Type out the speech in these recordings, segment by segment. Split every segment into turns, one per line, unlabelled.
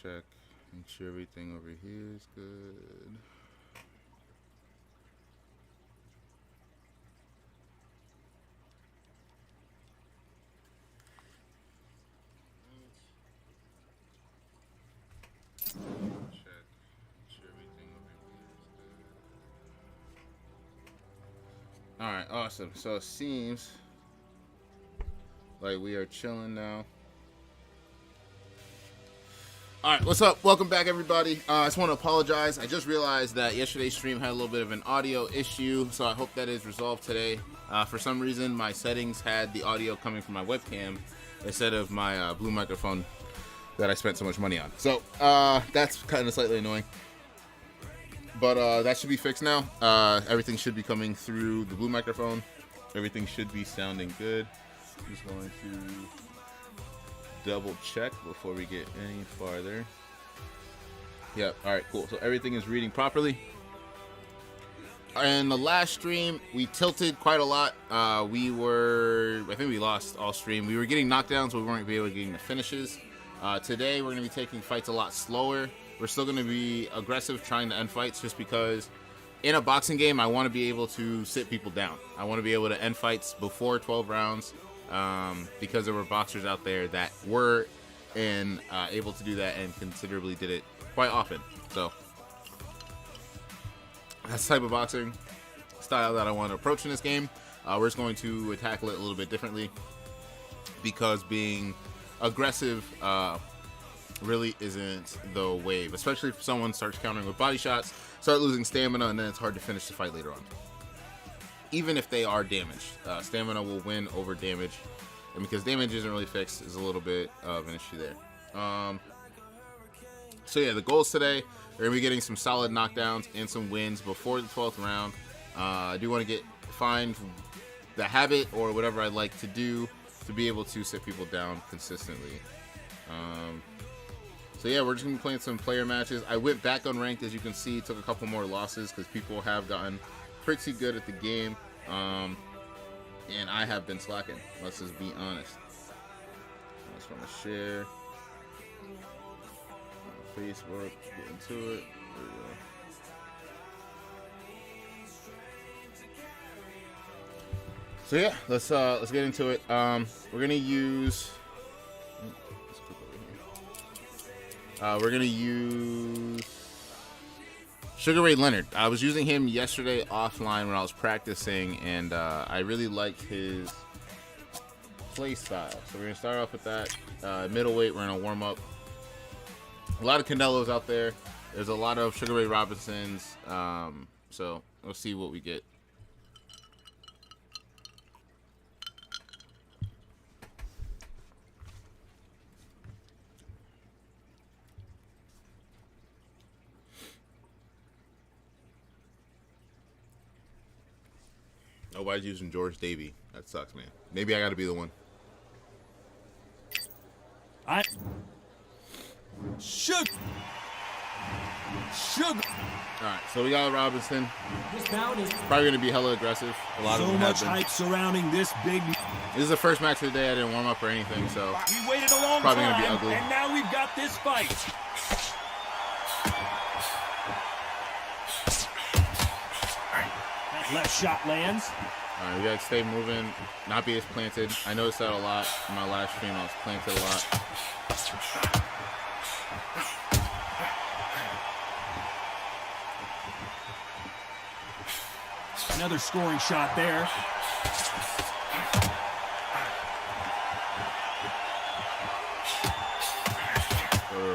check. Make sure everything over here is good. All right, awesome. So it seems like we are chilling now. All right, what's up? Welcome back, everybody. I just want to apologize. I just realized that yesterday's stream had a little bit of an audio issue, so I hope that is resolved today. For some reason, my settings had the audio coming from my webcam instead of my blue microphone that I spent so much money on. So that's kind of slightly annoying. But that should be fixed now. Everything should be coming through the blue microphone. Everything should be sounding good. Just going to double check before we get any farther. Yep, all right, cool. So everything is reading properly. In the last stream, we tilted quite a lot. I think we lost all stream. We were getting knockdowns, but we weren't able to get the finishes. Today, we're going to be taking fights a lot slower. We're still going to be aggressive trying to end fights just because in a boxing game, I want to be able to sit people down. I want to be able to end fights before 12 rounds because there were boxers out there that were able to do that and considerably did it quite often. So that's the type of boxing style that I want to approach in this game. We're just going to tackle it a little bit differently because being aggressive really isn't the wave, especially if someone starts countering with body shots, start losing stamina, and then it's hard to finish the fight later on. Even if they are damaged, stamina will win over damage, and because damage isn't really fixed, is a little bit of an issue there. So yeah, the goals today are gonna be getting some solid knockdowns and some wins before the 12th round. I do want to find the habit or whatever I like to do to be able to sit people down consistently. So yeah, we're just gonna be playing some player matches. I went back on ranked, as you can see, took a couple more losses because people have gotten pretty good at the game, and I have been slacking. Let's just be honest. I just want to share Facebook, get into it. There we go. So yeah, let's get into it. We're gonna use. We're going to use Sugar Ray Leonard. I was using him yesterday offline when I was practicing, and I really liked his play style. So we're going to start off with that. Middleweight, we're going to warm up. A lot of Canelos out there. There's a lot of Sugar Ray Robinsons. So we'll see what we get. Nobody's using George Davey. That sucks, man. Maybe I got to be the one.
Sugar.
All right, so we got Robinson. This bout is probably going to be hella aggressive. A lot of them have been.
So much hype surrounding this big.
This is the first match of the day. I didn't warm up or anything, so
we waited a long
probably
time,
going to be ugly.
And now we've got this fight. That left shot lands.
All right, we got to stay moving, not be as planted. I noticed that a lot in my last stream. I was planted a lot.
Another scoring shot there.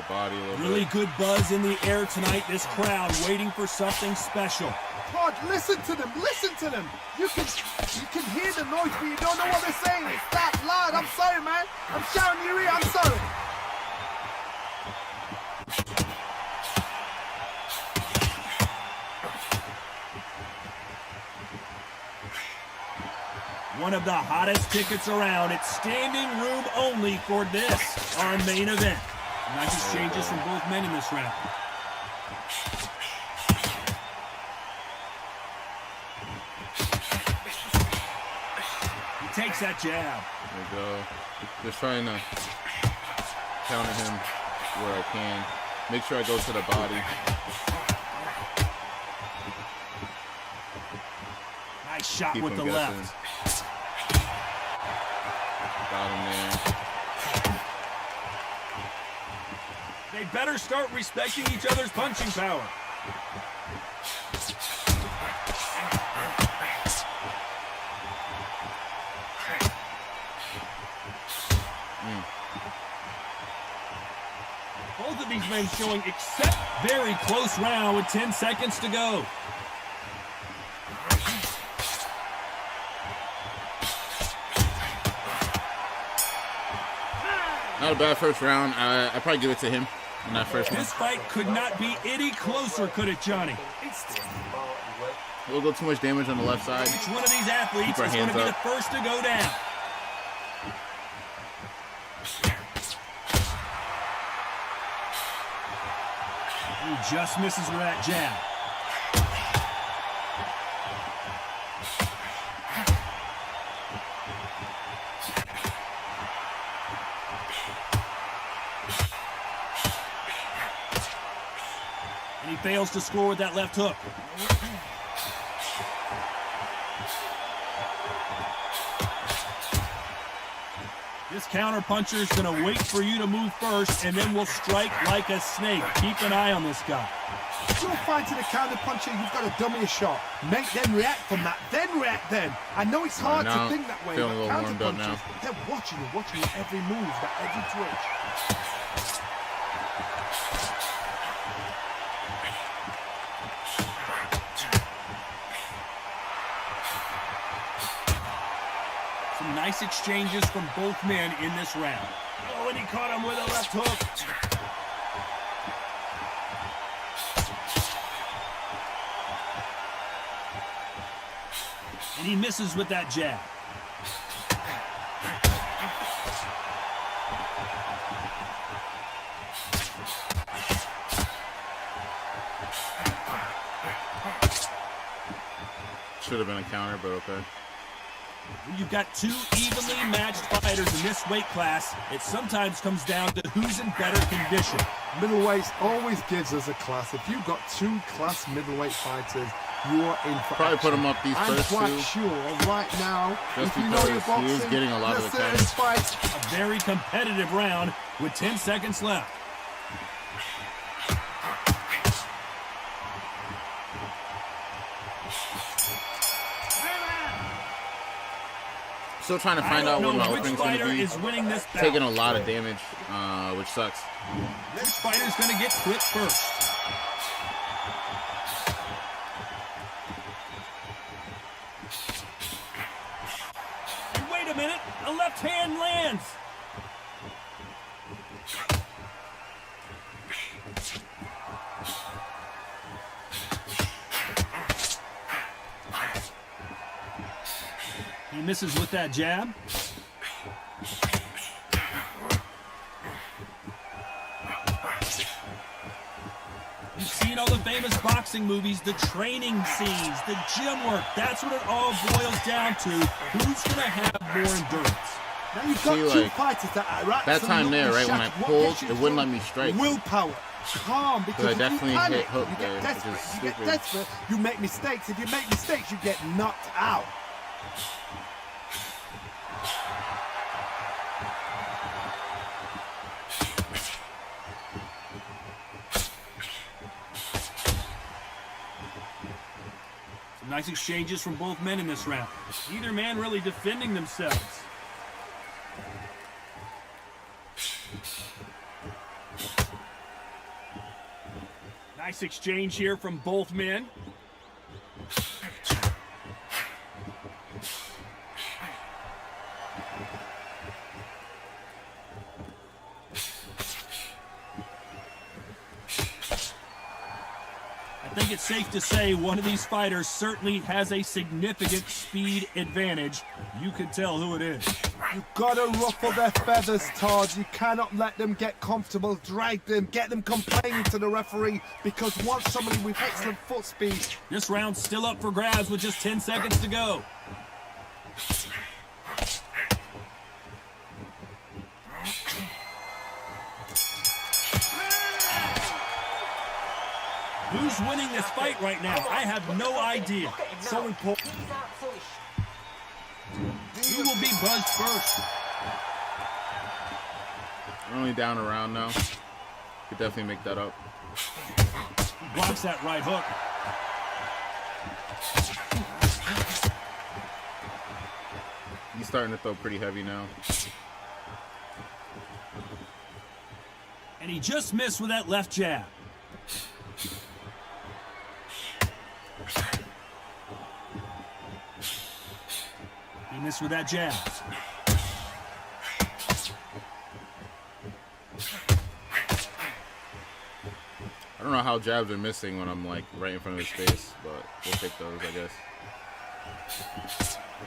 Body
really good buzz in the air tonight. This crowd waiting for something special.
God, listen to them, listen to them. You can hear the noise, but you don't know what they're saying. It's that loud. I'm sorry, man. I'm shouting your ear. I'm sorry.
One of the hottest tickets around. It's standing room only for this, our main event. Nice exchanges from both men in this round. He takes that jab.
There we go. Just trying to counter him. where I can. Make sure I go to the body.
Nice shot
Keep
with the
him guessing.
left.
Got him there.
They better start respecting each other's punching power. Both of these men showing except very close round with 10 seconds to go.
Not a bad first round. I probably give it to him in that first one.
This fight could not be any closer, could it, Johnny?
A little bit too much damage on the left side.
Each one of these athletes
Keep our
is going to be
hands
the first to go down. He just misses with that jab. And he fails to score with that left hook. This counter-puncher is going to wait for you to move first, and then will strike like a snake. Keep an eye on this guy.
If you're fighting a counter puncher, you've got to dummy a shot. Make them react from that, then react then. I know it's hard
now,
to think that way,
feeling a
but
little
counter
warmed up
punchers, they're watching your every move, that every twitch.
Some nice exchanges from both men in this round. Oh, and he caught him with a left hook. And he misses with that jab.
Should have been a counter, but okay.
You've got two evenly matched fighters in this weight class. It sometimes comes down to who's in better condition.
Middleweights always gives us a class. If you've got two class middleweight fighters, you are in for
Probably
action.
put him up these
I'm
first
quite
two.
sure right now,
Just
if you know your
because he is
boxing,
getting a lot of
let's
attention.
this fight.
A very competitive round with 10 seconds left.
Still trying to
I
find
don't
out what
know
my
which
opening's going
fighter
to be.
is winning this bout.
Taking a lot of damage, which sucks.
Which fighter's going to get quit first? And wait a minute, a left hand lands. He misses with that jab. You've seen all the famous boxing movies, the training scenes, the gym work. That's what it all boils down to. Who's going to have more endurance?
Now you've got
See,
two
like,
fighters that are
that time there, right, when I
shattered. What
pulled,
gets you
it wouldn't
through?
let me strike.
Willpower. Calm, because
I
if
definitely
you panic,
hit hook
you
there,
get
which
desperate.
is
You get
stupid.
desperate, you make mistakes. If you make mistakes, you get knocked out.
Some nice exchanges from both men in this round. Neither man really defending themselves. Nice exchange here from both men. I think it's safe to say one of these fighters certainly has a significant speed advantage. You can tell who it is.
You've got to ruffle their feathers, Todd. You cannot let them get comfortable, drag them, get them complaining to the referee, because once somebody with excellent foot speed.
This round's still up for grabs with just 10 seconds to go. Who's winning this fight right now? I have no idea.
So important.
Who will be buzzed first?
We're only down a round now. Could definitely make that up.
Blocks that right hook.
He's starting to throw pretty heavy now.
And he just missed with that left jab. He missed with that jab.
I don't know how jabs are missing when I'm like right in front of his face, but we'll take those, I guess.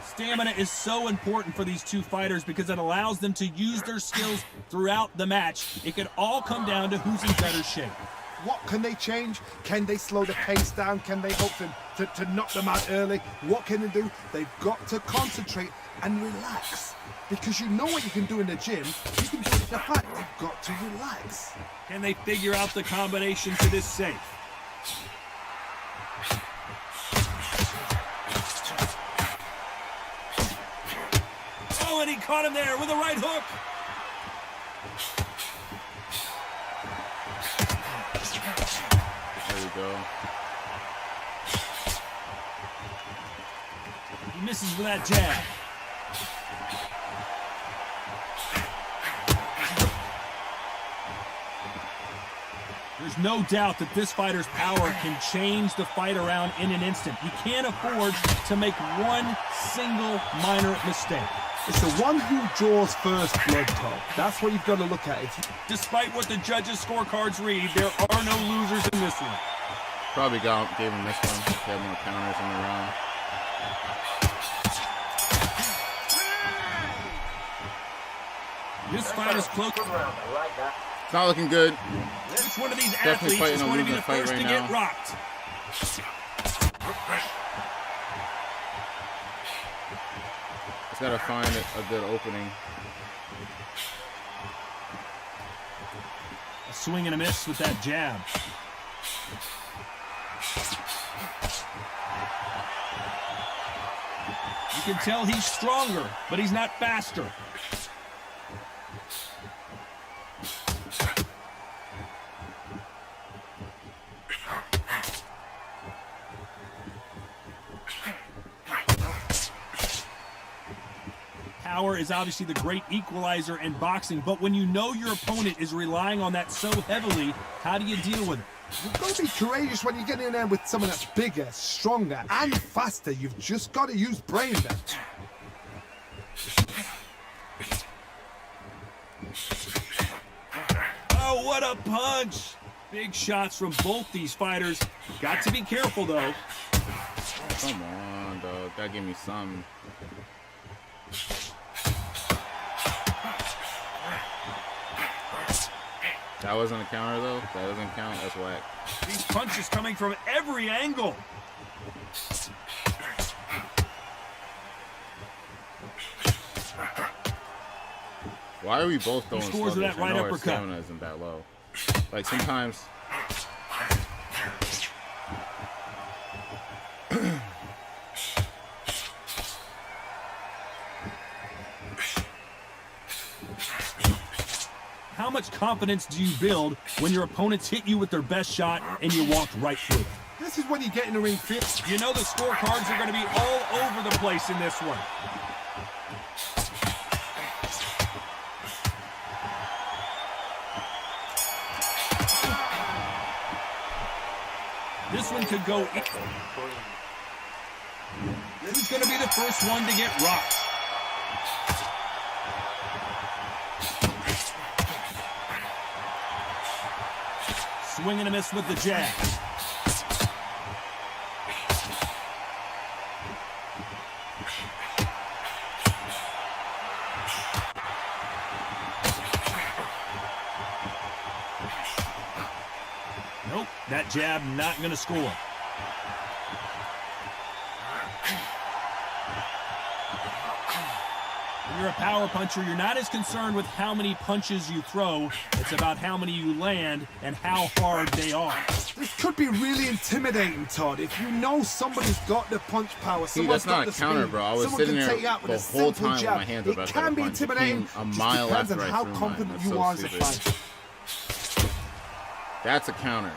Stamina is so important for these two fighters because it allows them to use their skills throughout the match. It could all come down to who's in better shape.
What can they change? Can they slow the pace down? Can they hope to knock them out early? What can they do? They've got to concentrate and relax. Because you know what you can do in the gym, you can do it in the fight. They've got to relax.
Can they figure out the combination to this safe? Oh, and he caught him there with a right hook.
There we go.
He misses with that jab. There's no doubt that this fighter's power can change the fight around in an instant. He can't afford to make one single minor mistake.
It's the one who draws first blood, Tom. That's what you've got to look at.
Despite what the judges' scorecards read, there are no losers in this one.
Probably gave him this one. He had more counters in the round.
This fight is close.
It's not looking good.
Which one of these
Definitely
athletes is
fighting a
going to be
losing
the
fight
first
right
to
now.
get rocked?
Just gotta find a good opening.
A swing and a miss with that jab. You can tell he's stronger, but he's not faster. Power is obviously the great equalizer in boxing, but when you know your opponent is relying on that so heavily, how do you deal with it?
You've got to be courageous when you get in there with someone that's bigger, stronger, and faster. You've just got to use brain then.
Oh, what a punch! Big shots from both these fighters. Got to be careful, though.
Come on, dog. Gotta give me some. That wasn't a counter, though. That doesn't count. That's whack.
These punches coming from every angle.
Why are we both throwing
scores with that
sluggish? I
right
know our
uppercut?
stamina isn't that low. Like, sometimes...
How much confidence do you build when your opponents hit you with their best shot and you walk right through it?
This is when you get in the ring fit.
You know the scorecards are going to be all over the place in this one. This one could go. This is going to be the first one to get rocked. Swing and a miss with the jab. Nope, that jab not going to score. When you're a power puncher, you're not as concerned with how many punches you throw. It's about how many you land and how hard they are.
This could be really intimidating, Todd. If you know somebody's got the punch power,
See, that's not a counter, bro. I was sitting there the whole time with my hands up.
It can be intimidating.
A mile
depends
after
on
I
how
threw
confident
mine.
you are as a
Stupid.
fighter.
That's a counter.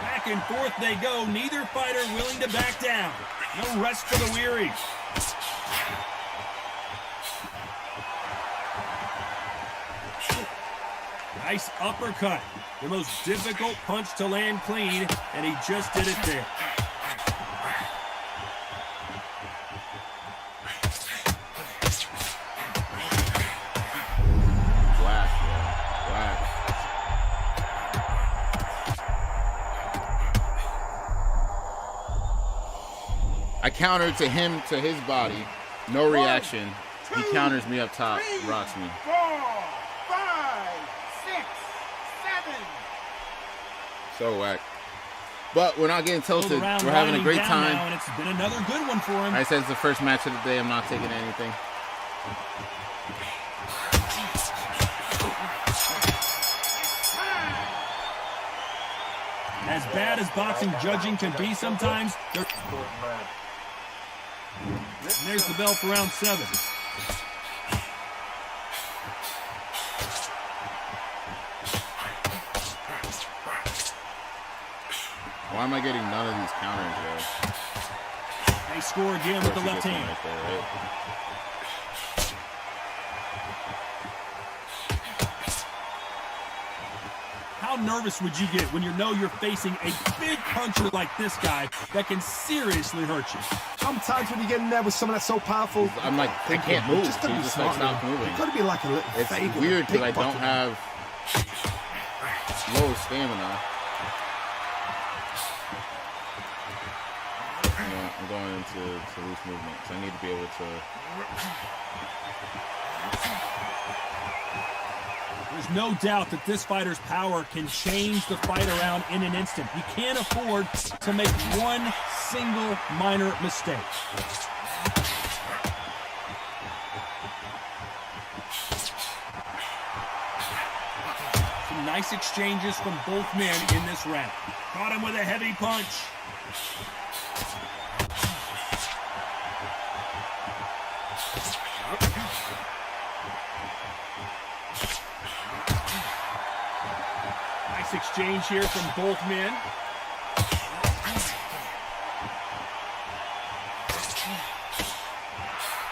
Back and forth they go. Neither fighter willing to back down. No rest for the weary. Nice uppercut. The most difficult punch to land clean, and he just did it there.
Black, yeah. Black. I countered to him, to his body. No reaction. He counters me up top, rocks me.
4, 5, 6, 7.
So whack. But we're not getting tilted.
The
We're
round
having a
winding
great
down
time.
now, and it's been another good one for him.
I said it's the first match of the day. I'm not taking anything.
As bad as boxing judging can be sometimes, and there's the bell for round 7.
Why am I getting none of these counters, bro?
They score again with the left hand.
Right there, right?
How nervous would you get when you know you're facing a big puncher like this guy that can seriously hurt you?
Sometimes when you get in there with someone that's so powerful,
I'm like, I can't move.
Just don't
He's
be
just like,
smart,
stop
man.
moving.
It's got to be like a little
It's
favor,
weird because I
pickpocket.
don't have low stamina. You know, I'm going into loose movement, so I need to be able to.
There's no doubt that this fighter's power can change the fight around in an instant. You can't afford to make one single minor mistake. Some nice exchanges from both men in this round. Caught him with a heavy punch. Nice exchange here from both men.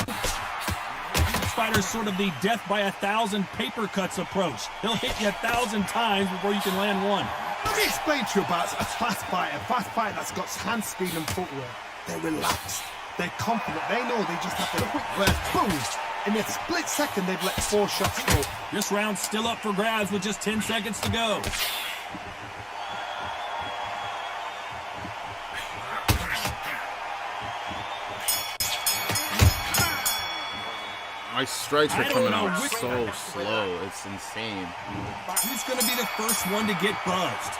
This fighter's sort of the death by 1,000 paper cuts approach. He'll hit you 1,000 times before you can land one.
Let me explain to you about a fast fighter that's got hand speed and footwork. They're relaxed. They're confident. They know they just have to quick burst, boom. In a split second, they've let 4 shots go.
This round's still up for grabs with just 10 seconds to go.
My strikes are
I don't
coming
know
out
which-
so slow. It's insane.
Who's going to be the first one to get buzzed?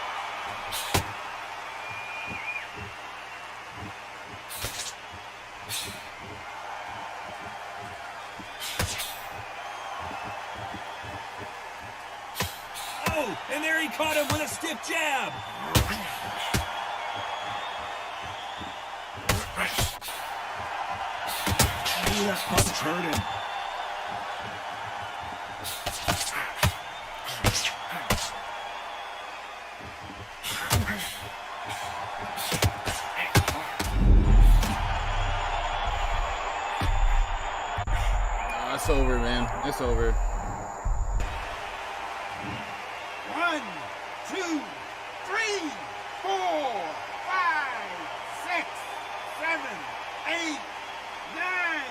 Oh, and there he caught him with a stiff jab. Ooh, that punch hurt him.
It's over, man. It's over.
1, 2, 3, 4, 5, 6, 7, 8, 9.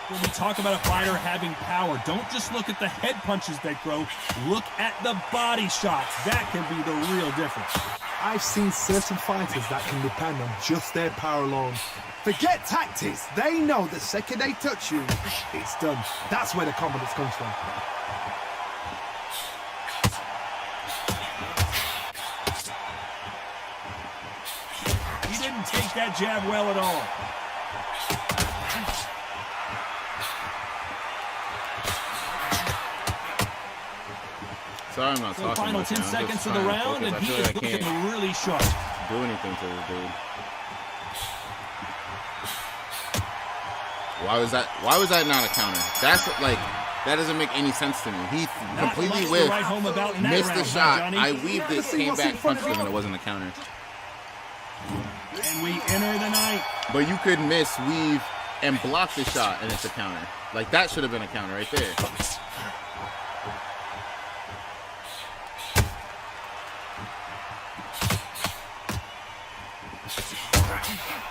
We'll be talk about a fighter having power, don't just look at the head punches they throw. Look at the body shots. That can be the real difference.
I've seen certain fighters that can depend on just their power alone. Forget tactics. They know the second they touch you, it's done. That's where the confidence comes from.
He didn't take that jab well at all.
Sorry, I'm not
So
talking
final
much,
10
man. I'm
seconds
just
of the
trying to
round,
focus.
and
I
he
feel
is
like I
looking
can't
really sharp.
do anything to this dude. Why was that not a counter? That's like, that doesn't make any sense to me. He
Not
completely
much to
whiffed,
write home about in that
missed
round,
the
huh,
shot.
Johnny?
I weaved it, came back, punched him, and it wasn't a counter.
And we enter the ninth.
But you could miss, weave, and block the shot, and it's a counter. Like, that should have been a counter right there.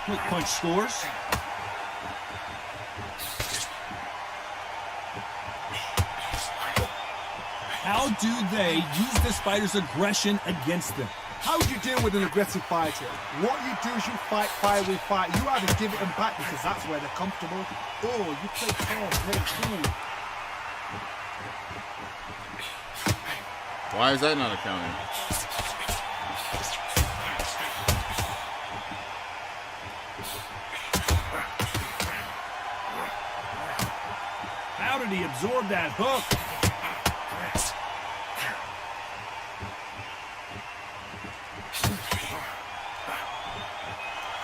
Quick punch scores. How do they use this fighter's aggression against them?
How do you deal with an aggressive fighter? What you do is you fight fire with fire. You either give it them back because that's where they're comfortable, or you play fair, play cool.
Why is that not a counter?
How did he absorb that hook?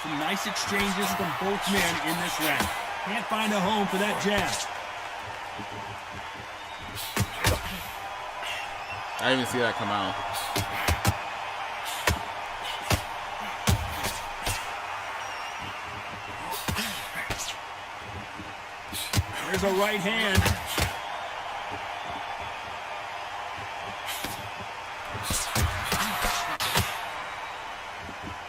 Some nice exchanges from both men in this round. Can't find a home for that jab.
I didn't even see that come out.
There's a right hand.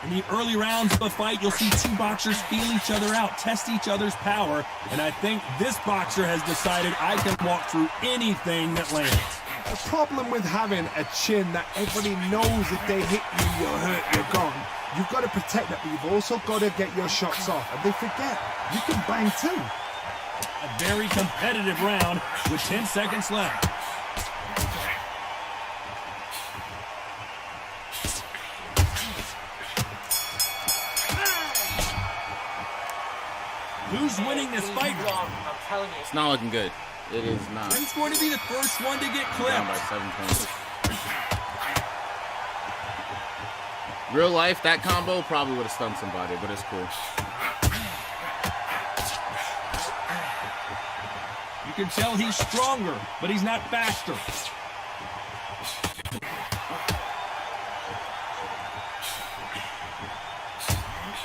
In the early rounds of a fight, you'll see two boxers feel each other out, test each other's power, and I think this boxer has decided I can walk through anything that lands.
The problem with having a chin that everybody knows if they hit you, you're hurt, you're gone. You've got to protect that, but you've also got to get your shots off. And they forget, you can bang too.
A very competitive round with 10 seconds left. Who's winning this fight?
It's not looking good. It is not.
Who's going to be the first one to get
Down by
clipped?
7 points. Real life, that combo probably would have stunned somebody, but it's cool.
You can tell he's stronger, but he's not faster.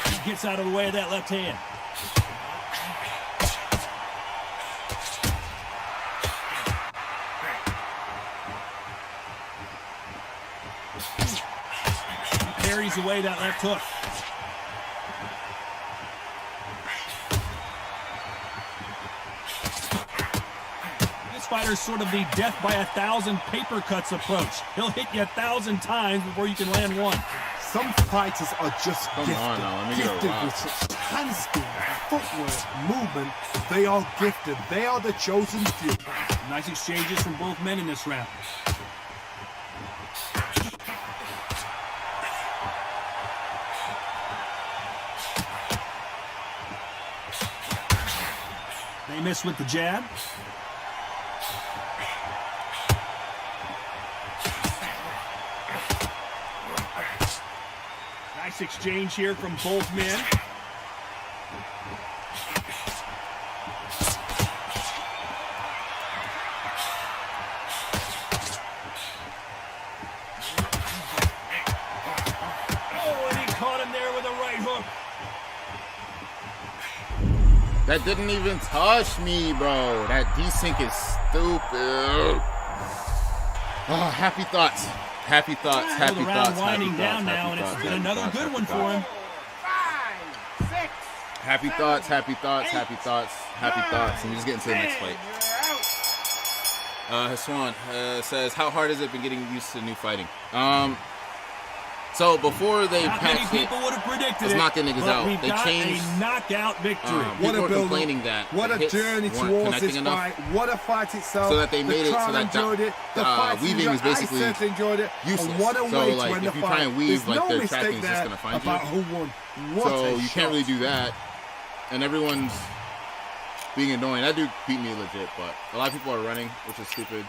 He gets out of the way of that left hand. He parries away that left hook. This fighter's sort of the death by 1,000 paper cuts approach. He'll hit you 1,000 times before you can land one.
Some fighters are just
Come
gifted.
on now, let me get a
Gifted
rock.
with such hand speed, footwork, movement. They are gifted. They are the chosen few.
Nice exchanges from both men in this round. They miss with the jab. Nice exchange here from both men. Oh, and he caught him there with a right hook.
That didn't even touch me, bro. That desync is stupid. Oh, happy thoughts. Happy thoughts.
Well,
Happy
the round
thoughts.
winding
happy
down
thoughts,
now, and
happy
it's
thoughts,
been
happy
another
thoughts,
good
happy
one for
thoughts.
him.
5, 6,
Happy thoughts, happy thoughts, happy thoughts, happy thoughts. And we just get into the next fight. Haswan says, how hard has it been getting used to new fighting? So before they patched it, it's knocking niggas out. They changed
a knockout victory.
What
people
a
were
build
complaining that
What
the
a
hits
journey
weren't
towards
connecting
this
enough.
fight. What a fight itself.
So that they made
the
it so
crowd
that
enjoyed it. The fight
weaving is basically
I certainly enjoyed it.
useless.
And what a
So,
way
like,
to end
if
the
you
fight.
try and weave,
There's
like,
no
their
mistake
tracking's just
there
gonna find you.
about who won. What
So
a
you
shot.
can't really do that. And everyone's being annoying. That dude beat me legit, but a lot of people are running, which is stupid.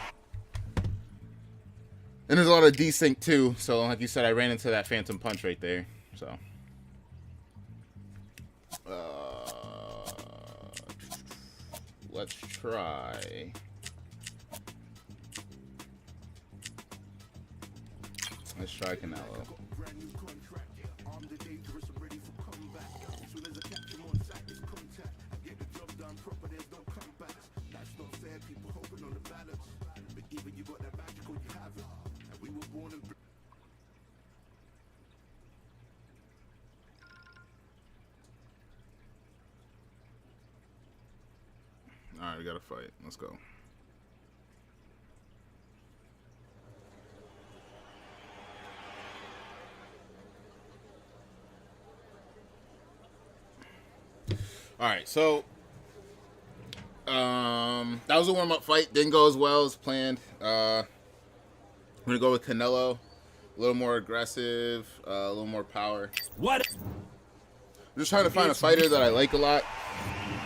And there's a lot of desync too. So like you said, I ran into that phantom punch right there. So let's try. Let's try Canelo. All right, we got to fight. Let's go. All right, so that was a warm-up fight. Didn't go as well as planned. I'm gonna go with Canelo. A little more aggressive, a little more power.
What?
I'm just trying to find a fighter that I like a lot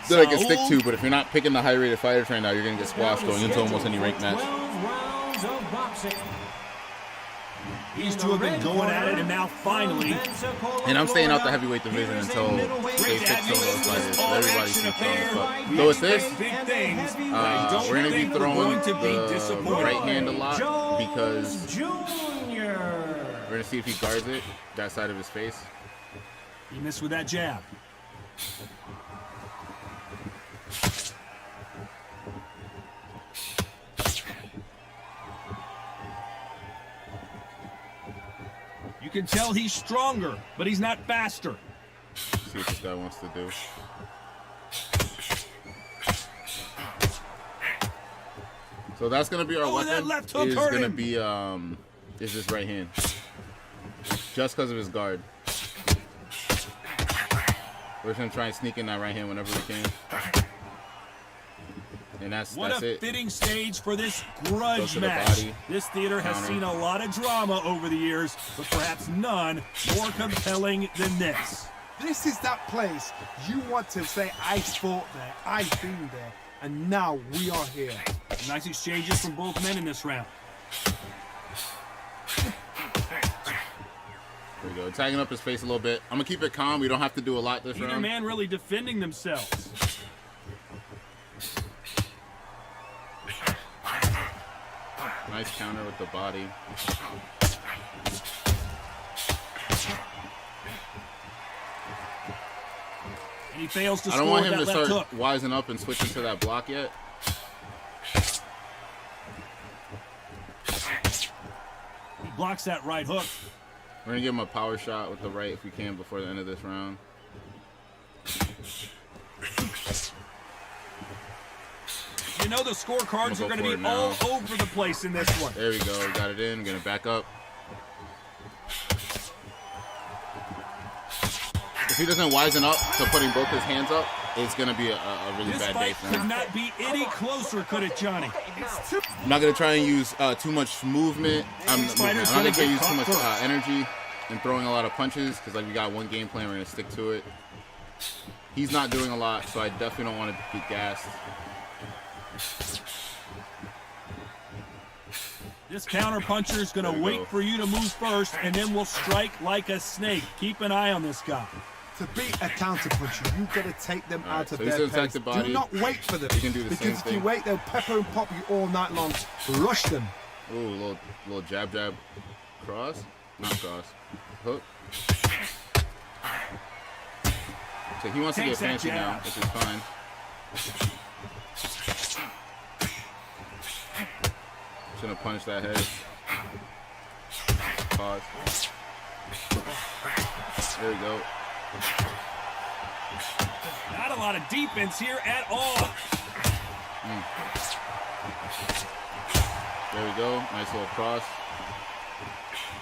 that I can stick to. But if you're not picking the high-rated fighters right now, you're gonna get squashed going into almost any ranked match.
12 rounds of boxing.
These two have been going at it, and now finally.
And I'm staying out the heavyweight division until they pick some of those fighters. So everybody keeps throwing the fuck. So with this,
Big things.
we're gonna be throwing the right hand a lot because we're gonna see if he guards it, that side of his face.
He missed with that jab. You can tell he's stronger, but he's not faster.
See what this guy wants to do. So that's gonna be our
that
weapon.
left hook
Is
hurt
gonna
him.
be is this right hand, just because of his guard. We're just gonna try and sneak in that right hand whenever we can. And that's
What a
it.
fitting stage for this
Go
grudge
to the
match.
body.
This theater has
Counter.
seen a lot of drama over the years, but perhaps none more compelling than this.
This is that place you want to say, I fought there, I've been there, and now we are here.
Nice exchanges from both men in this round.
There we go. Tagging up his face a little bit. I'm gonna keep it calm. We don't have to do a lot this
Neither
round.
man really defending themselves.
Nice counter with the body.
And he fails to
I don't
score
want him
that
to
left
start
hook.
wising up and switching to that block yet.
He blocks that right hook.
We're gonna give him a power shot with the right if we can before the end of this round.
You know the scorecards are going to be all over the place in this one.
There we go. Got it in. Gonna back up. If he doesn't wisen up to putting both his hands up, it's gonna be a really
This
bad day
fight
for
could
him.
not be any closer, could it, Johnny?
I'm not gonna try and use too much movement. I'm not gonna use too much energy and throwing a lot of punches because like we got one game plan. We're gonna stick to it. He's not doing a lot, so I definitely don't want to get gassed.
This counter puncher is going to wait for you to move first, and then will strike like a snake. Keep an eye on this guy.
To beat a counter puncher, you've got to take them out of
so he's
their
gonna attack
pace.
the body.
Do not wait for them.
He can do the
because
same
if you
thing.
wait, they'll pepper and pop you all night long. Rush them.
Ooh, little jab, cross, not cross, hook. So he wants to get
Takes that
fancy now,
jab.
which is fine. Just gonna punch that head. Pause. There we go.
Not a lot of defense here at all.
There we go. Nice little cross.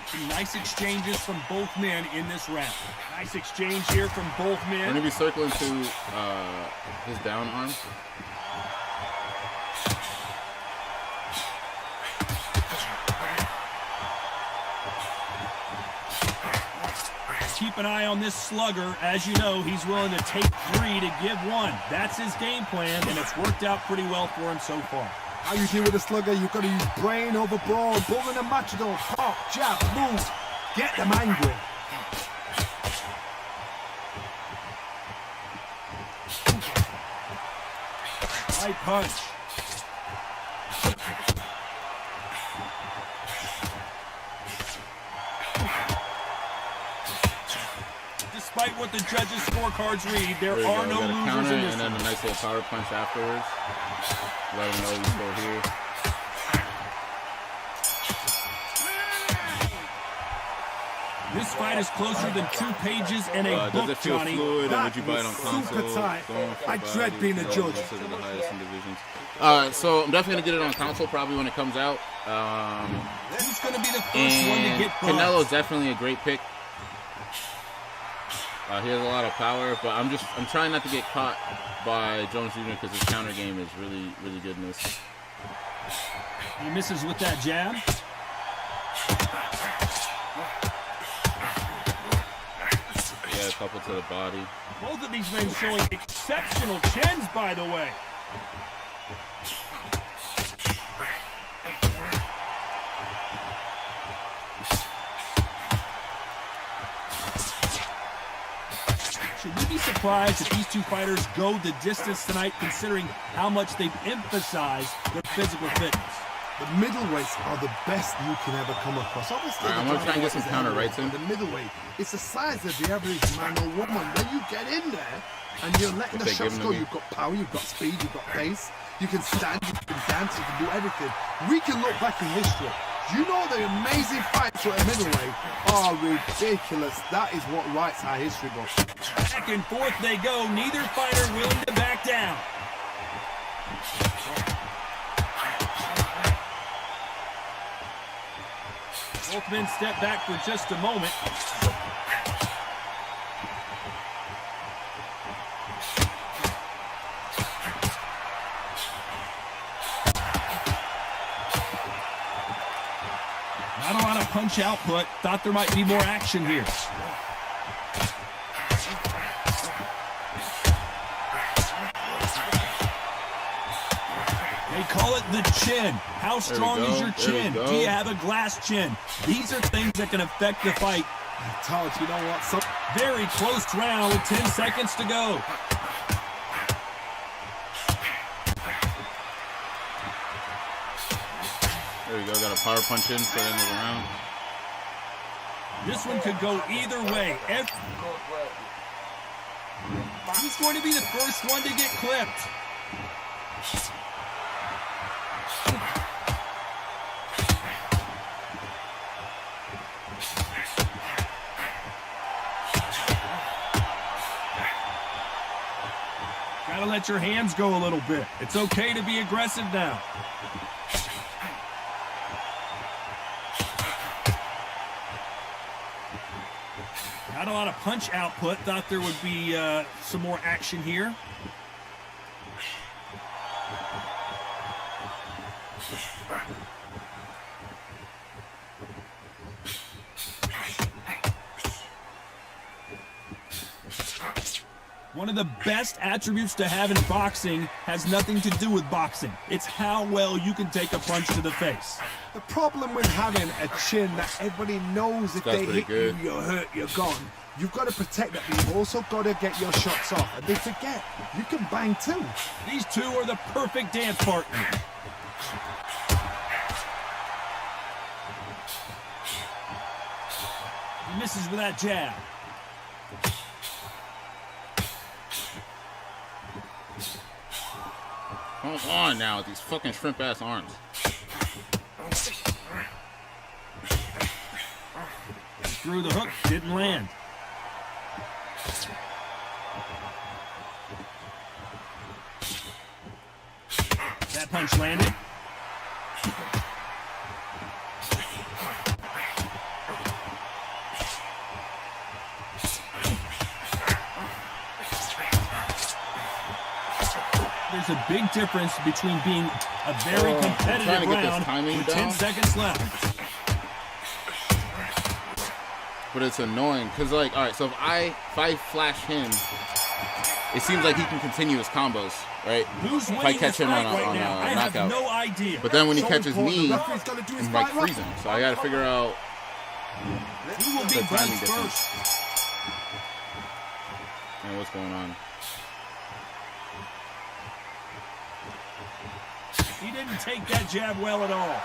Some nice exchanges from both men in this round. Nice exchange here from both
We're
men.
going to be circling to his down arm.
Keep an eye on this slugger. As you know, he's willing to take 3 to give 1. That's his game plan, and it's worked out pretty well for him so far.
How you deal with a slugger, you've got to use brain over brawn, bull and a matador, pop, jab, move, get them angry.
Right punch. Despite what the judges' scorecards read, there
There
are
we
no
go. We got a
losers
counter
in this
and then
one.
a nice little power punch afterwards. Let him know he's still here.
This fight is closer than 2 pages in a
Does
book,
it feel
Johnny.
fluid, or
That
would you buy it on
was
console?
super tight.
Going for
I
the
dread
body,
being a
you know,
judge.
considered the highest in divisions. So I'm definitely gonna get it on console probably when it comes out.
Who's going to be the first one to
And
get buzzed?
Canelo's definitely a great pick. He has a lot of power, but I'm trying not to get caught by Jones Jr. because his counter game is really, really good in this.
He misses with that jab.
Yeah, a couple to the body.
Both of these men showing exceptional chins, by the way. Should we be surprised if these 2 fighters go the distance tonight, considering how much they've emphasized their physical fitness?
The middleweights are the best you can ever come across. Obviously,
All right, I'm gonna try and get some counter rights in.
The middleweight, it's the size of the average man or woman. When you get in there and you're letting the
They
shots
giving
go,
me-
you've got power, you've got speed, you've got pace. You can stand, you can dance, you can do everything. We can look back in history. You know the amazing fights at a middleweight are ridiculous. That is what writes our history book.
Back and forth they go, neither fighter willing to back down. Both men step back for just a moment. Not a lot of punch output. Thought there might be more action here. They call it the chin. How strong is your chin? Do you have a glass chin? These are things that can affect the fight.
Todd, you know what?
Very close round with 10 seconds to go.
There we go. Got a power punch in for the end of the round.
This one could go either way. Who's going to be the first one to get clipped? Gotta let your hands go a little bit. It's okay to be aggressive now. Not a lot of punch output. Thought there would be some more action here. One of the best attributes to have in boxing has nothing to do with boxing. It's how well you can take a punch to the face.
The problem with having a chin that everybody knows if
That's
they
pretty
hit
good.
you, you're hurt, you're gone. You've got to protect that, but you've also got to get your shots off. And they forget, you can bang too.
These two are the perfect dance partner. He misses with that jab.
Come on now with these fucking shrimp ass arms.
Threw the hook, didn't land. That punch landed. There's a big difference between being a very competitive round with 10 seconds left.
But it's annoying because, like, all right, so if I flash him, it seems like he can continue his combos, right?
Who's
if I catch him on a
I
knockout.
have no idea.
But then when he catches me, I'm like freezing. So I got to figure out
Who will be
the timing
buzzed
difference.
first?
And what's going on.
He didn't take that jab well at all.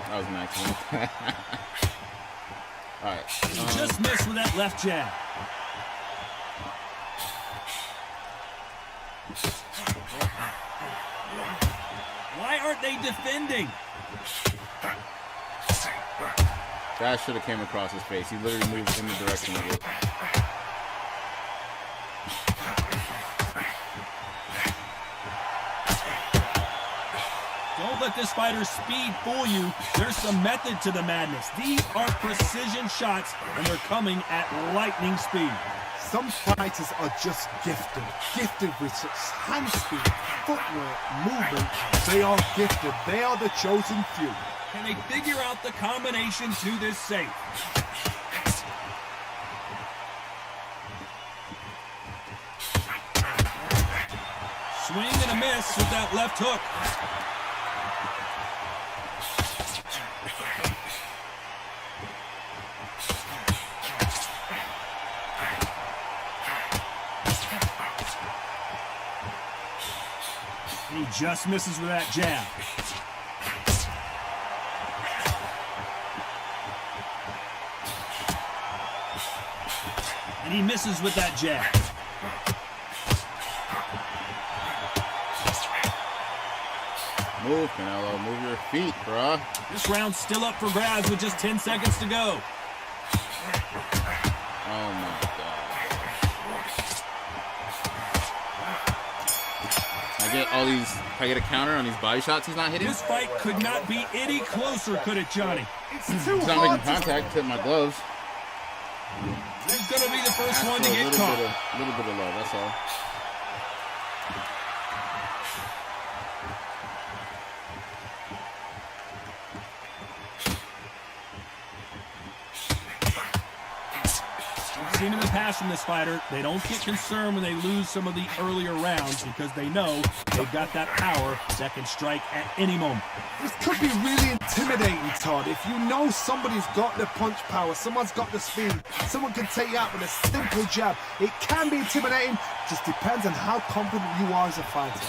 That was an accident. All right.
He just missed with that left jab. Why aren't they defending?
That should have came across his face. He literally moved in the direction of it.
Don't let this fighter's speed fool you. There's some method to the madness. These are precision shots, and they're coming at lightning speed.
Some fighters are just gifted with such hand speed, footwork, movement. They are gifted. They are the chosen few.
Can they figure out the combination to this safe? Swing and a miss with that left hook. And he just misses with that jab. And he misses with that jab.
Move, Canelo. Move your feet, bruh.
This round's still up for grabs with just 10 seconds to go.
Oh, my God. I get a counter on these body shots he's not hitting?
This fight could not be any closer, could it, Johnny?
It's too
He's not
hard
making contact, hit my gloves.
He's going to be the first one to
A
get
little
caught.
bit of love, that's all.
We've seen in the past from this fighter, they don't get concerned when they lose some of the earlier rounds because they know they've got that power that can strike at any moment.
This could be really intimidating, Todd. If you know somebody's got the punch power, someone's got the speed, someone can take you out with a simple jab. It can be intimidating, just depends on how confident you are as a fighter.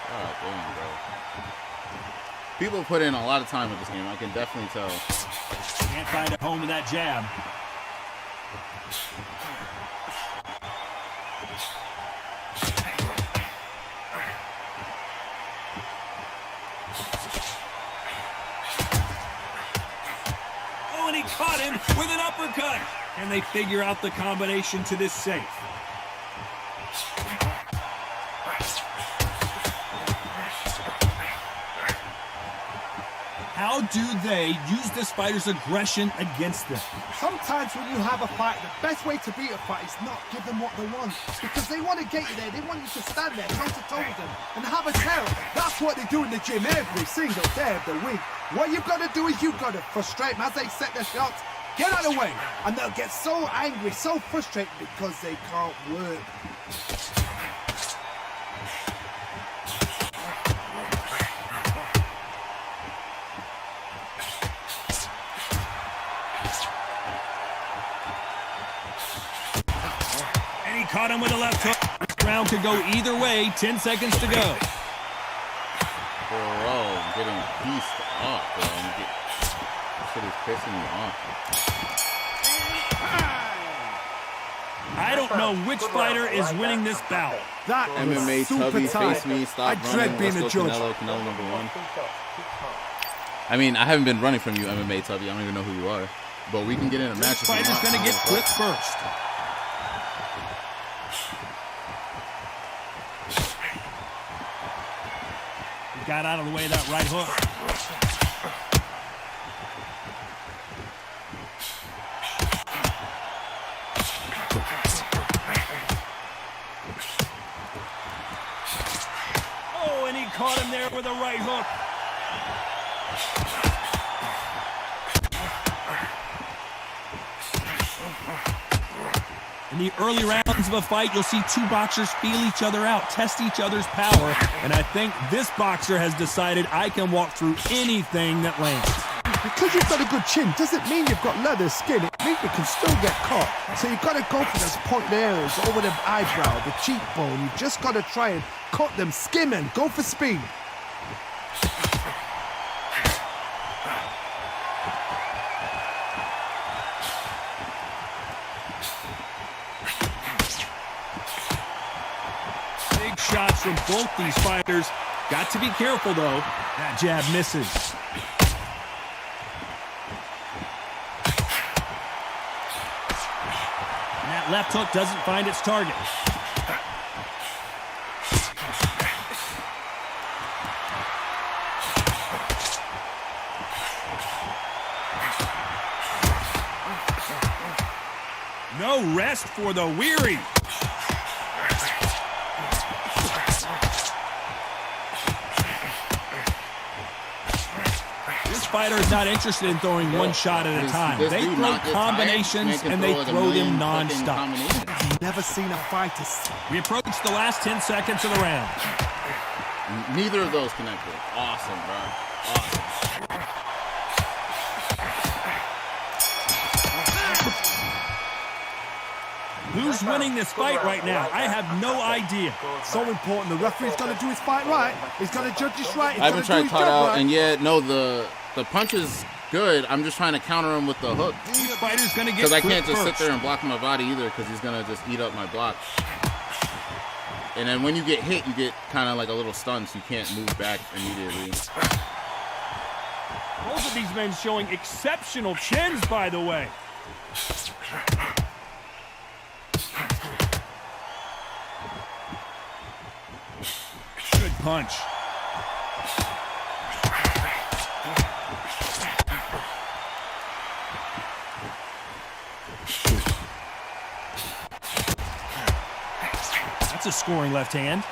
God damn, bro. People put in a lot of time with this game, I can definitely tell.
Can't find a home to that jab. Oh, and he caught him with an uppercut. And they figure out the combination to this safe. How do they use this fighter's aggression against them?
Sometimes when you have a fight, the best way to beat a fight is not give them what they want. Because they want to get you there. They want you to stand there, toe-to-toe with them, and have a tell. That's what they do in the gym every single day of the week. What you've got to do is you've got to frustrate them as they set their shots. Get out of the way. And they'll get so angry, so frustrated because they can't work.
Caught him with a left hook. This round could go either way. 10 seconds to go.
Bro, I'm getting pieced off, bro. This shit is pissing me off.
I don't know which fighter is winning this bout.
That
MMA
was super
Tubby,
tight.
face me, stop
I
running.
dread being a
Let's go
judge.
Canelo number one. I mean, I haven't been running from you, MMA Tubby. I don't even know who you are. but we can get in a match.
This fighter's going to get clipped first. He got out of the way of that right hook. Oh, and he caught him there with a right hook. In the early rounds of a fight, you'll see two boxers feel each other out, test each other's power, and I think this boxer has decided I can walk through anything that lands.
Because you've got a good chin doesn't mean you've got leather skin. It means you can still get caught. So you've got to go for those point areas over the eyebrow, the cheekbone. You've just got to try and cut them, skim and go for speed.
Big shots from both these fighters. Got to be careful, though. That jab misses. And that left hook doesn't find its target. No rest for the weary. This fighter is not interested in throwing one shot at a time.
This
They
dude
throw
not get
combinations
tired,
and they
like a
throw
million
them
fucking
nonstop.
combinations.
I've never seen a fighter.
We approach the last 10 seconds of the round.
Neither of those connected. Awesome, bro. Awesome.
Who's winning this fight right now? I have no idea.
So important. The referee's got to do his fight right. He's got to judge this right. He's
I haven't
gotta do
tried
his
caught
job
out,
right.
and yet no, the punch is good. I'm just trying to counter him with the hook
Each fighter's going to get
because I can't
clipped
just
first.
sit there and block my body either because he's gonna just eat up my block. And then when you get hit, you get kind of like a little stun, so you can't move back immediately.
Both of these men showing exceptional chins, by the way. Good punch. That's a scoring left hand.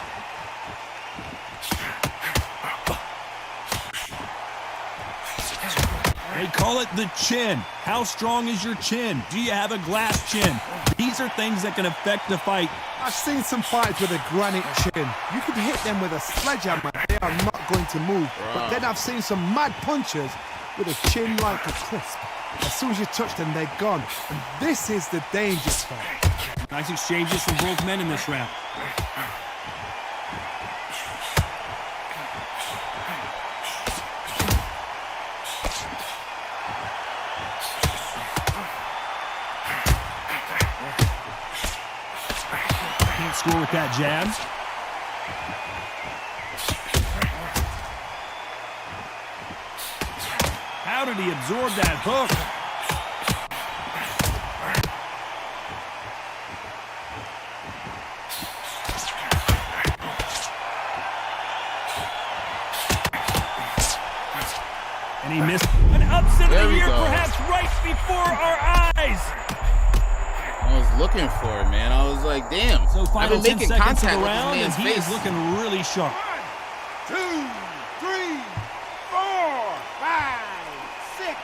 They call it the chin. How strong is your chin? Do you have a glass chin? These are things that can affect the fight.
I've seen some fighters with a granite chin. You could hit them with a sledgehammer. They are not going to move. But then I've seen some mad punchers with a chin like a crisp. As soon as you touch them, they're gone. And this is the danger spot.
Nice exchanges from both men in this round. Can't score with that jab. How did he absorb that hook? And he missed an upset of
There
the
we
year,
go.
perhaps right before our eyes.
I was looking for it, man. I was like, damn.
So
I've
final
been
10
making
seconds of
contact
the
with
round,
this
and
man's
he is
face.
looking really sharp.
1, 2, 3, 4, 5, 6.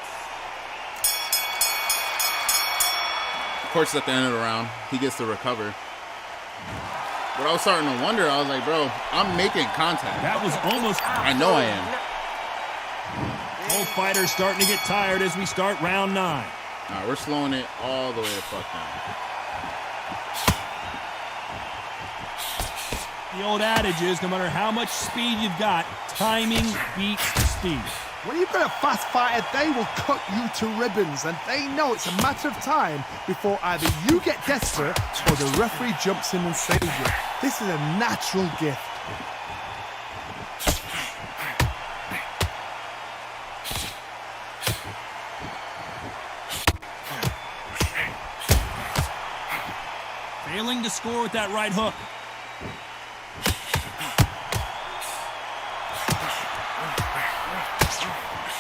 Of course, at the end of the round, he gets to recover. But I was starting to wonder. I was like, bro, I'm making contact.
That was almost.
I know I am.
Both fighters starting to get tired as we start round 9.
All right, we're slowing it all the way the fuck down.
The old adage is, no matter how much speed you've got, timing beats speed.
When you've got a fast fighter, they will cut you to ribbons, and they know it's a matter of time before either you get desperate or the referee jumps in and saves you. This is a natural gift.
Failing to score with that right hook.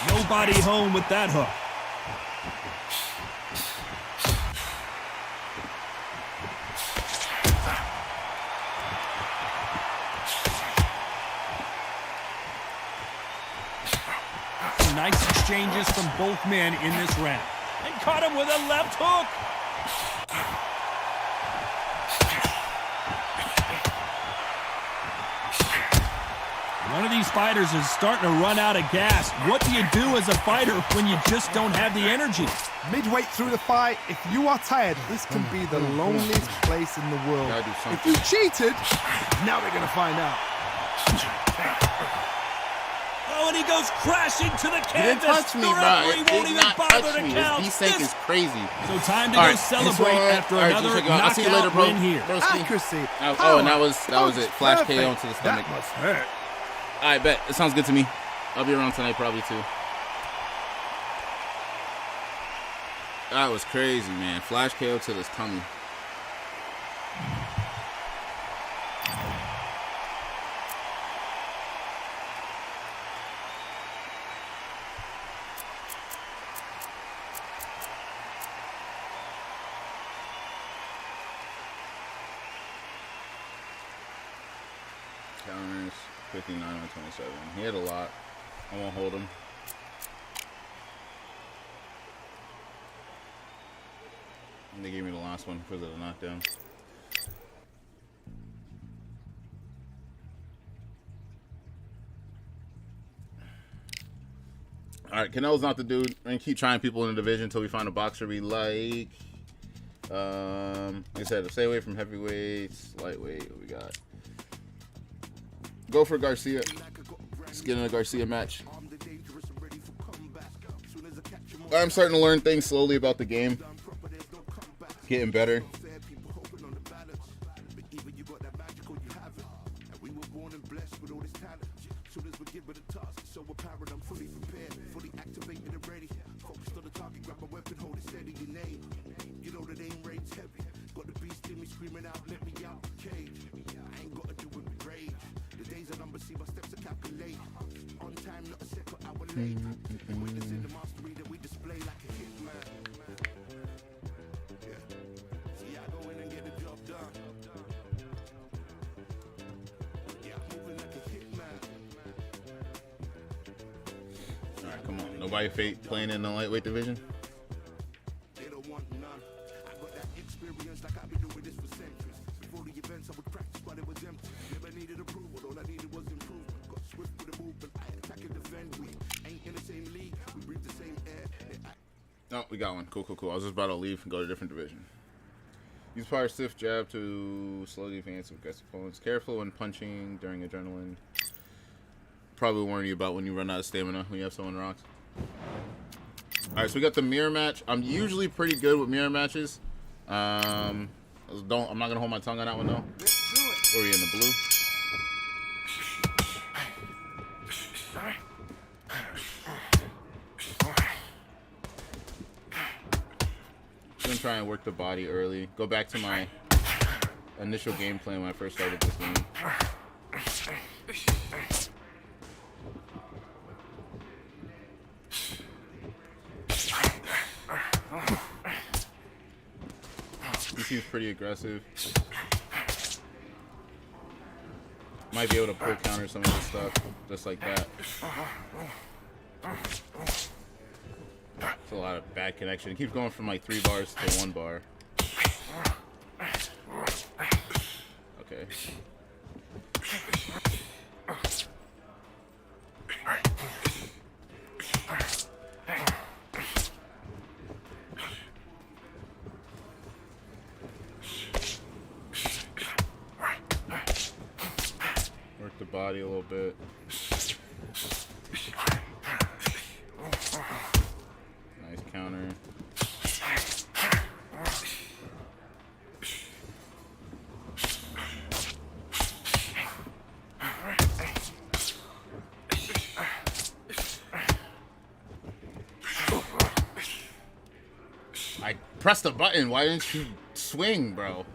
Nobody home with that hook. Some nice exchanges from both men in this round. And caught him with a left hook. One of these fighters is starting to run out of gas. What do you do as a fighter when you just don't have the energy?
Midway through the fight, if you are tired, this can be the loneliest place in the world. If you cheated, now we're going to find out.
Oh, and he goes crashing to the
He didn't
canvas.
touch me,
The
bro.
referee
It
won't
did
even
not
bother
touch
to
me.
count.
His desync is crazy.
So time to
All
go
right,
celebrate after
all right,
another
I'll
knockout
see you later, bro.
win here.
Broski.
Accuracy.
Oh, and that was it. Flash
Perfect.
KO into the stomach.
That must hurt.
All right, bet. It sounds good to me. I'll be around tonight probably too. That was crazy, man. Flash KO to this tummy. Counters, 59 on 27. He had a lot. I won't hold him. And they gave me the last one because of the knockdown. Alright, Canelo's not the dude. We're gonna keep trying people in the division until we find a boxer we like. Like I said, stay away from heavyweights, lightweight. What we got? Go for Garcia. Let's get in a Garcia match. I'm starting to learn things slowly about the game. Getting better. Alright, come on. Nobody fate playing in the lightweight division? Oh, we got one. Cool, cool, cool. I was just about to leave and go to a different division. Use power stiff jab to slowly advance aggressive opponents. Careful when punching during adrenaline. Probably warn you about when you run out of stamina when you have someone rocks. Alright, so we got the mirror match. I'm usually pretty good with mirror matches. I'm not gonna hold my tongue on that one though. Or are you in the blue? I'm gonna try and work the body early. Go back to my initial game plan when I first started this game. He seems pretty aggressive. Might be able to pull counter some of this stuff, just like that. It's a lot of bad connection. It keeps going from like 3 bars to 1 bar. Okay. Work the body a little bit. Nice counter. I pressed the button. Why didn't you swing, bro?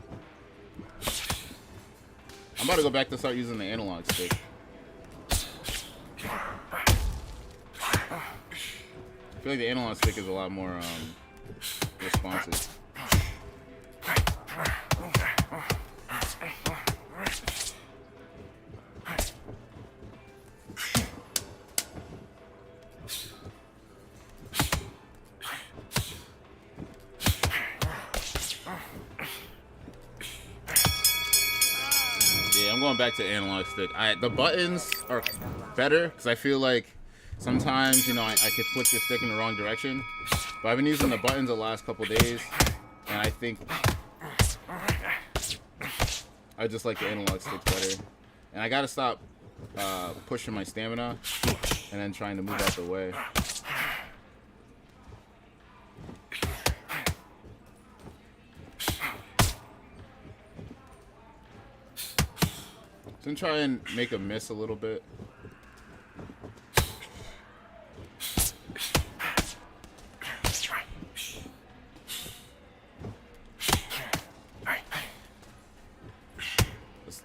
I'm about to go back to start using the analog stick. I feel like the analog stick is a lot more responsive. I'm going back to analog stick. The buttons are better because I feel like sometimes, you know, I could flip the stick in the wrong direction. But I've been using the buttons the last couple days, and I think I just like the analog sticks better. And I gotta stop pushing my stamina and then trying to move out the way. So I'm trying and make a miss a little bit.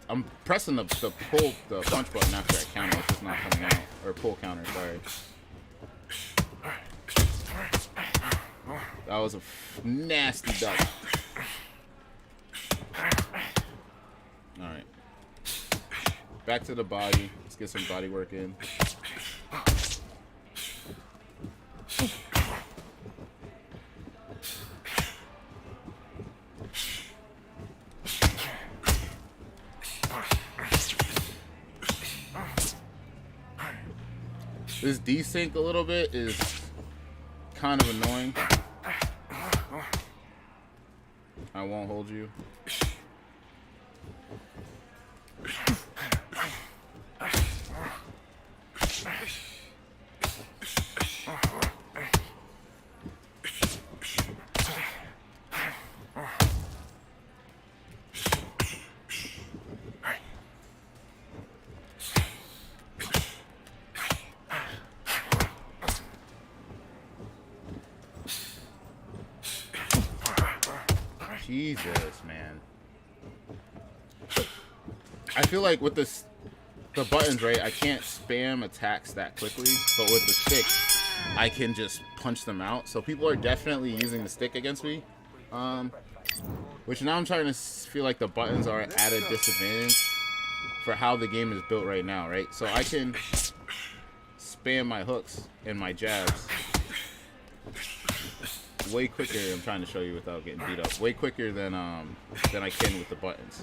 I'm pressing the punch button after I counter. It's just not coming out. Or pull counter, sorry. That was a nasty duck. Alright. Back to the body. Let's get some body work in. This desync a little bit is kind of annoying. I won't hold you. Jesus, man. I feel like with the buttons, right, I can't spam attacks that quickly, but with the stick, I can just punch them out. So people are definitely using the stick against me, which now I'm trying to feel like the buttons are at a disadvantage for how the game is built right now, right? So I can spam my hooks and my jabs way quicker. I'm trying to show you without getting beat up. Way quicker than I can with the buttons.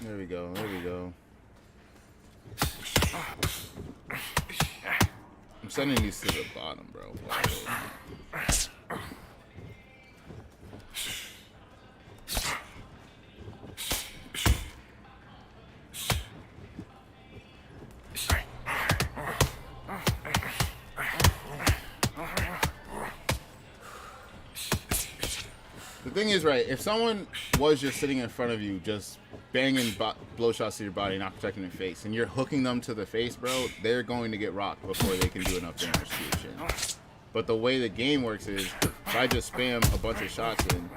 There we go, there we go. I'm sending these to the bottom, bro. The thing is, right, if someone was just sitting in front of you, just banging blow shots to your body, not protecting their face, and you're hooking them to the face, bro, they're going to get rocked before they can do enough damage to your chin. But the way the game works is, if I just spam a bunch of shots in,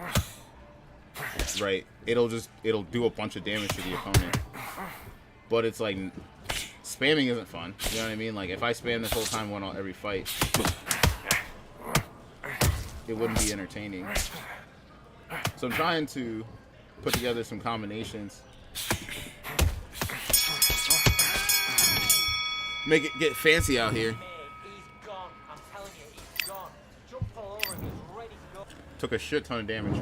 right, it'll do a bunch of damage to the opponent. But it's like, spamming isn't fun. You know what I mean? Like, if I spam this whole time, won on every fight, it wouldn't be entertaining. So I'm trying to put together some combinations, make it get fancy out here.
He's gone. I'm telling you, he's gone. Jump all over him. He's ready to go.
Took a shit ton of damage.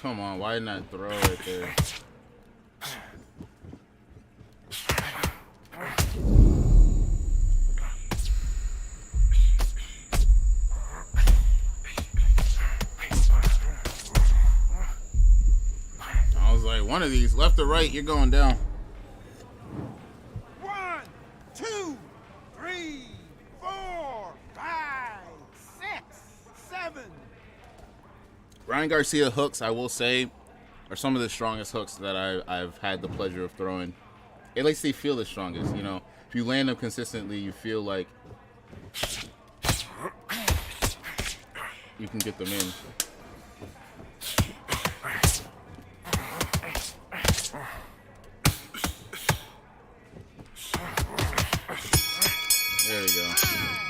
Come on, why didn't I throw right there? I was like, one of these, left or right, you're going down.
1, 2, 3, 4, 5, 6, 7.
Ryan Garcia hooks, I will say, are some of the strongest hooks that I've had the pleasure of throwing. At least they feel the strongest, you know. If you land them consistently, you feel like you can get them in. There we go.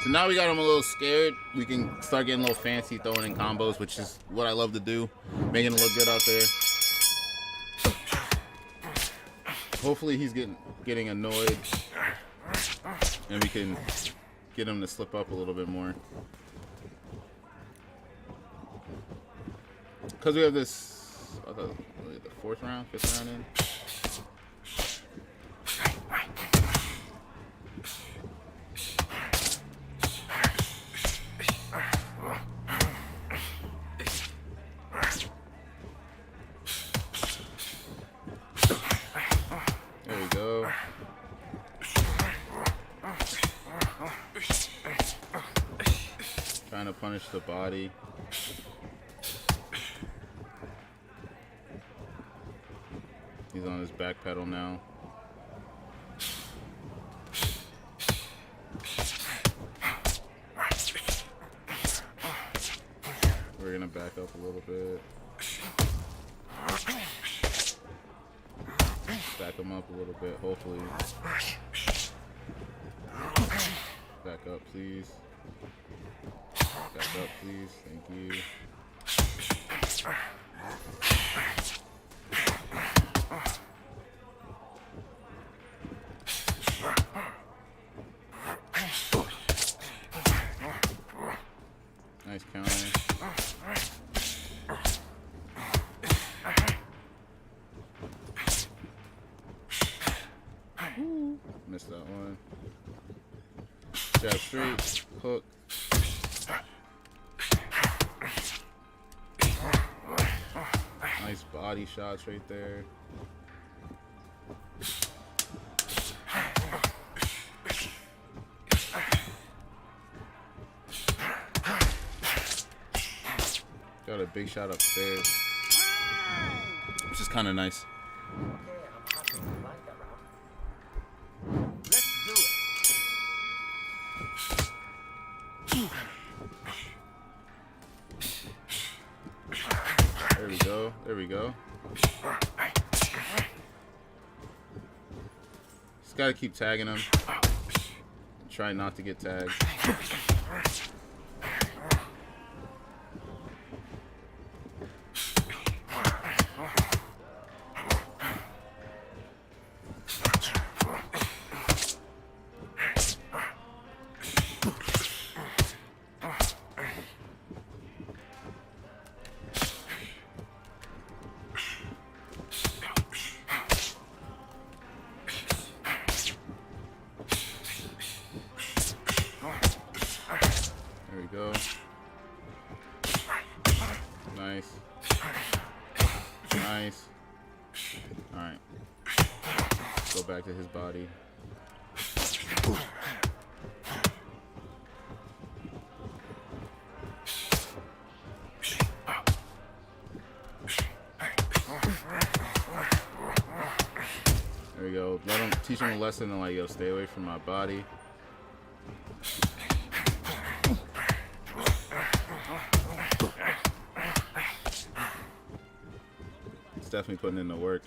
So now we got him a little scared. We can start getting a little fancy, throwing in combos, which is what I love to do. Making it look good out there. Hopefully he's getting annoyed, and we can get him to slip up a little bit more. Because we have this, the 4th round, 5th round in. There we go. Trying to punish the body. He's on his back pedal now. We're gonna back up a little bit. Back him up a little bit, hopefully. Back up, please. Back up, please. Thank you. Nice counter. Missed that one. Jab straight, hook. Nice body shots right there. Got a big shot upstairs, which is kind of nice.
Let's do it.
There we go. There we go. Just gotta keep tagging him. Try not to get tagged. There we go. Nice. Nice. Alright. Go back to his body. There we go. Teach him a lesson and like, yo, stay away from my body. Definitely putting in the work.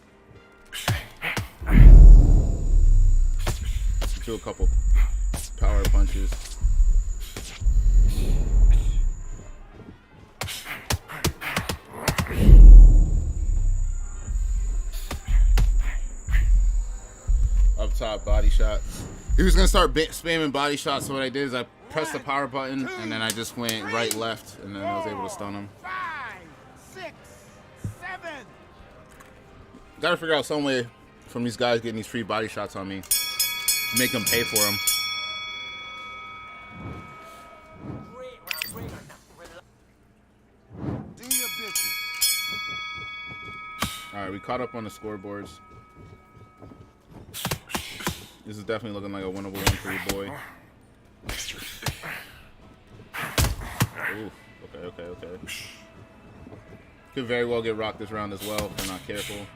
Do a couple power punches. Up top, body shot. He was gonna start spamming body shots, so what I did is I pressed the power button and then I just went right, left, and then I was able to stun him.
5, 6, 7.
Gotta figure out some way from these guys getting these free body shots on me. Make them pay for them.
Great round, great round.
Do your business.
All right, we caught up on the scoreboards. This is definitely looking like a winnable one for your boy. Ooh, okay. Could very well get rocked this round as well if we're not careful.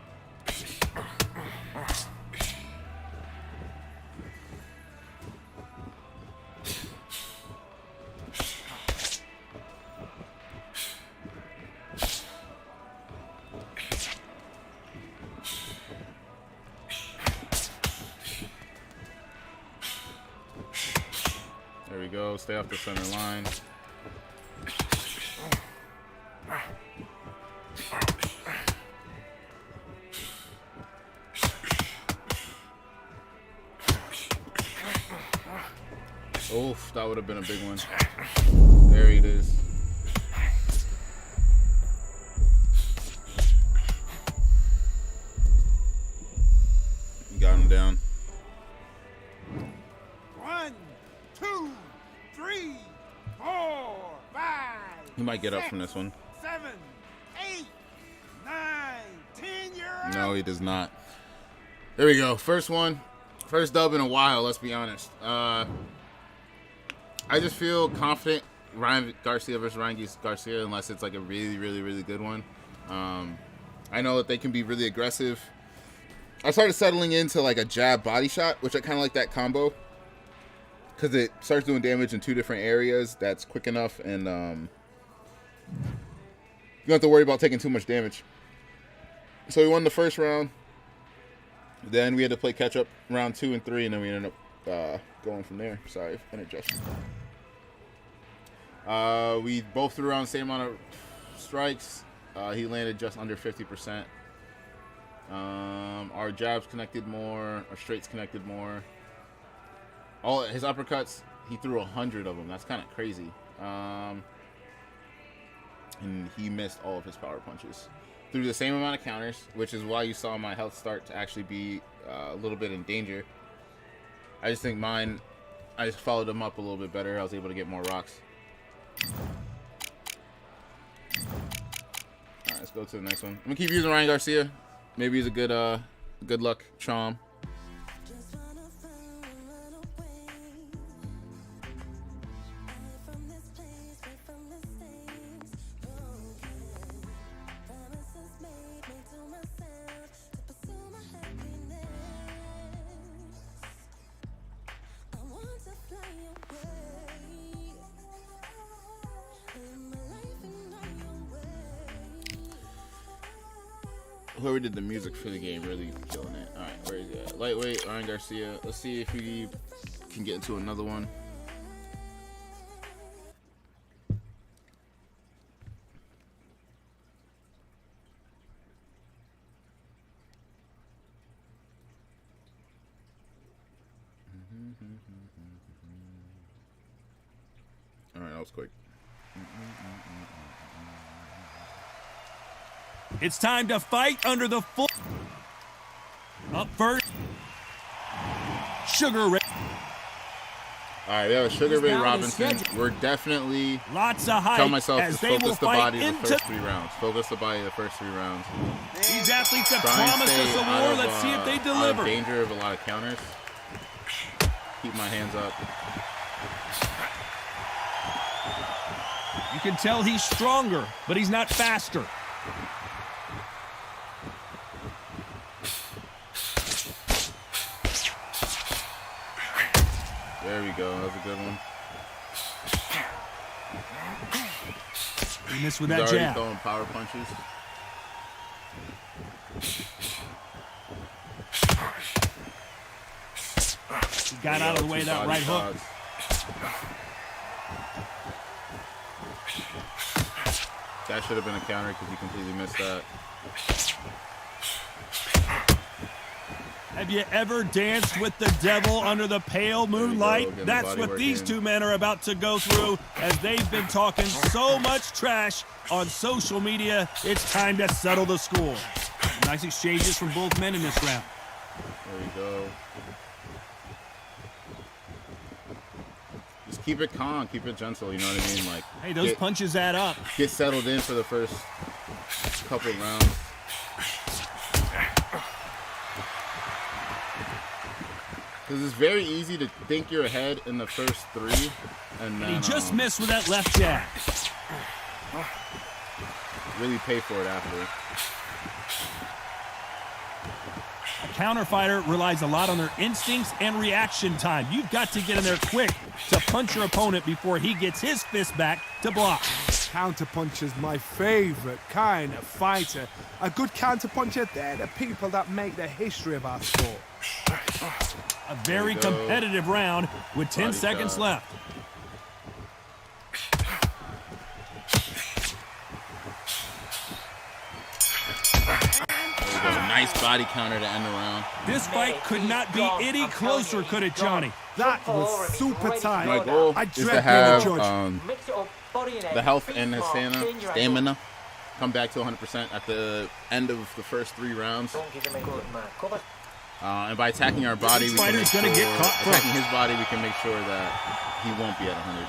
There we go. Stay off the center line. Oof, that would have been a big one. There it is. Got him down.
1, 2, 3, 4, 5.
He might get up from this one.
7, 8, 9, 10. You're up.
No, he does not. There we go. First one. First dub in a while, let's be honest. I just feel confident Ryan Garcia versus Ryan Garcia unless it's like a really good one. I know that they can be really aggressive. I started settling into like a jab body shot, which I kind of like that combo because it starts doing damage in 2 different areas. That's quick enough, and you don't have to worry about taking too much damage. So we won the first round. Then we had to play catch up round 2 and 3, and then we ended up going from there. Sorry, interjection. We both threw around the same amount of strikes. He landed just under 50%. Our jabs connected more. Our straights connected more. All his uppercuts, he threw 100 of them. That's kind of crazy. And he missed all of his power punches. Threw the same amount of counters, which is why you saw my health start to actually be a little bit in danger. I just think mine, I just followed him up a little bit better. I was able to get more rocks. All right, let's go to the next one. I'm gonna keep using Ryan Garcia. Maybe he's a good luck charm. Whoever did the music for the game really killing it. All right, where is it? Lightweight, Ryan Garcia. Let's see if we can get into another one. All right, that was quick.
It's time to fight under the full. Up first, Sugar Ray.
All right, we have a Sugar Ray Robinson. We're definitely
Lots of hype
tell myself
as
to
they will
focus the
fight
body the
into.
first 3 rounds. Focus the body the first 3 rounds.
These athletes have
Try and
promised
stay
us a
out
war.
of,
Let's see if they
out of
deliver.
danger of a lot of counters. Keep my hands up.
You can tell he's stronger, but he's not faster.
There we go. That was a good one.
He missed with
He's
that
already
jab.
throwing power punches.
He got out of the way of that right hook.
That should have been a counter because he completely missed that.
Have you ever danced with the devil under the pale moonlight?
Getting the
That's
body
what
work
these
in.
2 men are about to go through as they've been talking so much trash on social media. It's time to settle the score. Nice exchanges from both men in this round.
There we go. Just keep it calm, keep it gentle, you know what I mean? Like,
Hey, those punches add up.
Get settled in for the first couple rounds. Because it's very easy to think you're ahead in the first 3. And then
He just missed with that left jab.
really pay for it after.
A counter fighter relies a lot on their instincts and reaction time. You've got to get in there quick to punch your opponent before he gets his fist back to block.
Counterpuncher's my favorite kind of fighter. A good counterpuncher, they're the people that make the history of our sport.
A very competitive round with 10 seconds left.
Nice body counter to end the round.
This fight could not be any closer, could it, Johnny?
That was super tight.
My goal
I
is to
dread
have
being a judge.
Mix it up, body and head.
the health
Feet
and the
apart, turn your head up.
stamina come back to 100% at the end of the first 3 rounds.
Don't give him a good man. Cover.
And by attacking our body, we can make
fighter's gonna
sure,
get caught first.
attacking his body, we can make sure that he won't be at 100.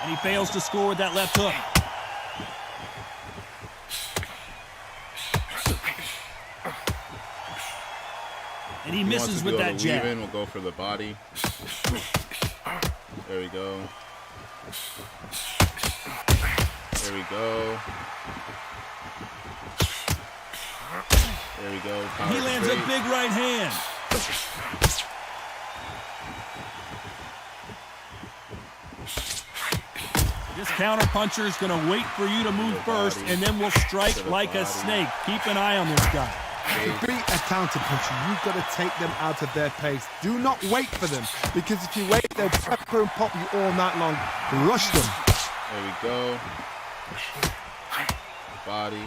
And he fails to score with that left hook. And he misses with that jab.
We'll go for the body. There we go. There we go. There we go.
He lands a big right hand. This counter puncher is going to wait for you to move first, and then will strike like a snake. Keep an eye on this guy.
To beat a counterpuncher, you've got to take them out of their pace. Do not wait for them, because if you wait, they'll pepper and pop you all night long. Rush them.
There we go. Body.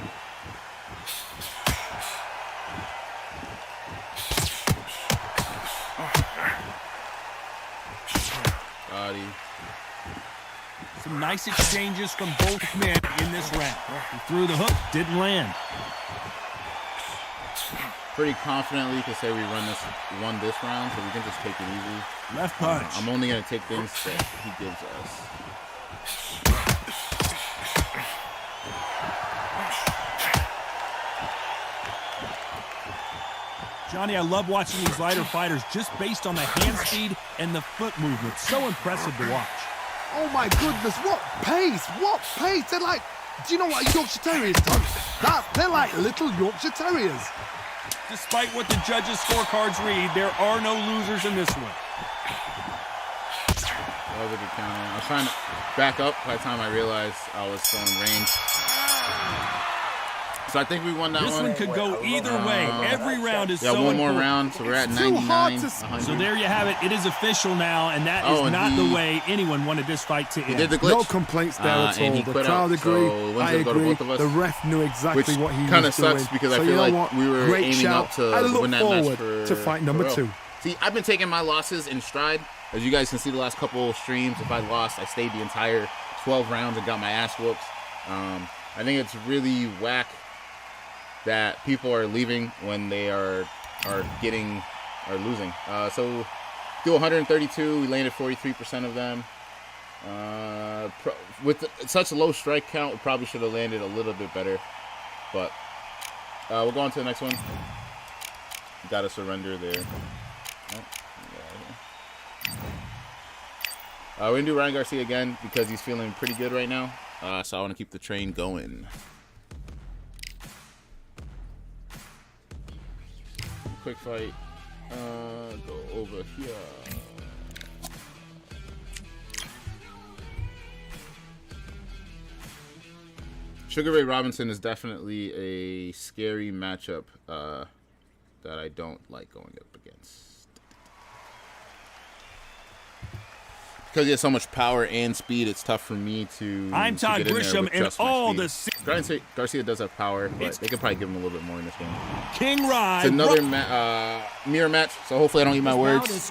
Body.
Some nice exchanges from both men in this round. He threw the hook, didn't land.
Pretty confidently you can say we won this round, so we can just take it easy.
Left punch.
I'm only going to take things that he gives us.
Johnny, I love watching these lighter fighters just based on the hand speed and the foot movement. So impressive to watch.
Oh my goodness, what pace! What pace! They're like, do you know what a Yorkshire Terrier is, Tom? They're like little Yorkshire Terriers.
Despite what the judges' scorecards read, there are no losers in this one.
That was a good counter. I was trying to back up by the time I realized I was still in range. So I think we won that
This one could go either way. Every round is so
one more
important.
round, so we're at
It's too
99.
hard to-
100.
So there you have it. It is official now, and that is
and
not
he-
the way anyone wanted this fight to
He
end.
did the glitch.
No complaints there at
and
all.
he
The
quit
crowd
out,
agree.
so wins
I
it go to
agree.
both of us.
The ref knew exactly
Which
what he was
kinda
doing.
sucks because I
So
feel
you know
like
what?
we were
Great
aiming
shout.
up to
I look
win that match
forward
for
to fight number
real.
2.
See, I've been taking my losses in stride. As you guys can see the last couple of streams, if I lost, I stayed the entire 12 rounds and got my ass whooped. I think it's really whack that people are leaving when they are losing. So do 132, we landed 43% of them. With such a low strike count, we probably should have landed a little bit better. But we'll go on to the next one. Got to surrender there. We're going to do Ryan Garcia again because he's feeling pretty good right now. So I want to keep the train going. Quick fight. Go over here. Sugar Ray Robinson is definitely a scary matchup that I don't like going up against. Because he has so much power and speed, it's tough for me to.
I'm Todd
get in there
Grisham,
with
and
just my
all
speed.
the
Garcia does have power, but they could probably give him a little bit more in this game.
King Ride.
It's another mirror match, so hopefully I don't eat my words.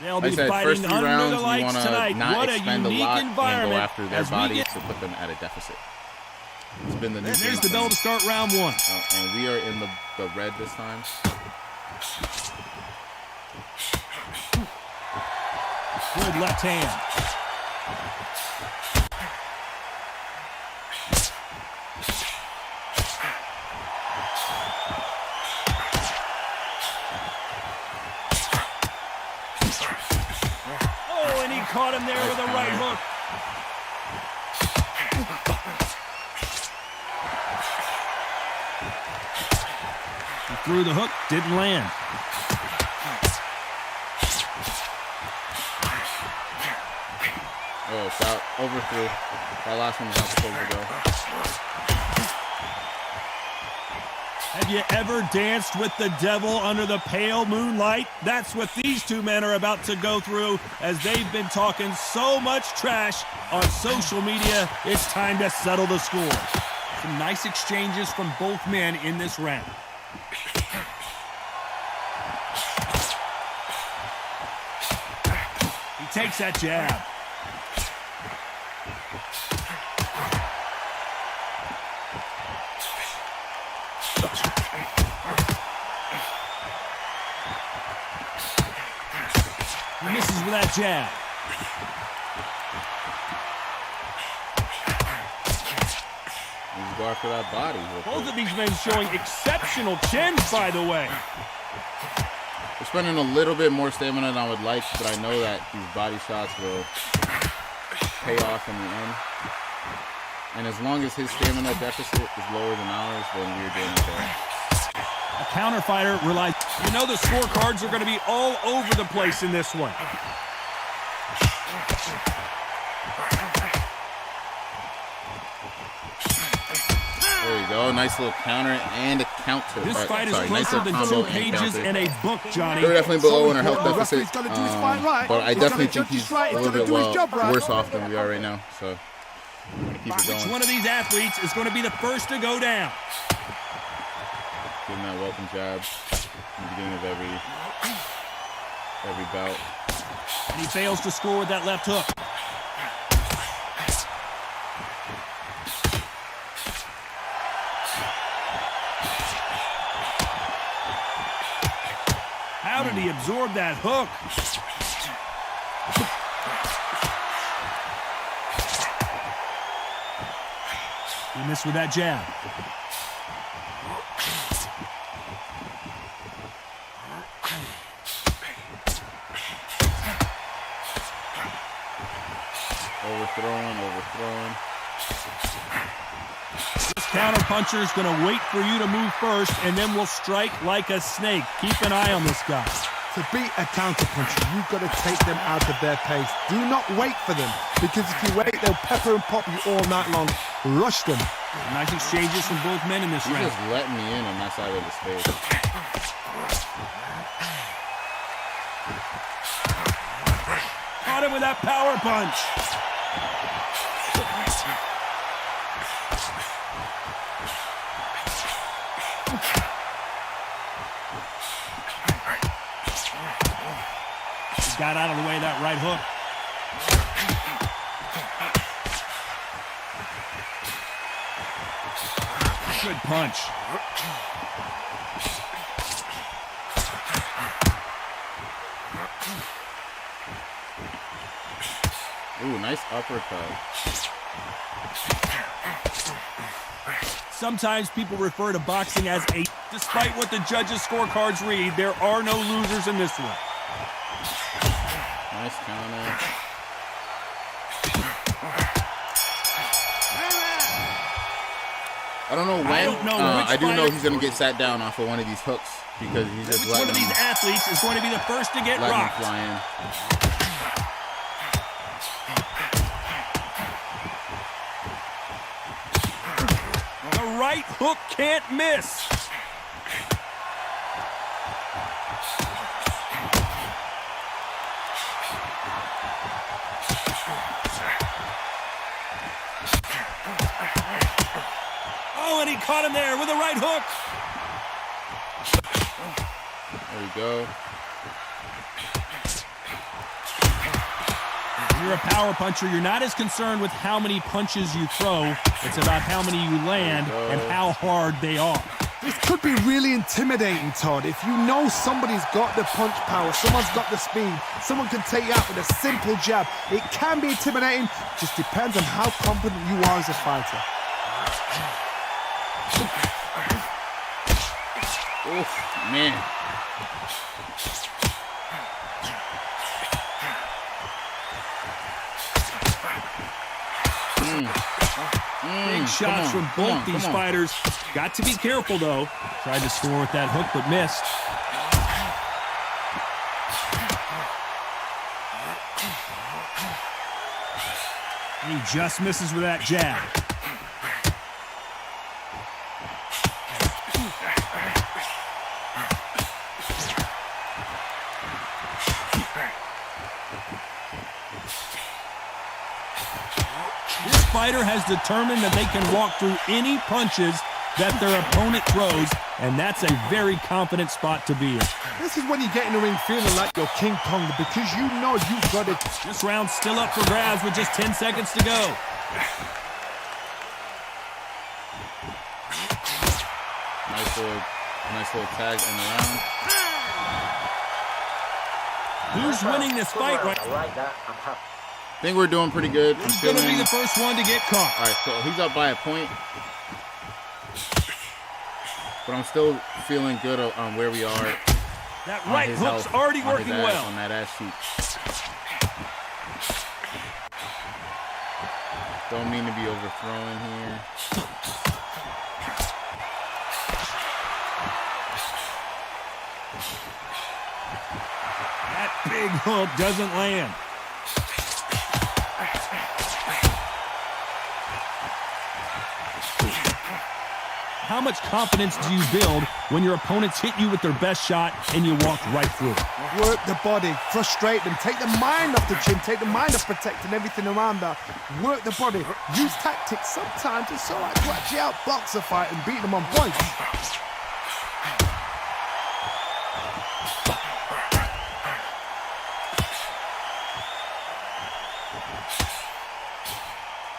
They'll
Like I
be
said,
fighting
first 3
under
rounds,
the
we
lights
want to
tonight.
not
What a
expend a
unique
lot and go
environment
after their
as we
bodies
get.
to put them at a deficit. It's been the new
There's
game
the bell
plan.
to start round 1.
And we are in the red this time.
Good left hand. Oh, and he caught him there with a right hook. He threw the hook, didn't land.
Oh, shot overthrew. That last one was not supposed to go.
Have you ever danced with the devil under the pale moonlight? That's what these two men are about to go through as they've been talking so much trash on social media. It's time to settle the score. Some nice exchanges from both men in this round. He takes that jab. He misses with that jab.
He's going after that body.
Both of these men showing exceptional chins, by the way.
We're spending a little bit more stamina than I would like, but I know that these body shots will pay off in the end. And as long as his stamina deficit is lower than ours, then we're doing okay.
A counter fighter relies. You know the scorecards are going to be all over the place in this one.
There we go. Nice little counter and a counter.
This fight is
nice
closer
little
than
combo
2
and
pages
counter.
in a book, Johnny.
We're definitely below in our health
The
deficit,
referee's gotta do his fight right.
but I
He's
definitely
gotta
think
judge his
he's
fight.
a
He's
little
gotta
bit
do his job right.
worse off than we are right now. So keep it
Which
going.
one of these athletes is going to be the first to go down?
Getting that welcome jab in the beginning of every bout.
And he fails to score with that left hook. How did he absorb that hook? He missed with that jab.
Overthrown.
This counter puncher is going to wait for you to move first, and then will strike like a snake. Keep an eye on this guy.
To beat a counter puncher, you've got to take them out of their pace. Do not wait for them, because if you wait, they'll pepper and pop you all night long. Rush them.
Nice exchanges from both men in this
He's
round.
just letting me in on that side of his face.
Caught him with that power punch. He got out of the way of that right hook. Good punch.
Ooh, nice uppercut.
Sometimes people refer to boxing as a... Despite what the judges' scorecards read, there are no losers in this one.
Nice counter. I don't know when.
I don't know which
I do know
fighter-
he's going to get sat down off of one of these hooks because he's just
Which one
letting
of these athletes is going to be the first to get
him
rocked?
fly in.
The right hook can't miss. Oh, and he caught him there with a right hook.
There we go.
When you're a power puncher, you're not as concerned with how many punches you throw. It's about how many you land and how hard they are.
This could be really intimidating, Todd. If you know somebody's got the punch power, someone's got the speed, someone can take you out with a simple jab. It can be intimidating, just depends on how confident you are as a fighter.
Oof, man.
Big shots from both these fighters. Got to be careful, though. Tried to score with that hook, but missed. And he just misses with that jab. This fighter has determined that they can walk through any punches that their opponent throws, and that's a very confident spot to be in.
This is when you get in the ring feeling like you're King Kong because you know you've got it.
This round's still up for grabs with just 10 seconds to go.
Nice little tag in the round.
Who's winning this fight right now?
I like that. I'm happy.
I think we're doing pretty good.
He's going to be the first one to get caught.
All right, so he's up by a point. But I'm still feeling good on where we are.
That right hook's already working well.
On that ass cheek. Don't mean to be overthrowing here.
That big hook doesn't land. How much confidence do you build when your opponents hit you with their best shot and you walk right through it?
Work the body, frustrate them, take the mind off the gym, take the mind off protecting everything around that. Work the body, use tactics. Sometimes it's all right to actually outbox a fight and beat them on points.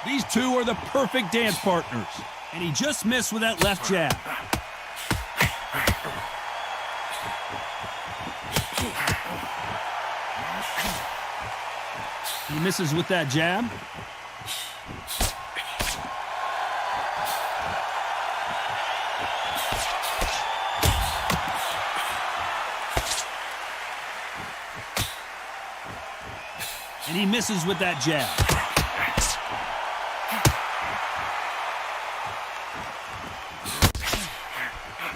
These two are the perfect dance partners. And he just missed with that left jab. He misses with that jab. And he misses with that jab.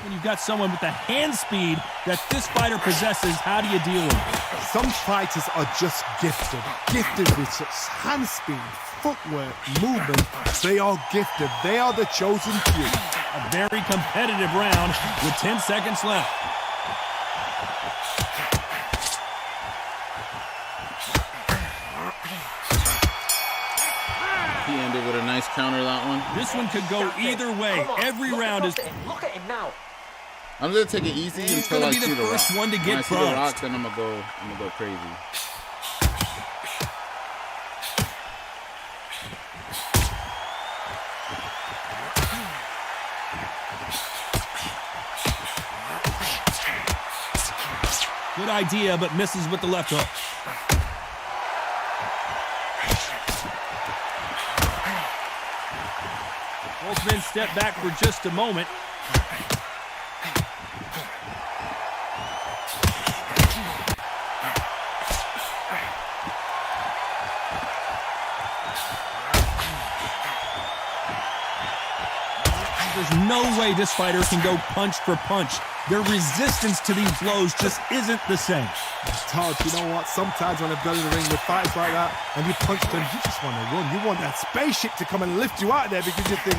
When you've got someone with the hand speed that this fighter possesses, how do you deal with it?
Some fighters are just gifted with such hand speed, footwork, movement. They are gifted. They are the chosen few.
A very competitive round with 10 seconds left.
He ended with a nice counter, that one.
This one could go either way. Every round is...
Look at him now.
I'm gonna take it easy until I see the rock.
He's gonna be the first one to
When I
get
see the
buzzed.
rock, then I'm gonna go crazy.
Good idea, but misses with the left hook. Both men step back for just a moment. There's no way this fighter can go punch for punch. Their resistance to these blows just isn't the same.
Todd, you know what? Sometimes when I've got in the ring with fights like that and you punch them, you just want to run. You want that spaceship to come and lift you out of there because you think,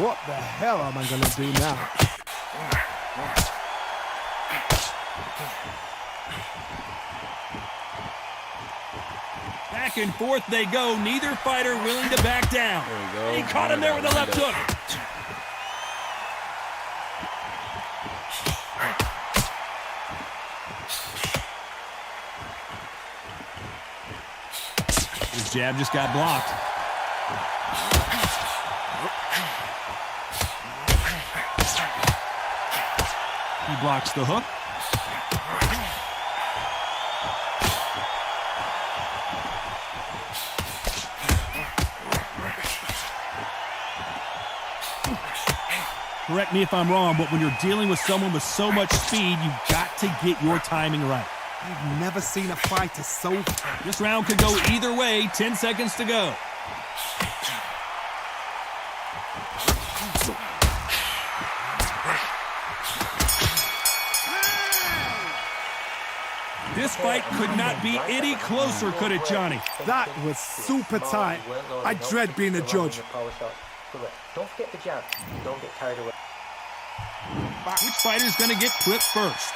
what the hell am I going to do now?
Back and forth they go. Neither fighter willing to back down.
There we go.
And he caught him there with the left hook. His jab just got blocked. He blocks the hook. Correct me if I'm wrong, but when you're dealing with someone with so much speed, you've got to get your timing right.
I've never seen a fighter so...
This round could go either way. 10 seconds to go. This fight could not be any closer, could it, Johnny?
That was super tight. I dread being a judge.
Don't forget the jab. Don't get carried away.
Which fighter's going to get clipped first?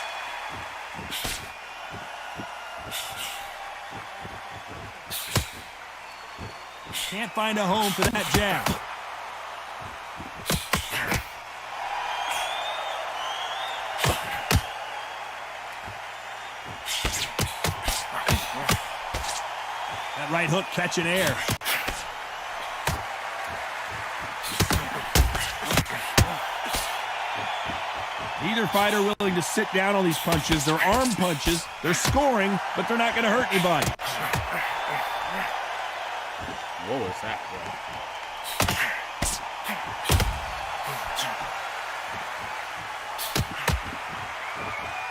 Can't find a home for that jab. That right hook catching air. Neither fighter willing to sit down on these punches. They're arm punches. They're scoring, but they're not going to hurt anybody.
What was that,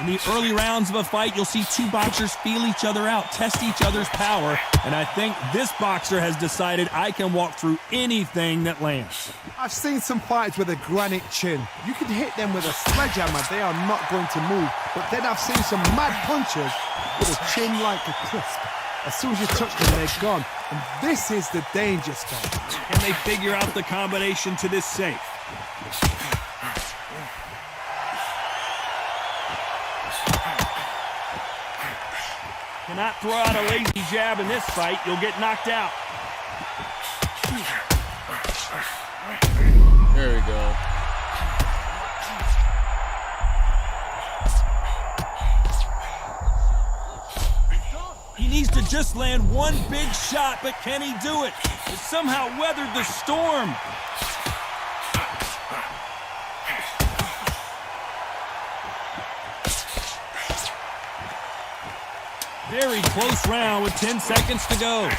In the early rounds of a fight, you'll see two boxers feel each other out, test each other's power, and I think this boxer has decided I can walk through anything that lands.
I've seen some fights with a granite chin. You can hit them with a sledgehammer, they are not going to move. But then I've seen some mad punchers with a chin like a crisp. As soon as you touch them, they're gone. And this is the danger spot.
Can they figure out the combination to this safe? Cannot throw out a lazy jab in this fight. You'll get knocked out.
There we go.
He needs to just land one big shot, but can he do it? He somehow weathered the storm. Very close round with 10 seconds to go.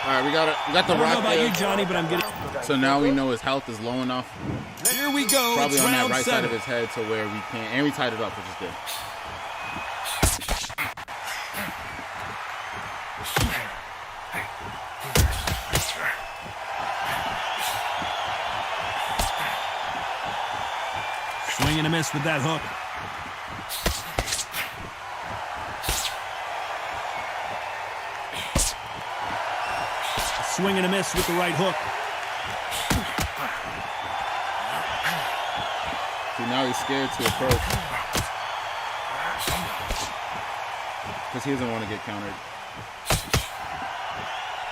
All right, we got the
I don't know
rock
about
there.
you, Johnny, but I'm getting...
So now we know his health is low enough,
Here we go.
probably
It's
on that
round
right side
7.
of his head, to where we can't. And we tied it up, which is good.
Swing and a miss with that hook. Swing and a miss with the right hook.
See, now he's scared to approach because he doesn't want to get countered.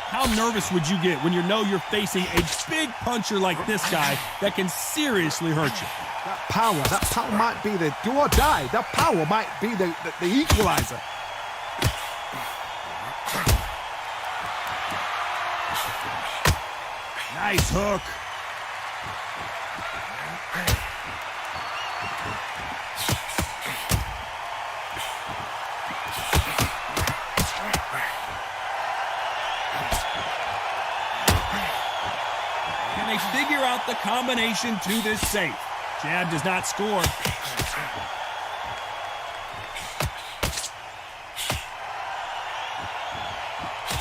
How nervous would you get when you know you're facing a big puncher like this guy that can seriously hurt you?
That power might be the do or die. That power might be the equalizer.
Nice hook. Can they figure out the combination to this safe? Jab does not score.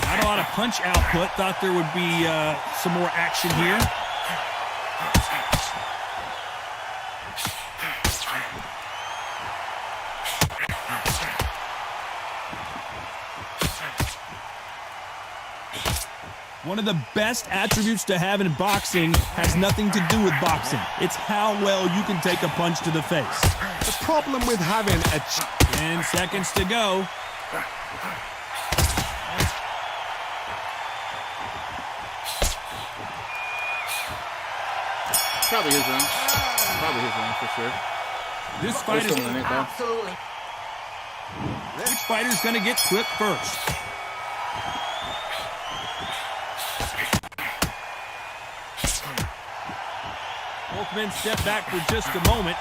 Not a lot of punch output. Thought there would be some more action here. One of the best attributes to have in boxing has nothing to do with boxing. It's how well you can take a punch to the face.
The problem with having a
10 seconds to go.
probably his round. Probably his round for sure.
This fight is...
Absolutely.
Which fighter's going to get clipped first? Both men step back for just a moment.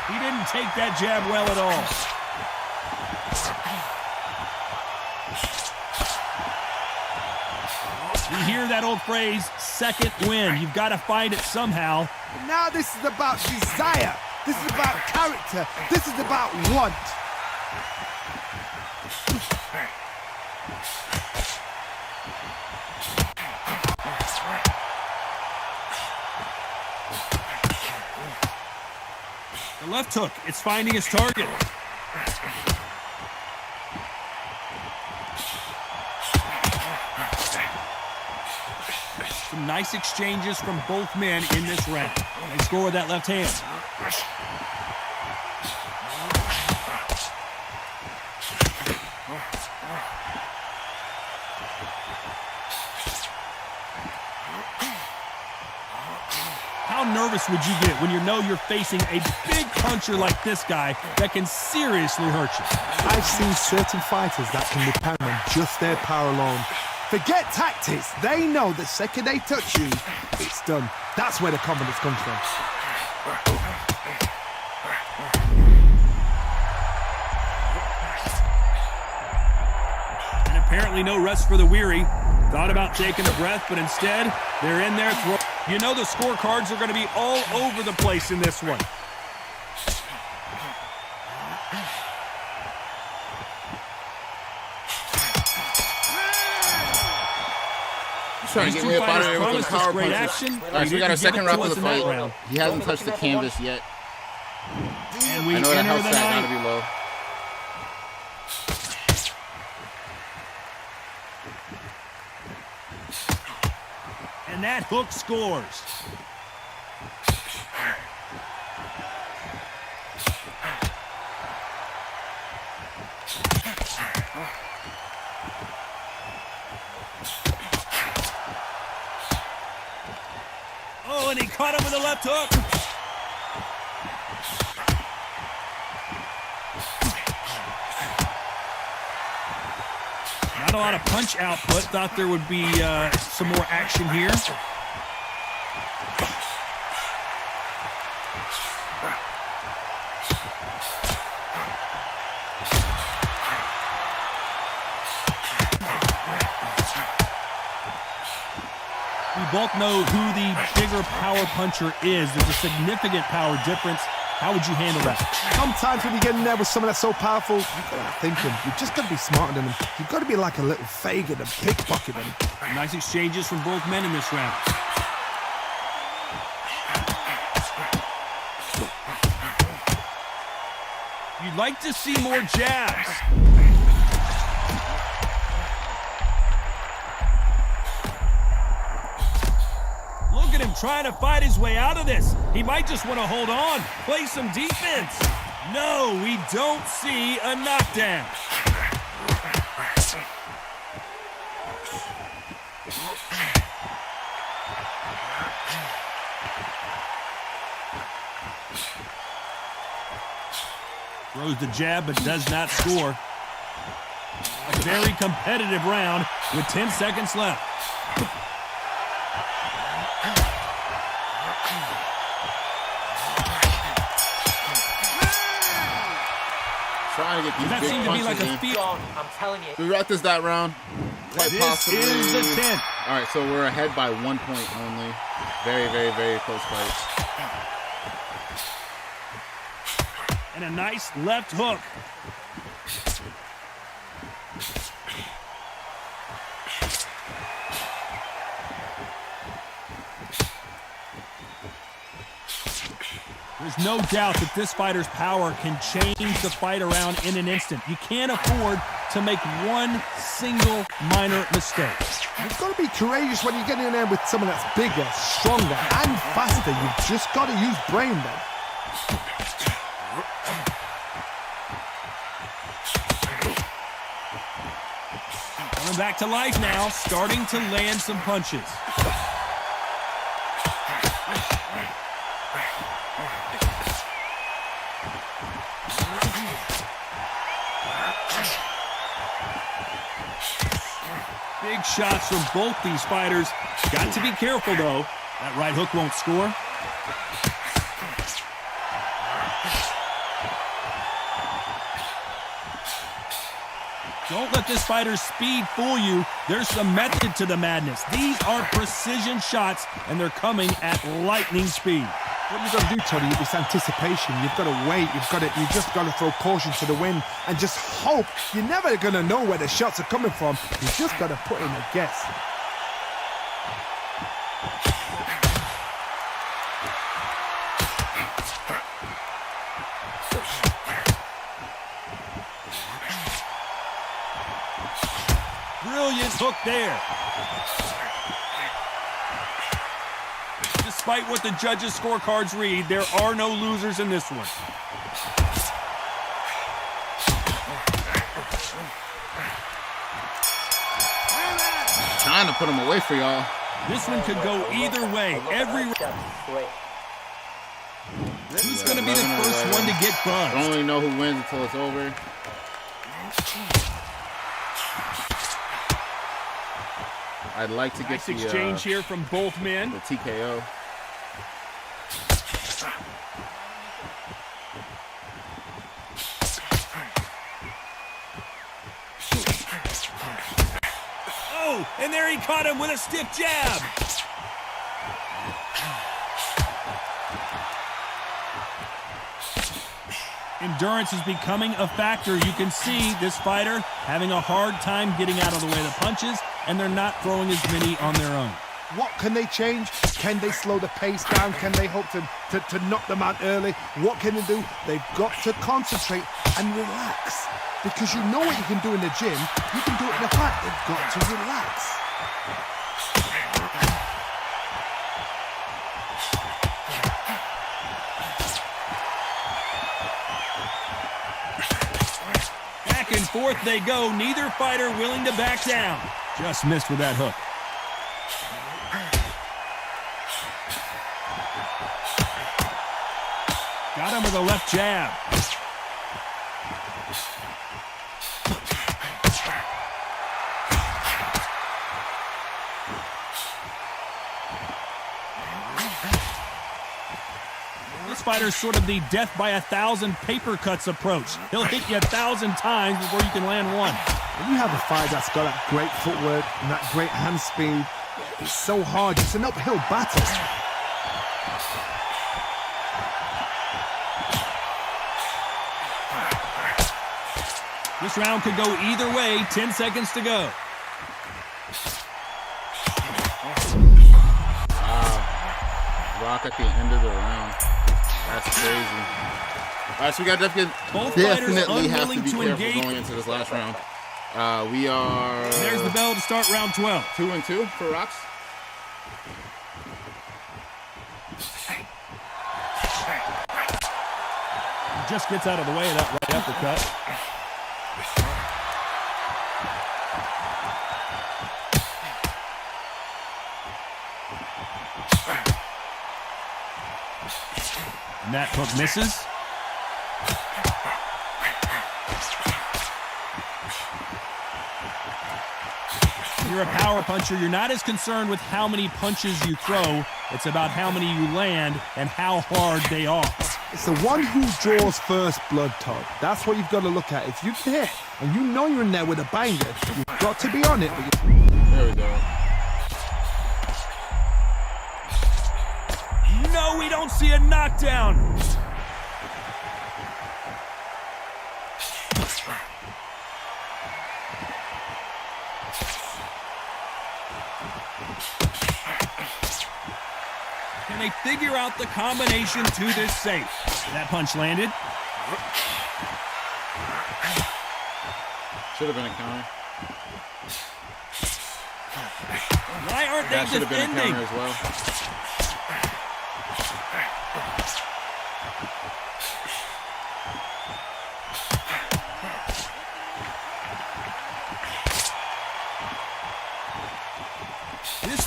He didn't take that jab well at all. You hear that old phrase, second win. You've got to find it somehow.
Now this is about desire. This is about character. This is about want.
The left hook, it's finding its target. Some nice exchanges from both men in this round. They score with that left hand. How nervous would you get when you know you're facing a big puncher like this guy that can seriously hurt you?
I've seen certain fighters that can depend on just their power alone. Forget tactics. They know the second they touch you, it's done. That's where the confidence comes from.
And apparently no rest for the weary. Thought about taking a breath, but instead, they're in there. You know the scorecards are going to be all over the place in this one.
Trying to get way up out of there with those power punches.
Action.
All right, so we got our second round of the fight. He hasn't touched the canvas yet.
And we
I know that
enter
house
the
sat
night.
gotta be low.
And that hook scores. Oh, and he caught him with a left hook. Not a lot of punch output. Thought there would be some more action here. We both know who the bigger power puncher is. There's a significant power difference. How would you handle that?
Sometimes when you get in there with someone that's so powerful, you've got to think him. You've just got to be smarter than him. You've got to be like a little Fagin and pickpocket him.
Nice exchanges from both men in this round. You'd like to see more jabs. Look at him trying to fight his way out of this. He might just want to hold on, play some defense. No, we don't see a knockdown. Throws the jab but does not score. A very competitive round with 10 seconds left.
Trying to get these
That
big
seemed to be like
punches
a
in.
field.
John, I'm telling you.
We wrap this that round. Quite
This
possibly.
is the 10th.
All right, so we're ahead by 1 point only. Very, very, very close fight.
And a nice left hook. There's no doubt that this fighter's power can change the fight around in an instant. You can't afford to make one single minor mistake.
You've got to be courageous when you get in there with someone that's bigger, stronger, and faster. You've just got to use brain then.
Coming back to life now, starting to land some punches. Big shots from both these fighters. Got to be careful, though. That right hook won't score. Don't let this fighter's speed fool you. There's some method to the madness. These are precision shots, and they're coming at lightning speed.
What you've got to do, Tony, is this anticipation. You've got to wait. You just got to throw caution to the wind and just hope. You're never going to know where the shots are coming from. You just got to put in a guess.
Brilliant hook there. Despite what the judges' scorecards read, there are no losers in this one.
Trying to put him away for y'all.
This one could go either way. Who's going to be the first one to get buzzed?
I don't really know who wins until it's over. I'd like to get
Nice exchange here from both men.
The TKO.
Oh, and there he caught him with a stiff jab. Endurance is becoming a factor. You can see this fighter having a hard time getting out of the way of the punches, and they're not throwing as many on their own.
What can they change? Can they slow the pace down? Can they hope to knock them out early? What can they do? They've got to concentrate and relax. Because you know what you can do in the gym, you can do it in the fight. They've got to relax.
Back and forth they go. Neither fighter willing to back down. Just missed with that hook. Got him with a left jab. This fighter's sort of the death by 1,000 paper cuts approach. He'll hit you 1,000 times before you can land one.
When you have a fight that's got that great footwork and that great hand speed, it's so hard. It's an uphill battle.
This round could go either way. 10 seconds to go.
Rock at the end of the round. That's crazy. All right, so we got definitely have to be careful going into this last round. We are.
And there's the bell to start round 12.
2-2 for Rocks.
He just gets out of the way of that right uppercut. And that hook misses. You're a power puncher. You're not as concerned with how many punches you throw. It's about how many you land and how hard they are.
It's the one who draws first blood, Todd. That's what you've got to look at. If you hit and you know you're in there with a banger, you've got to be on it.
There we go.
No, we don't see a knockdown. Can they figure out the combination to this safe? That punch landed.
Should have been a counter.
Why aren't they
That should have been a
defending?
counter as well.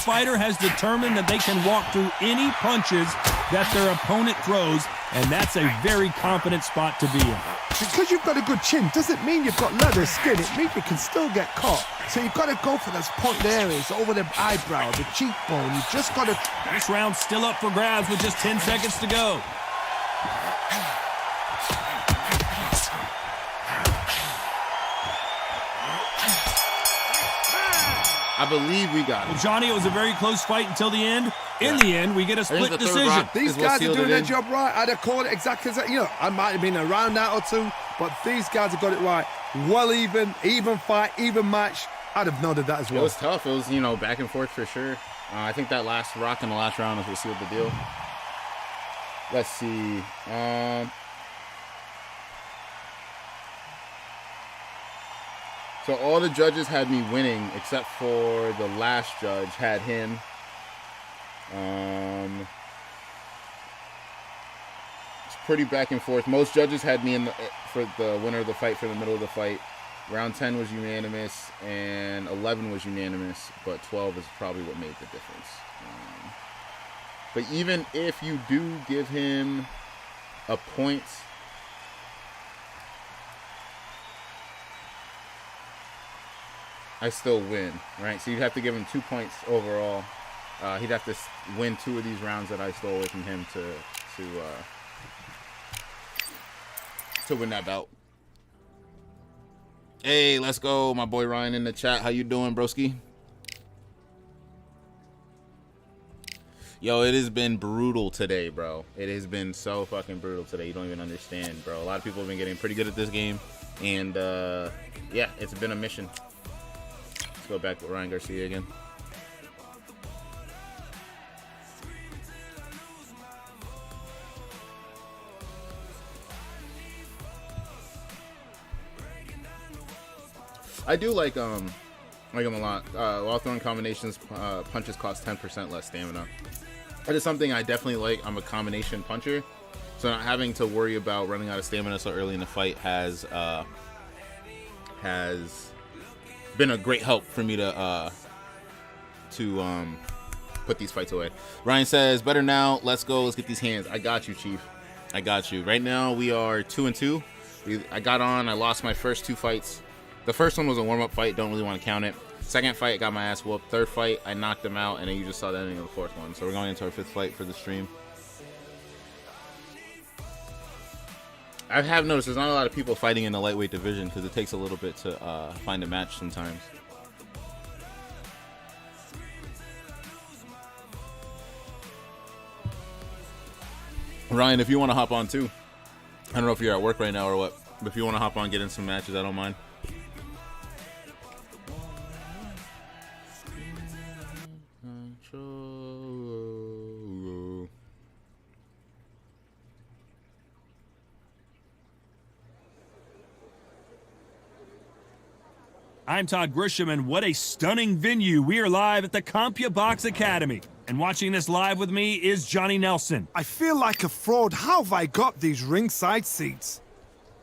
fighter has determined that they can walk through any punches that their opponent throws, and that's a very confident spot to be in.
Because you've got a good chin doesn't mean you've got leather skin. It means you can still get caught. So you've got to go for those pointed areas over the eyebrow, the cheekbone. You just got to...
This round's still up for grabs with just 10 seconds to go.
I believe we got
Well,
it.
Johnny, it was a very close fight until the end. In the end, we get a split
the third
decision.
round.
These
is what
guys are
sealed
doing
it
their
in.
job right. I'd have called it exactly as that. You know, I might have been a round out or two, but these guys have got it right. Well even fight, even match. I'd have nodded that as
It
well.
was tough. It was, you know, back and forth for sure. I think that last rock in the last round is what sealed the deal. Let's see. So all the judges had me winning except for the last judge had him. It's pretty back and forth. Most judges had me in for the winner of the fight for the middle of the fight. Round 10 was unanimous and 11 was unanimous, but 12 is probably what made the difference. But even if you do give him a point, I still win, right? So you'd have to give him 2 points overall. He'd have to win 2 of these rounds that I stole away from him to win that bout. Hey, let's go, my boy Ryan in the chat. How you doing, broski? Yo, it has been brutal today, bro. It has been so fucking brutal today. You don't even understand, bro. A lot of people have been getting pretty good at this game, and yeah, it's been a mission. Let's go back with Ryan Garcia again. I do like him a lot. While throwing combinations, punches cost 10% less stamina. That is something I definitely like. I'm a combination puncher, so not having to worry about running out of stamina so early in the fight has been a great help for me to put these fights away. Ryan says, better now. Let's go. Let's get these hands. I got you, Chief. I got you. Right now we are 2-2. I got on. I lost my first 2 fights. The first one was a warm-up fight. Don't really want to count it. Second fight, got my ass whooped. Third fight, I knocked him out, and then you just saw the ending of the fourth one. So we're going into our 5th fight for the stream. I have noticed there's not a lot of people fighting in the lightweight division because it takes a little bit to find a match sometimes. Ryan, if you want to hop on too, I don't know if you're at work right now or what, but if you want to hop on, get in some matches, I don't mind.
I'm Todd Grisham, and what a stunning venue. We are live at the CompuBox Academy. And watching this live with me is Johnny Nelson.
I feel like a fraud. How have I got these ringside seats?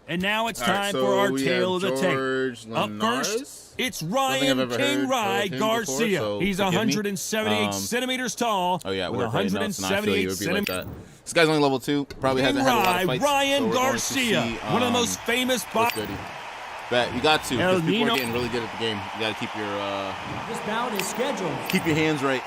And now it's
All right,
time
so
for our
we
tale of
have
the tape.
George
Up
Linares.
first, it's
I've
Ryan
ever
King
heard
Rye
of him
Garcia.
before, so
He's
forgive me.
178 centimeters tall.
Oh yeah,
with
work right now. So I feel you
178
would be like
centimeters.
that. This guy's only level 2. Probably hasn't had a lot of fights.
Ryan
so we're going to
Garcia,
see,
one of the most famous
what's
boxers.
good. Bet you got to.
El
Because people
Nino.
are getting really good at the game. You got to keep your
This bout is scheduled.
keep your hands right.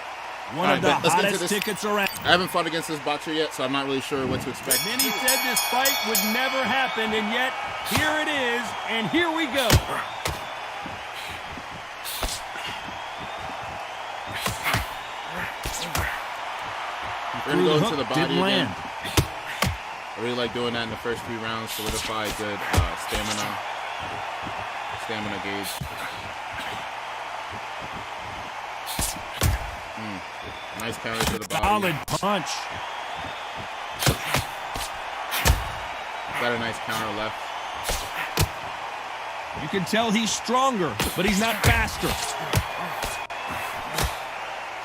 One
All
of
right,
the
bet. Let's get into
hottest
this.
tickets around.
I haven't fought against this boxer yet, so I'm not really sure what to expect.
Many said this fight would never happen, and yet here it is, and here we go.
We're gonna go
Through
to the
hook,
body
didn't
again.
land.
I really like doing that in the first 3 rounds. Solidify good stamina gauge. Nice counter to the body.
Solid punch.
Got a nice counter left.
You can tell he's stronger, but he's not faster.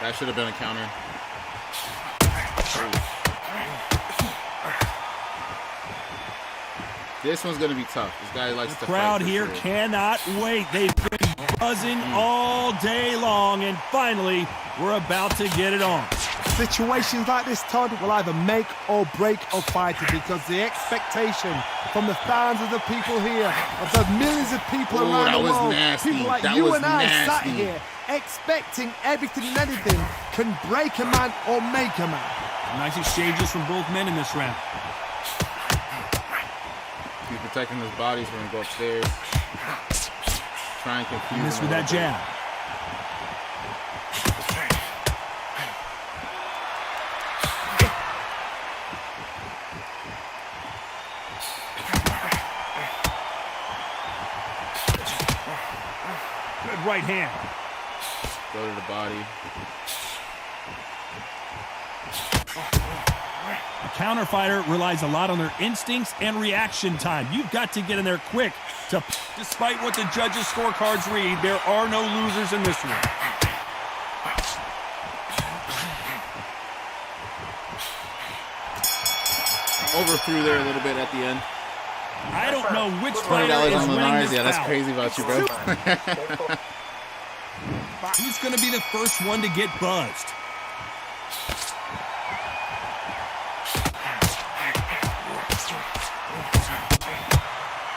That should have been a counter. This one's gonna be tough. This guy likes to
Crowd
fight for
here
sure.
cannot wait. They've been buzzing all day long, and finally, We're about to get it on.
Situations like this, Todd, will either make or break a fighter because the expectation from the thousands of people here, of the millions of people around the world, people like you and I sat here expecting everything and anything can break a man or make a man.
Nice exchanges from both men in this round.
He's protecting his body so when he go upstairs. Try and confuse
Miss
him
with that jab. Good right hand.
Go to the body.
A counter fighter relies a lot on their instincts and reaction time. You've got to get in there quick. Despite what the judges' scorecards read, there are no losers in this one.
Overthrew there a little bit at the end.
I don't know which
$20
fighter is
on the
winning
Lars.
this
Yeah, that's
bout.
crazy about you, bro.
Who's going to be the first one to get buzzed?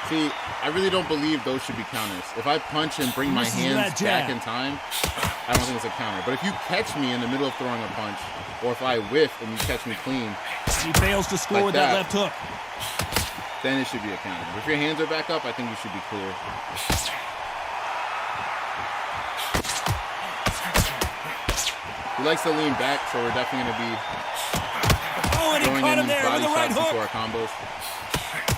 See, I really don't believe those should be counters. If I punch and bring my hands back in time, I don't think it's a counter. But if you catch me in the middle of throwing a punch, or if I whiff and you catch me clean,
He fails to score
like
with that left hook.
then it should be a counter. But if your hands are back up, I think you should be clear. He likes to lean back, so we're definitely going to be
Oh, and he
throwing
caught
in
him
these
there with
body
the right
shots into our
hook.
combos.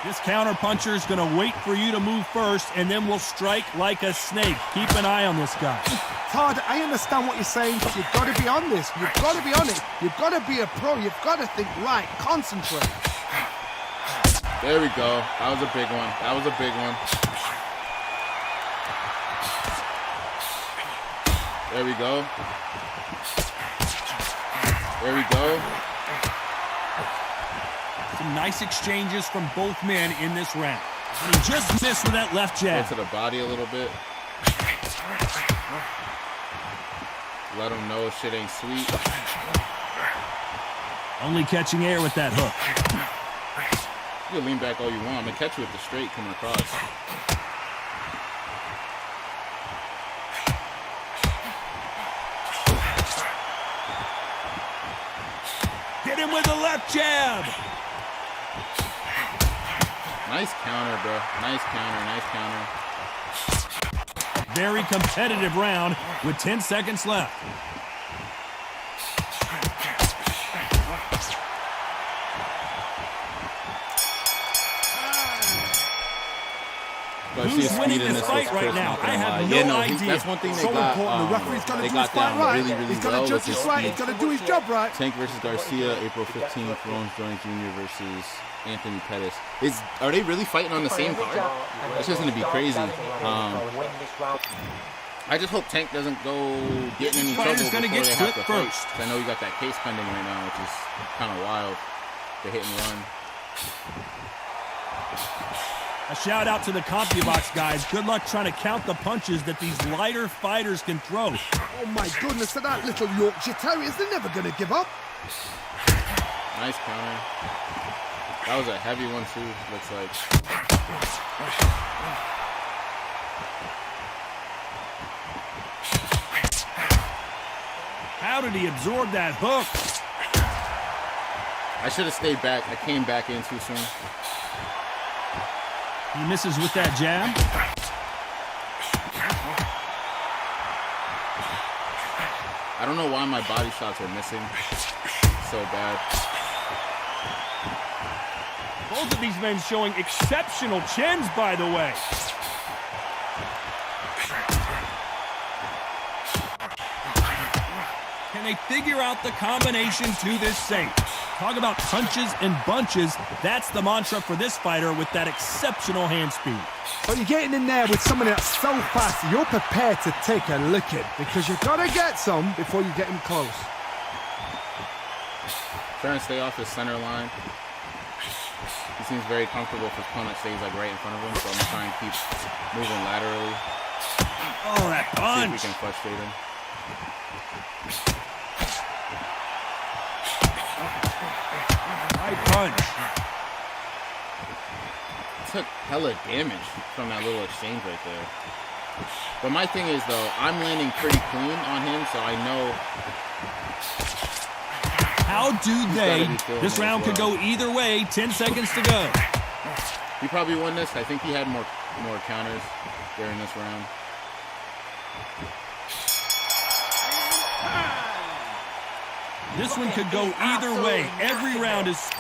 This counter puncher is going to wait for you to move first, and then will strike like a snake. Keep an eye on this guy.
Todd, I understand what you're saying, but you've got to be on this. You've got to be on it. You've got to be a pro. You've got to think right. Concentrate.
There we go. That was a big one. That was a big one. There we go. There we go.
Some nice exchanges from both men in this round. And he just missed with that left
Go
jab.
to the body a little bit. Let him know shit ain't sweet.
Only catching air with that hook.
You can lean back all you want. I'm going to catch you with the straight coming across.
Hit him with the left jab.
Nice counter, bro. Nice counter. Nice counter.
Very competitive round with 10 seconds left.
But I see
Who's
his speed
winning
in
this
this
fight
looks
right
crisp,
now?
not gonna
I have
lie.
no
Yeah, no,
idea.
that's one thing they
So
got.
important. The referee's got to
They
do
got
his fight
down
right.
really, really
He's got
well
to judge
with
his
his
fight.
speed.
He's got to do his job right.
Tank versus Garcia, April 15th. Rollins Jones Jr. versus Anthony Pettis. Are they really fighting on the same card? That's just going to be crazy. I just hope Tank doesn't go get in any trouble
Fighter's
before
gonna get
they have
split
to fight.
first.
'Cause I know you got that case pending right now, which is kind of wild. The hit and run.
A shout out to the CompuBox guys. Good luck trying to count the punches that these lighter fighters can throw.
Oh my goodness, to that little Yorkshire Terriers, they're never going to give up.
Nice counter. That was a heavy one too, looks like.
How did he absorb that hook?
I should have stayed back. I came back in too soon.
He misses with that jab.
I don't know why my body shots are missing so bad.
Both of these men showing exceptional chins, by the way. Can they figure out the combination to this safe? Talk about punches and bunches. That's the mantra for this fighter with that exceptional hand speed.
But you're getting in there with someone that's so fast, you're prepared to take a licking because you've got to get some before you get him close.
Trying to stay off his center line. He's seems very comfortable if his opponent stays like right in front of him, so I'm gonna try and keep moving laterally.
Oh, that
See if
punch!
we can frustrate him.
Right punch.
Took hella damage from that little exchange right there. But my thing is though, I'm landing pretty clean on him, so I know.
How do they? This round could go either way. 10 seconds to go.
He probably won this. I think he had more counters during this round.
This one could go either way. Every round is.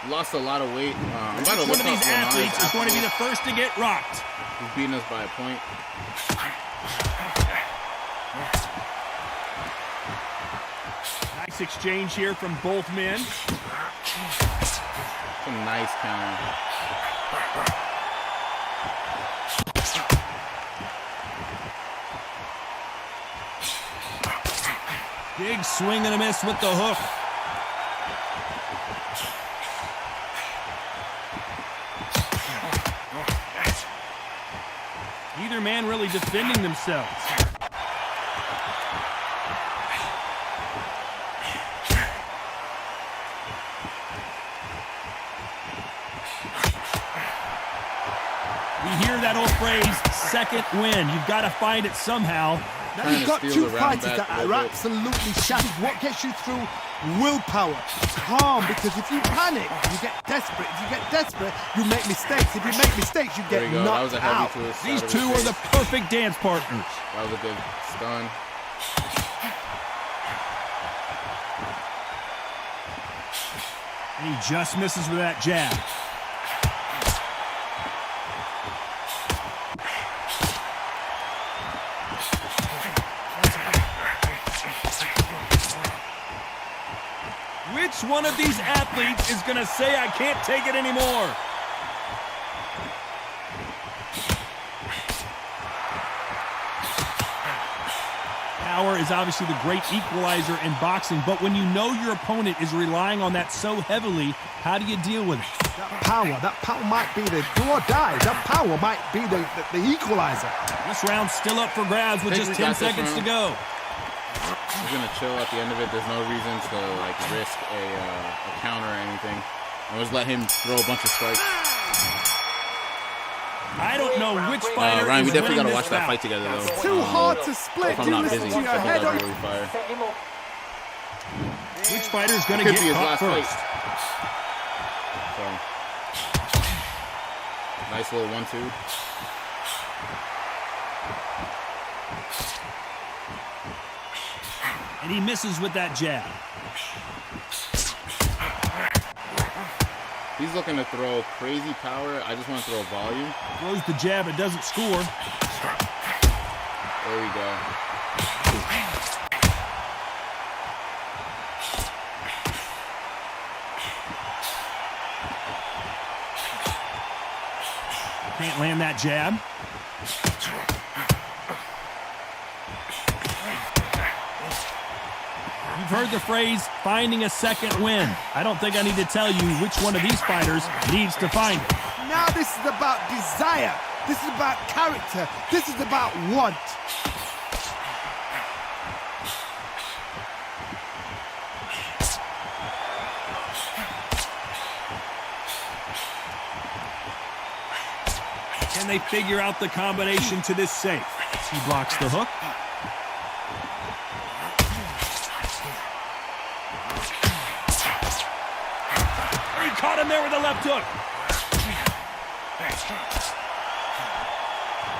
Lost a lot of weight. I'm about to
One
look
of
up
these athletes is going to be the first to get rocked.
He's beating us by a point.
Nice exchange here from both men.
Some nice counter.
Big swing and a miss with the hook. Neither man really defending themselves. We hear that old phrase, second win. You've got to find it somehow.
Now you've got two fighters that are absolutely shattered. What gets you through? Willpower, calm, because if you panic, you get desperate. If you get desperate, you make mistakes. If you make mistakes, you get knocked out.
These two are the perfect dance partners.
That was a good stun.
And he just misses with that jab. Which one of these athletes is going to say, I can't take it anymore? Power is obviously the great equalizer in boxing, but when you know your opponent is relying on that so heavily, how do you deal with it?
That power might be the do or die. That power might be the equalizer.
This round's still up for grabs with just 10 seconds to go.
He's gonna chill at the end of it. There's no reason to like risk a counter or anything. And just let him throw a bunch of strikes.
I don't know which fighter
Ryan, we
is
definitely
winning
gotta watch
this
that
bout.
fight together though.
It's too hard to split.
If I'm
You
not
listen
busy,
to your head.
that'd be really fire.
Which fighter's going to
Could
get
be his
caught
last fight.
first?
So, nice little 1-2.
And he misses with that jab.
He's looking to throw crazy power. I just want to throw volume.
Throws the jab, it doesn't score.
There we go.
Can't land that jab. You've heard the phrase, finding a second win. I don't think I need to tell you which one of these fighters needs to find it.
Now this is about desire. This is about character. This is about want.
Can they figure out the combination to this safe? He blocks the hook. He caught him there with a left hook.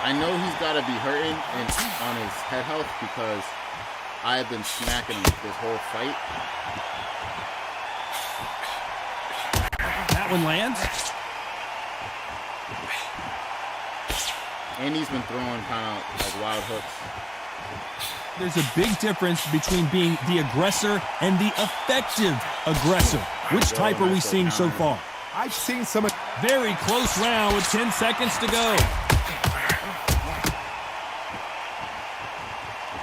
I know he's got to be hurting on his head health because I have been smacking him this whole fight.
That one lands.
And he's been throwing kind of like wild hooks.
There's a big difference between being the aggressor and the effective aggressor. Which type are we seeing so far?
I've seen some.
Very close round with 10 seconds to go.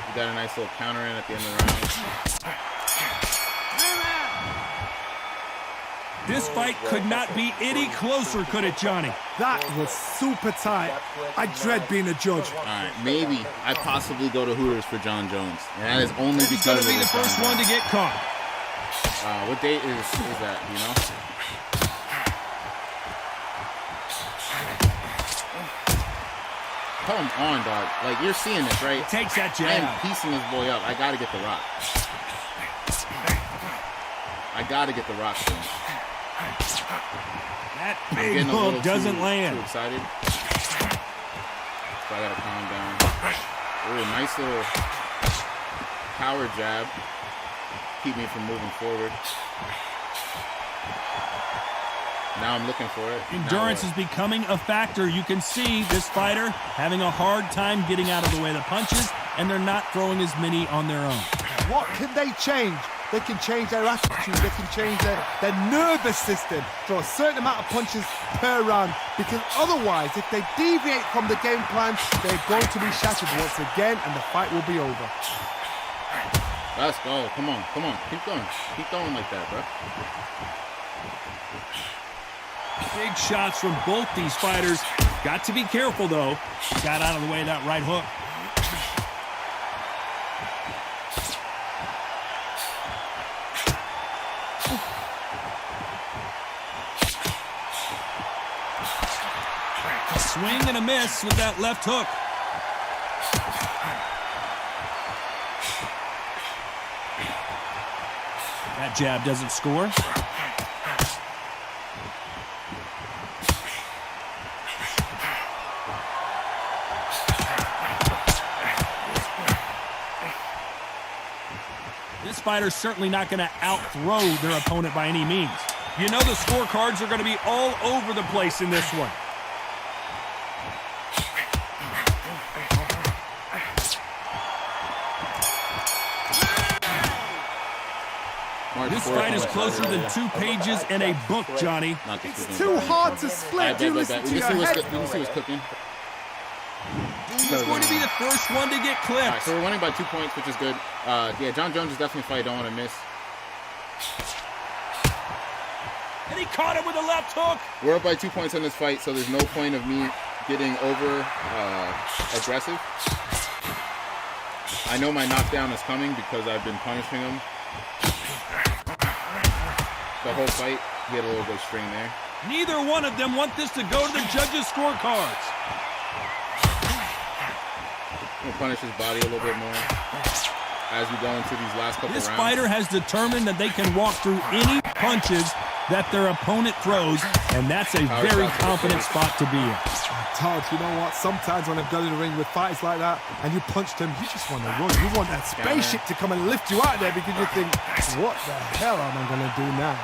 He got a nice little counter in at the end of the round.
This fight could not be any closer, could it, Johnny?
That was super tight. I dread being a judge.
All right, maybe I possibly go to Hooters for John Jones, and that is only
He's
because
going to be
of
the first one to get caught.
What date is that? You know? Come on, dog. Like, you're seeing this, right?
Takes that
I am
jab.
piecing this boy up. I gotta get the rock. I gotta get the rock to him.
That
I'm
big
getting a little
hook doesn't
too
land.
excited. So I gotta calm down. Ooh, nice little power jab. Keep me from moving forward. Now I'm looking for it.
Endurance is becoming a factor. You can see this fighter having a hard time getting out of the way of the punches, and they're not throwing as many on their own.
What can they change? They can change their attitude. They can change their nervous system. Throw a certain amount of punches per round, because otherwise, if they deviate from the game plan, they're going to be shattered once again, and the fight will be over.
Let's go. Come on. Come on. Keep going. Keep going like that, bro.
Big shots from both these fighters. Got to be careful, though. Got out of the way of that right hook. A swing and a miss with that left hook. That jab doesn't score. This fighter's certainly not going to out-throw their opponent by any means. You know the scorecards are going to be all over the place in this one. This fight is closer than 2 pages in a book, Johnny.
It's too hard to split. Do listen to your head.
You can see what's cooking.
He's going to be the first one to get clipped.
All right, so we're winning by 2 points, which is good. Yeah, John Jones is definitely a fight I don't want to miss.
And he caught him with a left hook.
We're up by 2 points in this fight, so there's no point of me getting over aggressive. I know my knockdown is coming because I've been punishing him. The whole fight, he had a little bit of string there.
Neither one of them want this to go to the judges' scorecards.
I'm gonna punish his body a little bit more as we go into these last couple
This
rounds.
fighter has determined that they can walk through any punches that their opponent throws, and that's a very confident spot to be in.
Todd, you know what? Sometimes when I've got in the ring with fighters like that and you punch them, you just want to run. You want that spaceship to come and lift you out there because you think, what the hell am I going to do now?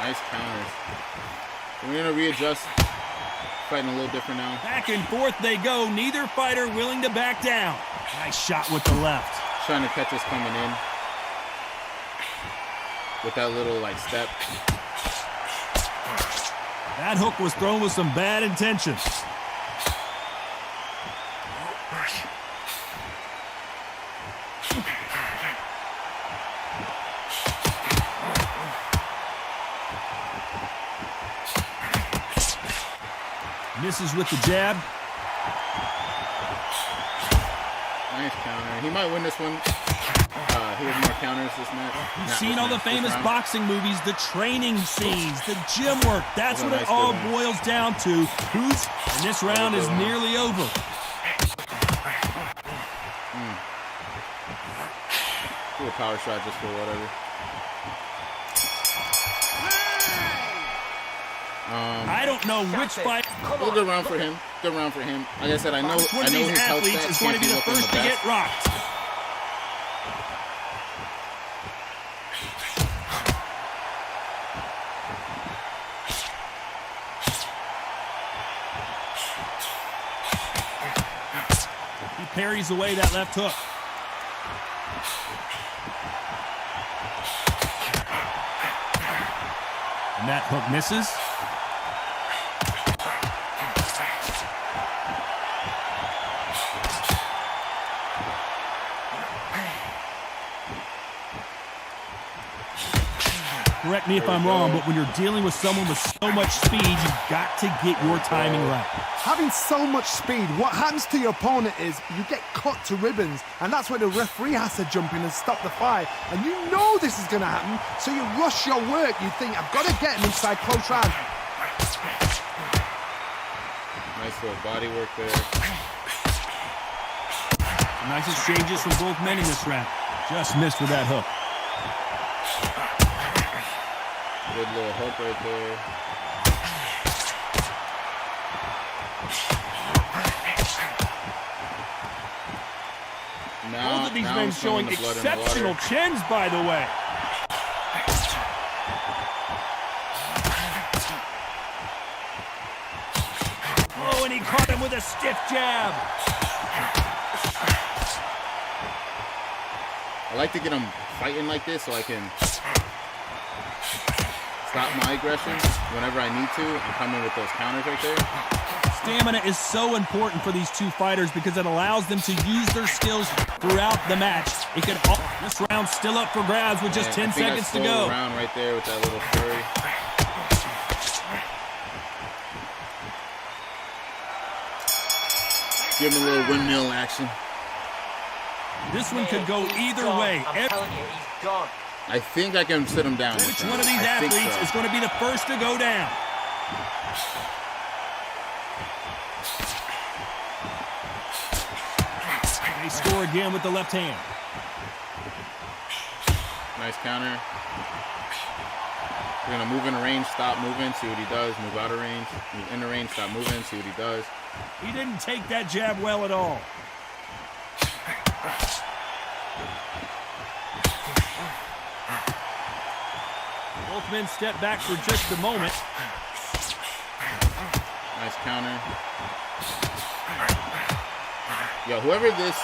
Nice counters. We're going to readjust. Fighting a little different now.
Back and forth they go. Neither fighter willing to back down. Nice shot with the left.
Trying to catch us coming in. With that little, like, step.
That hook was thrown with some bad intentions. Misses with the jab.
Nice counter. He might win this one. He has more counters this match.
You've seen all the famous boxing movies, the training scenes, the gym work. That's what it all boils down to. And this round is nearly over.
Do a power shot just for whatever.
I don't know which fight.
Good round for him. Good round for him. Like I said, I know
One of these
his health
athletes
stats
is going to
can't
be the
looking
first to
best.
get rocked. He parries away that left hook. And that hook misses. Correct me if I'm wrong, but when you're dealing with someone with so much speed, you've got to get your timing right.
Having so much speed, what happens to your opponent is you get cut to ribbons, and that's where the referee has to jump in and stop the fight. And you know this is going to happen, so you rush your work. You think, I've got to get him inside close round.
Nice little body work there.
Nice exchanges from both men in this round. Just missed with that hook.
Good little hook right there. Now,
both of these men showing
the blood
exceptional chins, by the way. Oh, and he caught him with a stiff jab.
I like to get them fighting like this so I can stop my aggression whenever I need to and come in with those counters right there.
Stamina is so important for these two fighters because it allows them to use their skills throughout the match. This round's still up for grabs with just 10 seconds to go.
Round right there with that little flurry. Give him a little windmill action.
This one could go either way.
I'm telling you, he's gone.
I think I can sit him down.
Which one of these athletes is going to be the first to go down? They score again with the left hand.
Nice counter. We're going to move in the range, stop moving, see what he does. Move out of range, move in the range, stop moving, see what he does.
He didn't take that jab well at all. Both men step back for just a moment.
Nice counter. Yo, whoever this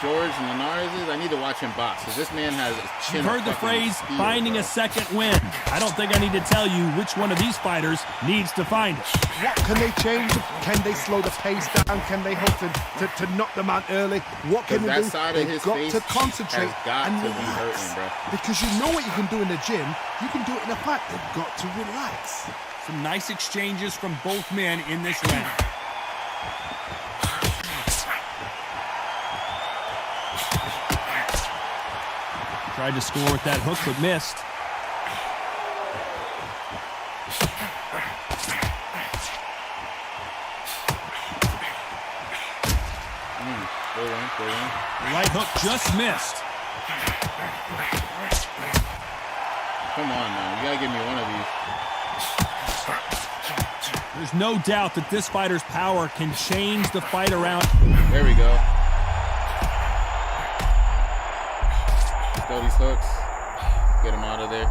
George Linares is, I need to watch him box because this man has a chin.
You've heard the phrase, finding a second win. I don't think I need to tell you which one of these fighters needs to find it.
What can they change? Can they slow the pace down? Can they hope to knock them out early? What can they do? They've got to concentrate and relax. Because you know what you can do in the gym, you can do it in a fight. They've got to relax.
Some nice exchanges from both men in this round. Tried to score with that hook, but missed. Right hook just missed.
Come on now, you gotta give me one of these.
There's no doubt that this fighter's power can change the fight around.
There we go. Throw these hooks. Get him out of there.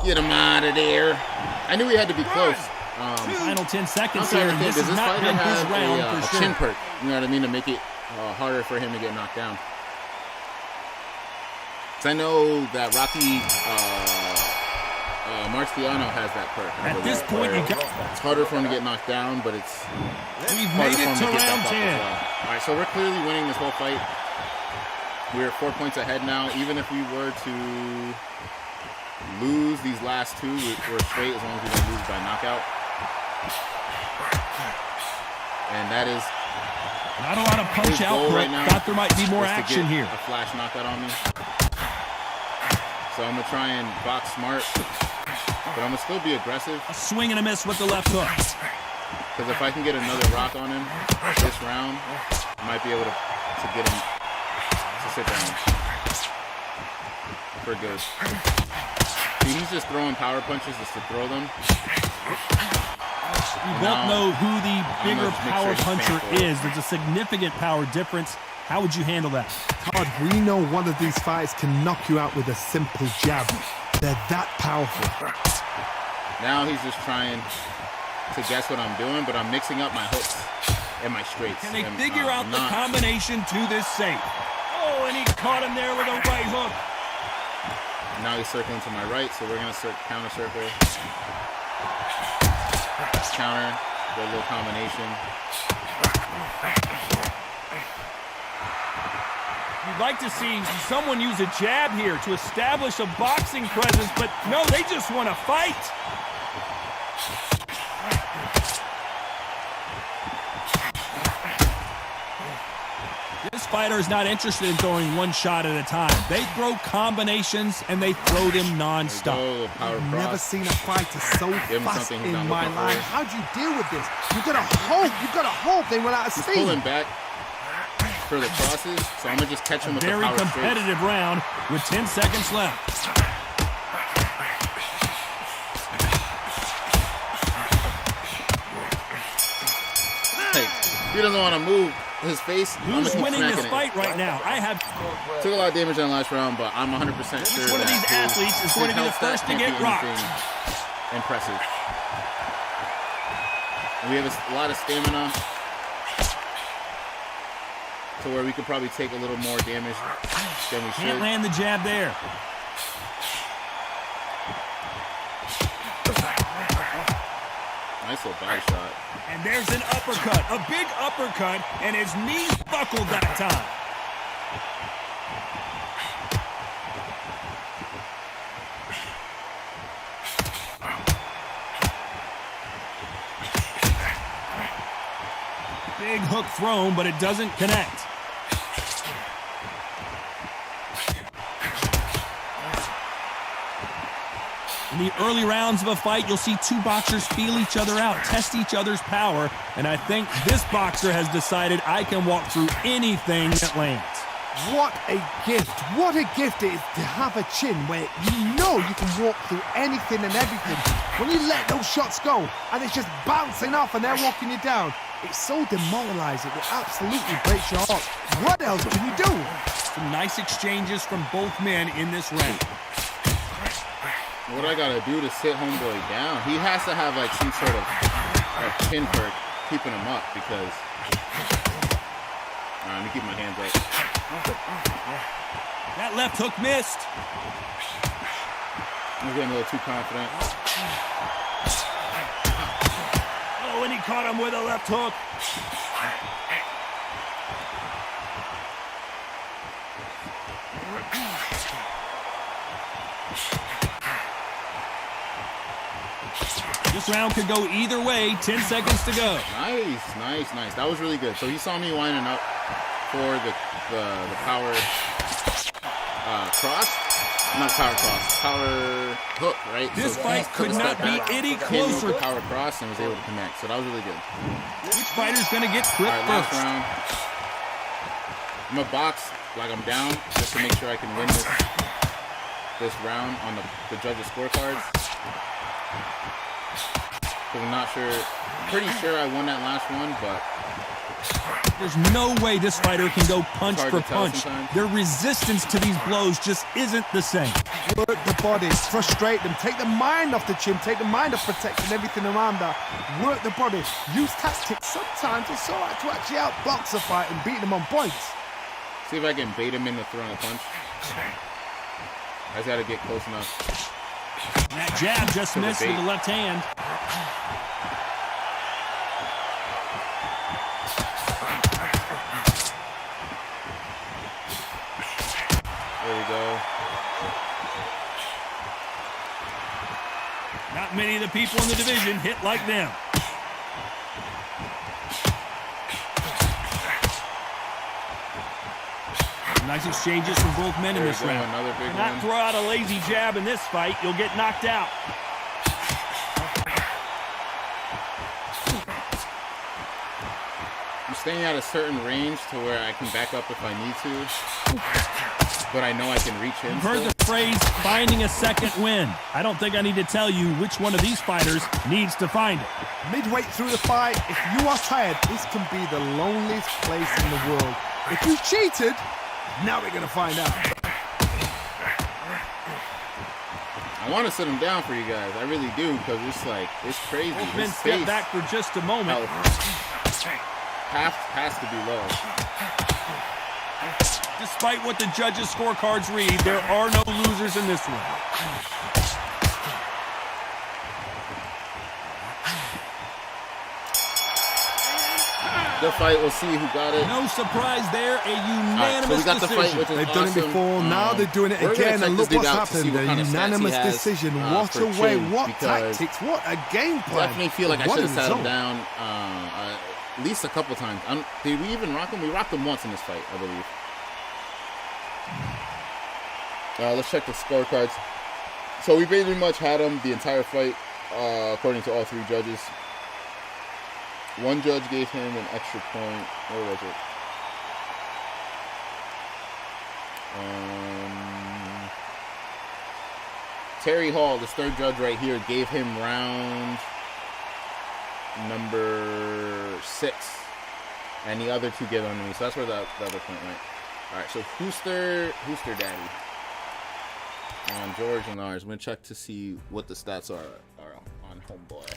Get him out of there. I knew he had to be close.
Final 10 seconds
here.
This has not been his round for sure.
A chin perk, you know what I mean, to make it harder for him to get knocked down. Because I know that Rocky Marciano has that perk.
At this point,
it's harder for him to get knocked down, but it's
we've made it to round 10.
All right, so we're clearly winning this whole fight. We're 4 points ahead now. Even if we were to lose these last two, we're straight as long as we don't lose by knockout. And that is
not a lot of punch out.
Right now,
thought there might be more action here.
A flash knockout on me. So I'm gonna try and box smart, but I'm gonna still be aggressive.
A swing and a miss with the left hook.
Because if I can get another rock on him this round, I might be able to get him to sit down for good. See, he's just throwing power punches just to throw them.
We both know who the bigger power puncher is. There's a significant power difference. How would you handle that?
Todd, we know one of these fighters can knock you out with a simple jab. They're that powerful.
Now he's just trying to guess what I'm doing, but I'm mixing up my hooks and my straights.
Can they figure out the combination to this safe? Oh, and he caught him there with a right hook.
Now he's circling to my right, so we're going to counter circle. Counter, good little combination.
You'd like to see someone use a jab here to establish a boxing presence, but no, they just want to fight. This fighter is not interested in throwing one shot at a time. They throw combinations, and they throw them nonstop.
I've never seen a fighter so fast in my life. How do you deal with this? You gotta hope they run out of steam.
Pulling back for the crosses, so I'm gonna just catch him with the power
Very competitive round with 10 seconds left.
Hey, he doesn't want to move his face.
Who's winning this fight right now?
Took a lot of damage in the last round, but I'm 100% sure
which one of these athletes is going to be the first to get rocked?
Impressive. And we have a lot of stamina to where we could probably take a little more damage than we should.
Can't land the jab there.
Nice little body shot.
And there's an uppercut, a big uppercut, and his knees buckled that time. Big hook thrown, but it doesn't connect. In the early rounds of a fight, you'll see two boxers feel each other out, test each other's power, and I think this boxer has decided I can walk through anything that lands.
What a gift. What a gift it is to have a chin where you know you can walk through anything and everything. When you let those shots go and it's just bouncing off and they're walking you down, it's so demoralizing. It absolutely breaks your heart. What else can you do?
Some nice exchanges from both men in this round.
What I gotta do to sit homeboy down? He has to have like some sort of chin perk keeping him up because. Alright, let me keep my hands up.
That left hook missed.
I'm getting a little too confident.
Oh, and he caught him with a left hook. This round could go either way. 10 seconds to go.
Nice. That was really good. So he saw me winding up for the power cross. Not power cross. Power hook, right?
This
so
fight could not be any closer.
Power cross and was able to connect. So that was really good.
Which fighter's going to get clipped
last
first?
round. I'm going to box like I'm down just to make sure I can win this round on the judges' scorecards. I'm not sure. I'm pretty sure I won that last one, but
there's no way this fighter can go punch for punch. Their resistance to these blows just isn't the same.
Work the body, frustrate them, take the mind off the chin, take the mind off protecting everything around that. Work the body, use tactics. Sometimes it's all right to actually outbox a fight and beat them on points.
See if I can bait him into throwing a punch. I just gotta get close enough.
That jab just missed with the left hand.
There we go.
Not many of the people in the division hit like them. Nice exchanges from both men in this round.
Another big
Not
one.
throw out a lazy jab in this fight, you'll get knocked out.
I'm staying at a certain range to where I can back up if I need to, but I know I can reach him.
You've heard the phrase, finding a second win. I don't think I need to tell you which one of these fighters needs to find it.
Midway through the fight, if you are tired, this can be the loneliest place in the world. If you cheated, now we're going to find out.
I want to sit him down for you guys. I really do, because it's like, it's crazy.
Both men step back for just a moment.
Has to be low.
Despite what the judges' scorecards read, there are no losers in this one.
the fight. We'll see who got it.
No surprise there, a
Alright, so
unanimous
we got the
decision.
fight, which is
They've done it
awesome.
before, now they're doing it
We're gonna
again,
check
and
this
look
dude
what's
out to see
happened.
what
A
kind of stats he
unanimous
has,
decision. What
for
a way,
chin,
what
because
tactics, what a game plan.
Definitely feel like I
What
should have
a
sat him
result.
down at least a couple times. Did we even rock him? We rocked him once in this fight, I believe. Let's check the scorecards. So we pretty much had him the entire fight, according to all three judges. One judge gave him an extra point. Where was it? Terry Hall, this third judge right here, gave him round number 6. And the other two gave on me. So that's where the other point went. Alright, so Hooster Daddy. On George and ours. I'm going to check to see what the stats are on Homeboy.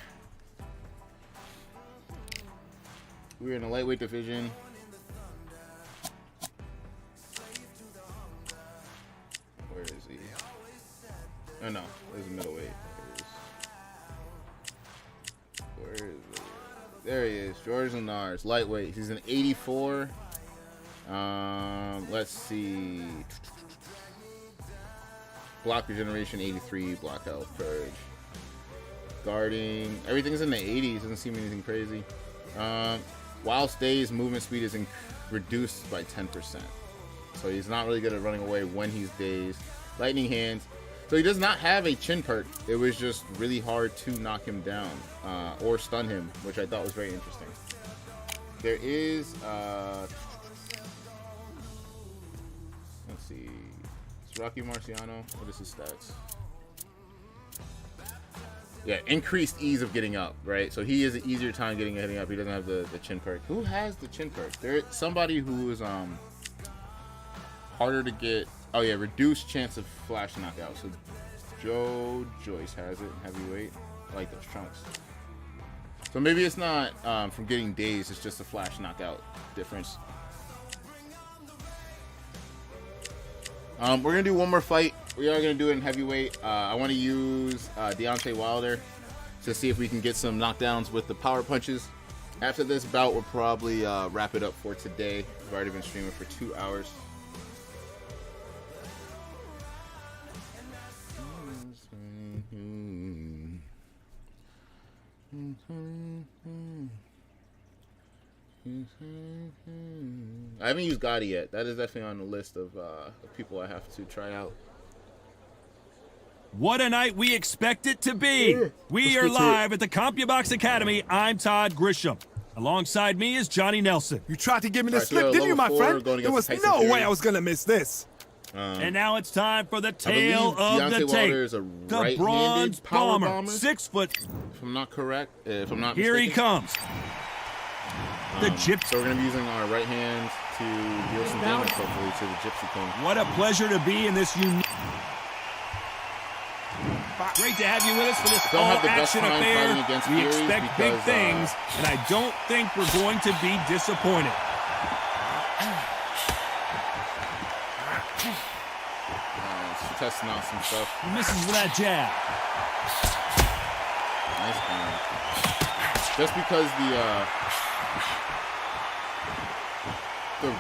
We're in the lightweight division. Where is he? Oh no, there's a middleweight. Where is he? There he is. George Lenars, lightweight. He's an 84. Let's see. Block regeneration 83, block health, purge. Guarding, everything's in the 80s. Doesn't seem anything crazy. While stays, movement speed is reduced by 10%. So he's not really good at running away when he's dazed. Lightning hands. So he does not have a chin perk. It was just really hard to knock him down or stun him, which I thought was very interesting. There is, let's see, it's Rocky Marciano. What is his stats? Yeah, increased ease of getting up, right? So he has an easier time getting up. He doesn't have the chin perk. Who has the chin perk? There's somebody who is harder to get. Oh yeah, reduced chance of flash knockout. So Joe Joyce has it, heavyweight. I like those trunks. So maybe it's not from getting dazed. It's just a flash knockout difference. We're gonna do one more fight. We are gonna do it in heavyweight. I want to use Deontay Wilder to see if we can get some knockdowns with the power punches. After this bout, we'll probably wrap it up for today. We've already been streaming for 2 hours. I haven't used Gotti yet. That is definitely on the list of people I have to try out.
What a night we expect it to be. We are live at the CompuBox Academy. I'm Todd Grisham. Alongside me is Johnny Nelson.
You tried to give me the
Alright, so
slip,
you're
didn't you, my
level 4,
friend?
going
There was
against
no
Tyson
way
Fury.
I was going to miss this.
And now it's time for the
I
tale
believe
of
Deontay
the
Wilder
tape.
is a
The
right-handed
bronze
power
bomber, 6 foot.
If I'm not correct, if I'm not
Here he
mistaken.
comes. The gypsy.
So we're going to be using our right hands to deal some damage, hopefully, to the Gypsy King.
What a pleasure to be in this unique. Great to have you with us for this
Don't have the best
all-action
time
affair.
fighting against
We
Fury
expect big
because,
things, and I don't think we're going to be disappointed.
Just testing out some stuff.
He misses with that jab.
Nice game. Just because the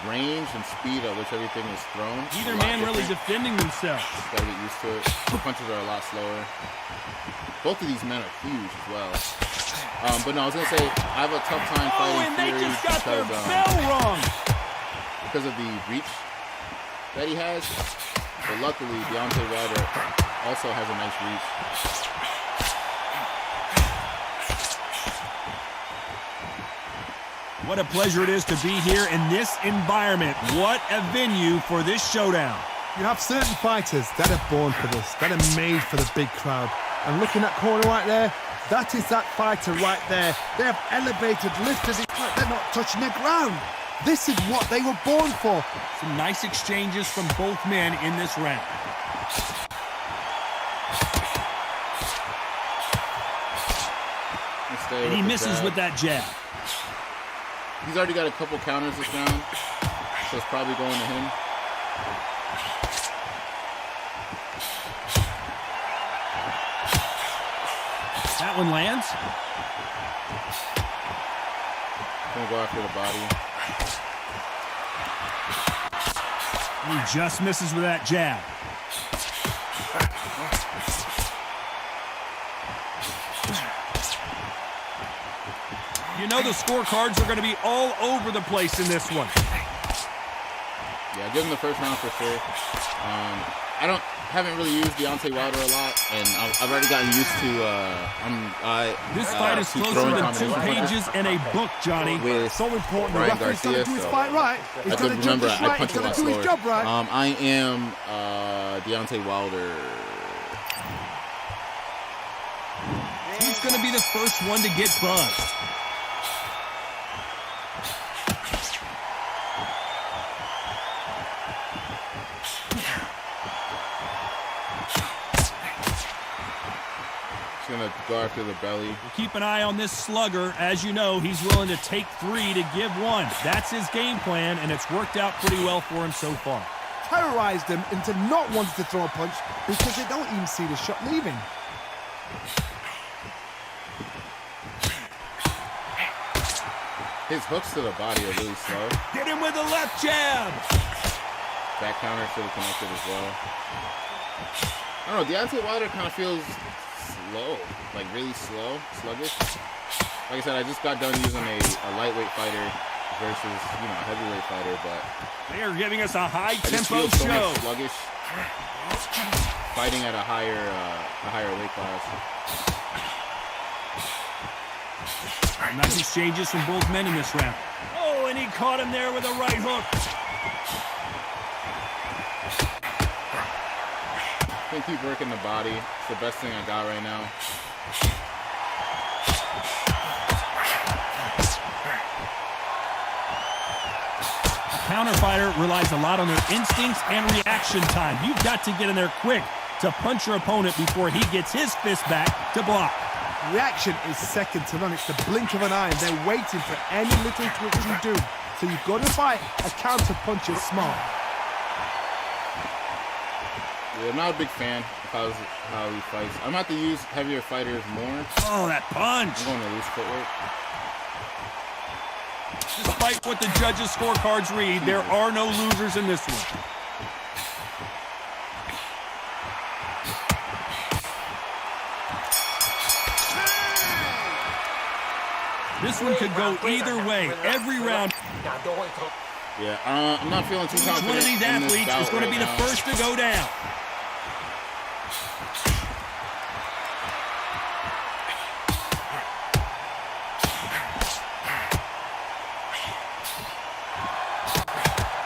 range and speed at which everything is thrown.
Neither man really defending themselves.
Gotta get used to it. The punches are a lot slower. Both of these men are huge as well. But no, I was gonna say I have a tough time fighting
and they
Fury
just got their
because,
bell rung.
because of the reach that he has. But luckily, Deontay Wilder also has a nice reach.
What a pleasure it is to be here in this environment. What a venue for this showdown.
You have certain fighters that are born for this, that are made for the big crowd. And looking at corner right there, that is that fighter right there. They have elevated, lifted it, they're not touching the ground. This is what they were born for.
Some nice exchanges from both men in this round. And he misses with that jab.
He's already got a couple counters this round, so it's probably going to him.
That one lands.
Gonna go after the body.
He just misses with that jab. You know the scorecards are going to be all over the place in this one.
Yeah, give him the first round for sure. I haven't really used Deontay Wilder a lot, and I've already gotten used to.
This fight is closer to 2 pages and a book, Johnny.
With
So important. The
Ryan
referee's got to
Garcia,
do his
so
fight right. He's
I
got to
could
judge
remember
this
I
right.
punch
He's
a
got
lot
to do his
slower.
job right.
I am Deontay Wilder.
He's going to be the first one to get buzzed.
He's gonna go after the belly.
Keep an eye on this slugger. As you know, he's willing to take 3 to give 1. That's his game plan, and it's worked out pretty well for him so far.
Terrorized them into not wanting to throw a punch because they don't even see the shot leaving.
His hooks to the body are really slow.
Get him with a left jab.
Back counter should have connected as well. I don't know, Deontay Wilder kind of feels slow, like really slow, sluggish. Like I said, I just got done using a lightweight fighter versus, you know, a heavyweight fighter, but
They are giving us a
I just
high-tempo
feel so
show.
much sluggish fighting at a higher weight class.
Nice exchanges from both men in this round. Oh, and he caught him there with a right hook.
Can't keep working the body. It's the best thing I got right now.
A counter fighter relies a lot on their instincts and reaction time. You've got to get in there quick to punch your opponent before he gets his fist back to block.
Reaction is second to none. It's the blink of an eye, and they're waiting for any little twitch you do. So you've got to fight a counter punch is smart.
Yeah, I'm not a big fan of how he fights. I'm going to have to use heavier fighters more.
Oh, that punch.
I'm going to lose footwork.
Despite what the judges' scorecards read, there are no losers in this one. This one could go either way. Every round.
Now, don't wait till...
Yeah, I'm not feeling too confident.
One of these
in this
athletes
bout
is going to be
right
the
now.
first to go down.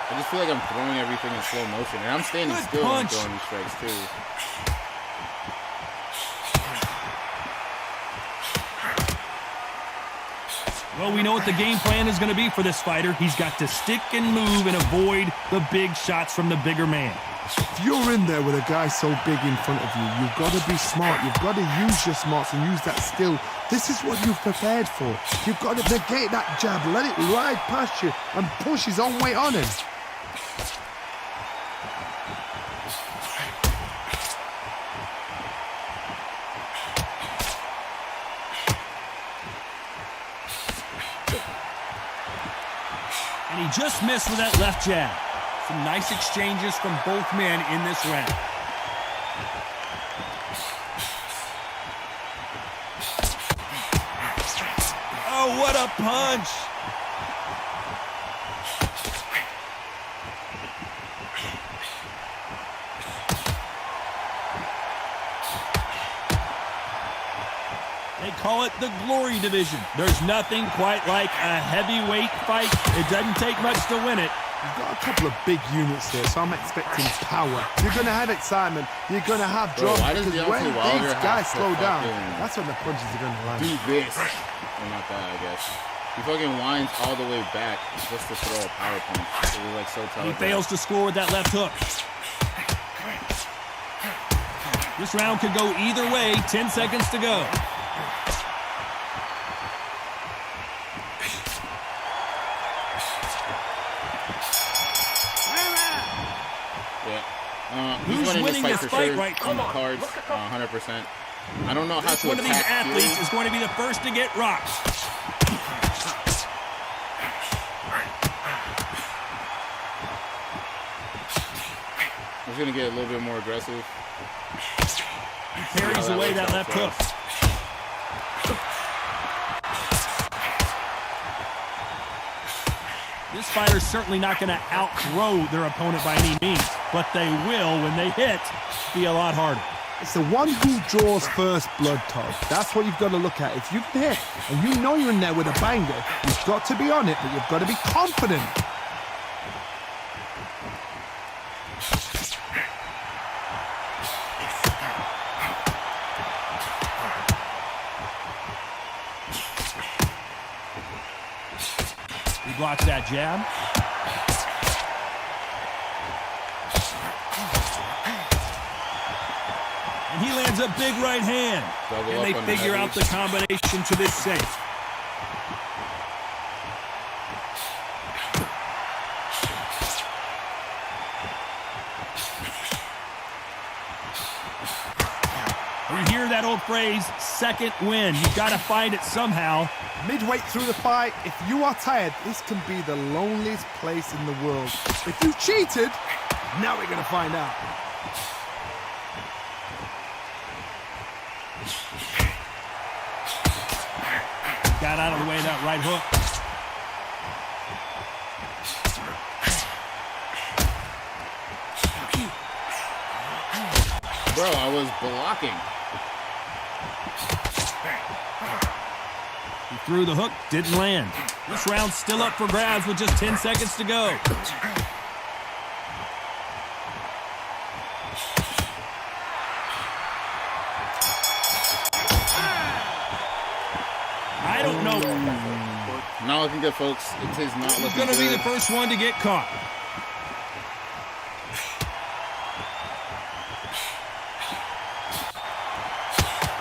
I just feel like I'm throwing everything in slow motion, and I'm standing
Good
still and
punch.
throwing these strikes too.
Well, we know what the game plan is going to be for this fighter. He's got to stick and move and avoid the big shots from the bigger man.
If you're in there with a guy so big in front of you, you've got to be smart. You've got to use your smarts and use that skill. This is what you've prepared for. You've got to negate that jab, let it ride past you, and push his own weight on him.
And he just missed with that left jab. Some nice exchanges from both men in this round. Oh, what a punch! They call it the glory division. There's nothing quite like a heavyweight fight. It doesn't take much to win it.
You've got a couple of big units here, so I'm expecting power. You're going to have excitement. You're going to have
Bro,
drama.
why does
Because
Deontay
when
Wilder
these guys
have to
slow down,
fucking
that's when the punches are going to land.
do this? Well, not that, I guess. He fucking winds all the way back just to throw a power punch. It was like so
He
telegraphed.
fails to score with that left hook. This round could go either way. 10 seconds to go.
Yeah. He's
Who's
winning
winning
this
this
fight
fight
for sure
right
on the
now?
cards, 100%. I don't know how
Which
to
one of these
attack
athletes
Fury.
is going to be the first to get rocked?
He's going to get a little bit more aggressive.
He carries away that left hook. This fighter's certainly not going to outthrow their opponent by any means, but they will, when they hit, be a lot harder.
It's the one who draws first blood, Todd. That's what you've got to look at. If you can hit and you know you're in there with a banger, you've got to be on it, but you've got to be confident.
He blocks that jab. And he lands a big right hand. And they figure out the combination to this safe. We hear that old phrase, second win. You've got to find it somehow.
Midway through the fight, if you are tired, this can be the loneliest place in the world. If you cheated, now we're going to find out.
Got out of the way of that right hook.
Bro, I was blocking.
He threw the hook, didn't land. This round's still up for grabs with just 10 seconds to go. I don't know.
Not looking good, folks. It is not
He's
looking
going to
good.
be the first one to get caught.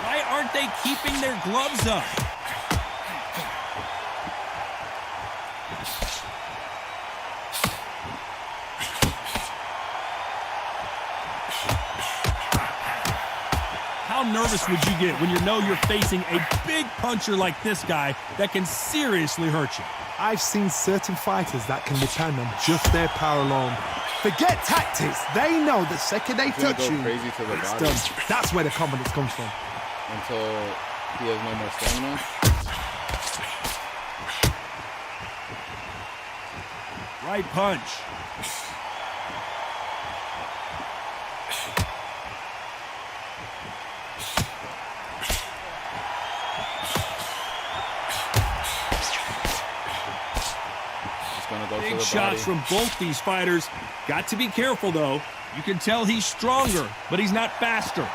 Why aren't they keeping their gloves up? How nervous would you get when you know you're facing a big puncher like this guy that can seriously hurt you?
I've seen certain fighters that can depend on just their power alone. Forget tactics. They know the second they touch
go
you,
crazy to the
it's
body.
done. That's where the confidence comes from.
Until he has no more stamina.
Right punch. Big shots from both these fighters. Got to be careful, though. You can tell he's stronger, but he's not faster.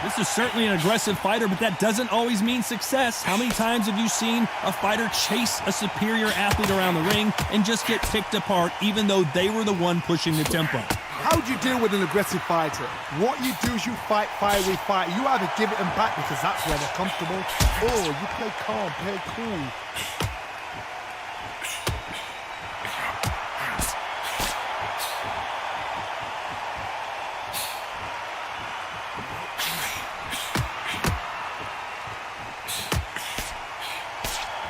This is certainly an aggressive fighter, but that doesn't always mean success. How many times have you seen a fighter chase a superior athlete around the ring and just get picked apart, even though they were the one pushing the tempo?
How do you deal with an aggressive fighter? What you do is you fight fire with fire. You either give it them back because that's where they're comfortable, or you play calm, play cool.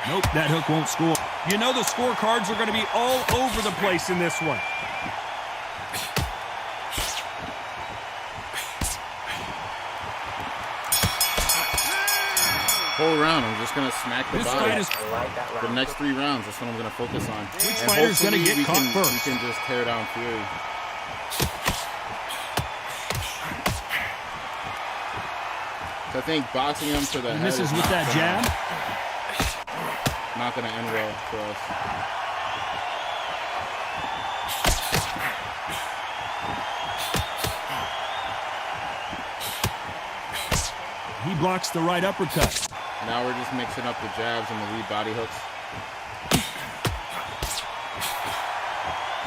Nope, that hook won't score. You know the scorecards are going to be all over the place in this one.
Whole round, I'm just going to smack the
This
body.
fight is
The next 3 rounds, that's what I'm going to focus on.
Which
And
fighter's gonna
hopefully
get caught first?
We can just tear down Fury. So I think boxing him to the
he
head
misses
is
with that jab.
not going to end well for us.
He blocks the right uppercut.
Now we're just mixing up the jabs and the lead body hooks.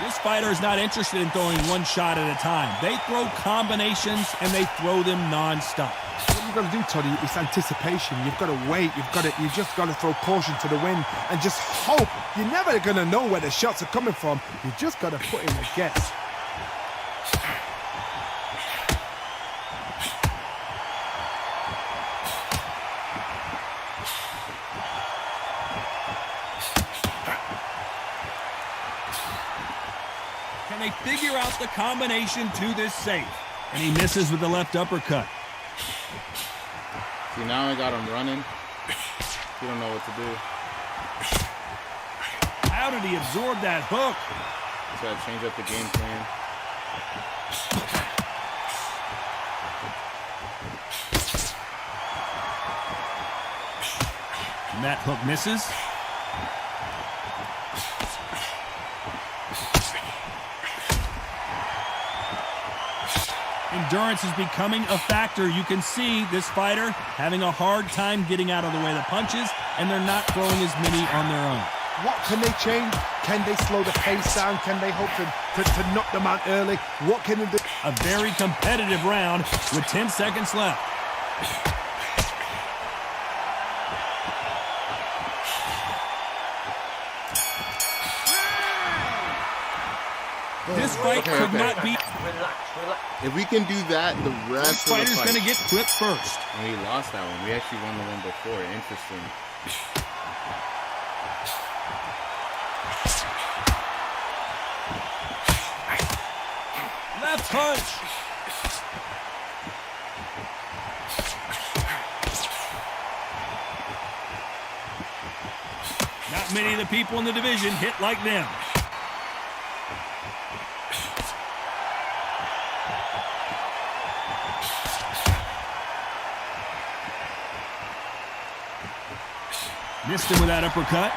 This fighter is not interested in throwing one shot at a time. They throw combinations and they throw them non-stop.
What you've got to do, Toddy, is anticipation. You've got to wait. You just got to throw caution to the wind and just hope. You're never going to know where the shots are coming from. You just got to put in a guess.
figure out the combination to this safe. And he misses with the left uppercut.
See, now I got him running. You don't know what to do.
How did he absorb that hook?
Just gotta change up the game plan.
And that hook misses. Endurance is becoming a factor. You can see this fighter having a hard time getting out of the way of the punches, and they're not throwing as many on their own.
What can they change? Can they slow the pace down? Can they hope to knock them out early? What can they do?
A very competitive round with 10 seconds left. This fight could not be.
Relax, relax.
If we can do that, the rest of the
Fighter's
fight.
going to get clipped first.
And we lost that one. We actually won the one before. Interesting.
Left punch. Not many of the people in the division hit like them. Missed him with that uppercut.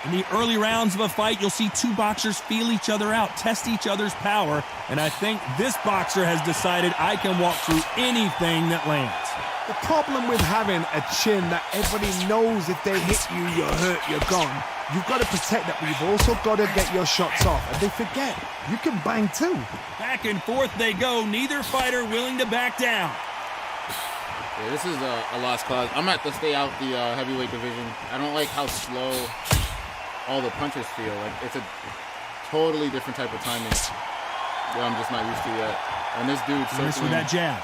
In the early rounds of a fight, you'll see two boxers feel each other out, test each other's power, and I think this boxer has decided I can walk through anything that lands.
The problem with having a chin that everybody knows if they hit you, you're hurt, you're gone. You've got to protect that, but you've also got to get your shots off. And they forget, you can bang too.
Back and forth they go, neither fighter willing to back down.
Yeah, this is a lost cause. I'm going to have to stay out the heavyweight division. I don't like how slow all the punches feel. Like, it's a totally different type of timing that I'm just not used to yet. And this dude's
Miss with that jab.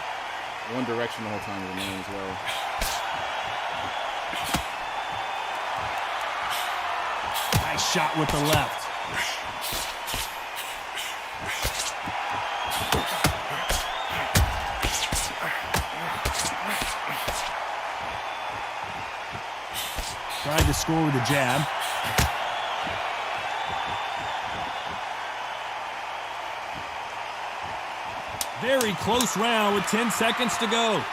one direction the whole time is annoying as well.
Nice shot with the left. Tried to score with a jab. Very close round with 10 seconds to go.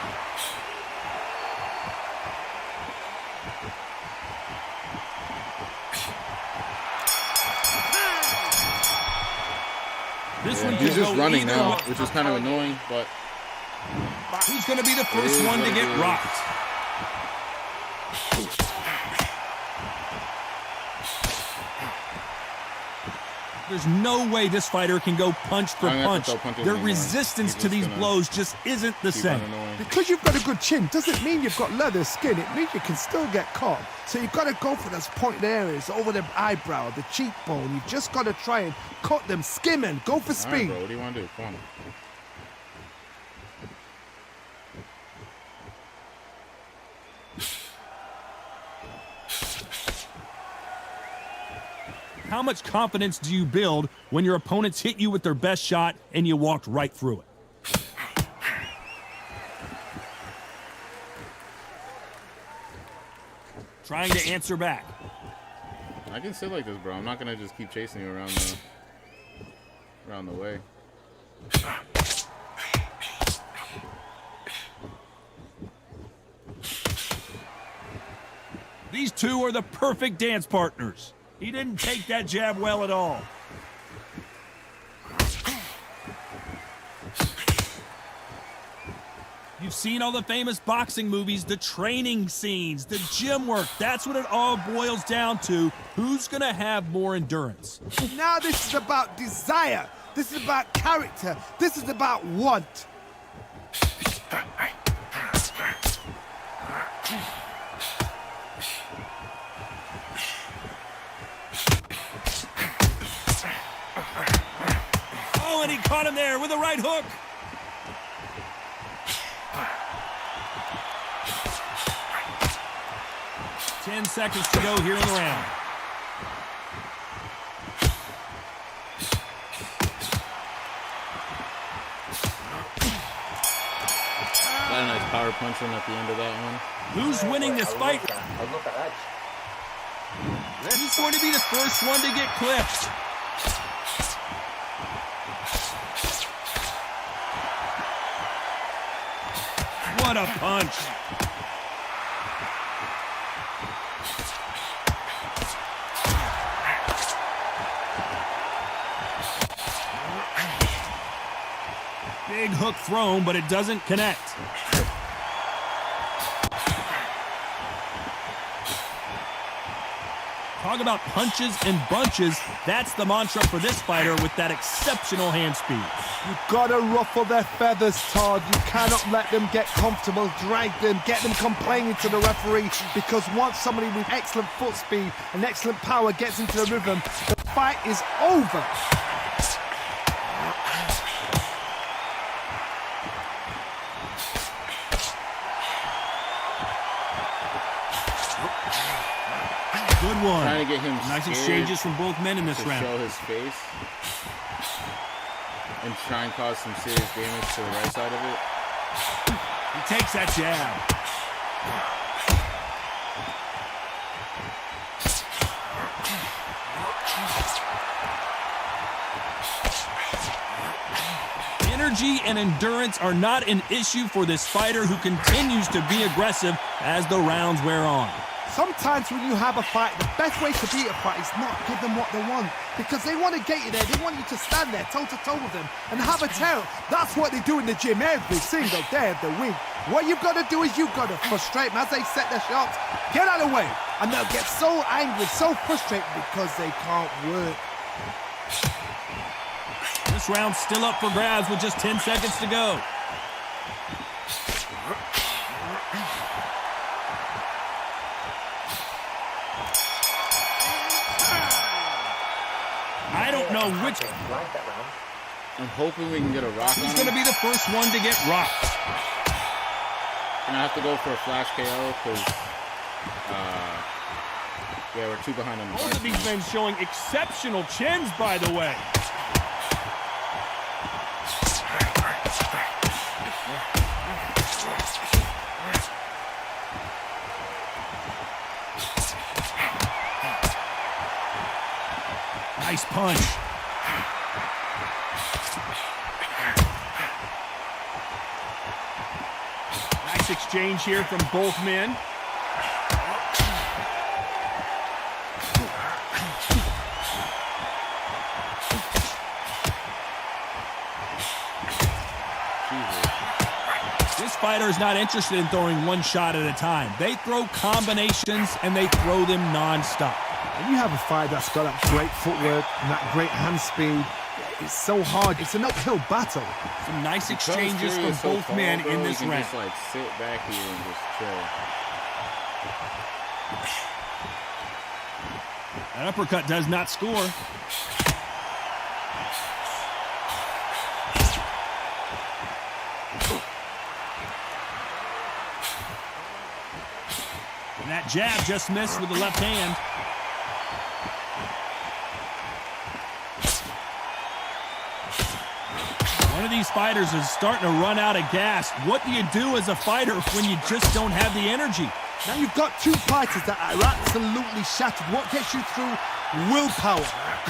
This one
He's
could
just
go
running
either
now,
way.
which is kind of annoying, but
Who's going to be the first one to get rocked? There's no way this fighter can go punch for
I'm gonna have
punch.
to throw punches
Their
anymore.
resistance
He's
to
just
these
gonna
blows just isn't the
keep
same.
on annoying.
Because you've got a good chin doesn't mean you've got leather skin. It means you can still get caught. So you've got to go for those pointed areas over the eyebrow, the cheekbone. You've just got to try and cut them, skim and go for
All right,
speed.
bro, what do you want to do? Come on.
How much confidence do you build when your opponents hit you with their best shot and you walked right through it? Trying to answer back.
I can sit like this, bro. I'm not gonna just keep chasing you around the way.
These two are the perfect dance partners. He didn't take that jab well at all. You've seen all the famous boxing movies, the training scenes, the gym work. That's what it all boils down to. Who's going to have more endurance?
Now this is about desire. This is about character. This is about want.
Oh, and he caught him there with a right hook. 10 seconds to go here in the round.
Got a nice power punch one at the end of that one.
Who's winning this fight?
I love that edge.
Who's going to be the first one to get clipped? What a punch. Big hook thrown, but it doesn't connect. Talk about punches and bunches. That's the mantra for this fighter with that exceptional hand speed.
You've got to ruffle their feathers, Todd. You cannot let them get comfortable, drag them, get them complaining to the referee, because once somebody with excellent foot speed and excellent power gets into the rhythm, the fight is over.
Good one.
Trying to get him
Nice exchanges from both men in this
to
round.
show his face and try and cause some serious damage to the right side of it.
He takes that jab. Energy and endurance are not an issue for this fighter who continues to be aggressive as the rounds wear on.
Sometimes when you have a fight, the best way to beat a fight is not give them what they want, because they want to get you there. They want you to stand there toe-to-toe with them and have a tell. That's what they do in the gym every single day of the week. What you've got to do is you've got to frustrate them as they set their shots. Get out of the way. And they'll get so angry, so frustrated because they can't work.
This round's still up for grabs with just 10 seconds to go. I don't know which.
Like that round.
I'm hoping we can get a rock on
Who's
him.
going to be the first one to get rocked?
Gonna have to go for a flash KO because, yeah, we're 2 behind on the
Both of these men showing exceptional chins, by the way. Nice punch. Nice exchange here from both men. This fighter is not interested in throwing one shot at a time. They throw combinations and they throw them non-stop.
When you have a fight that's got that great footwork and that great hand speed, it's so hard. It's an uphill battle.
Some nice exchanges from
Because Fury is
both
so
men
tall,
in
bro,
this
you can
round.
just like sit back here and just chill.
That uppercut does not score. And that jab just missed with the left hand. One of these fighters is starting to run out of gas. What do you do as a fighter when you just don't have the energy?
Now you've got two fighters that are absolutely shattered. What gets you through? Willpower.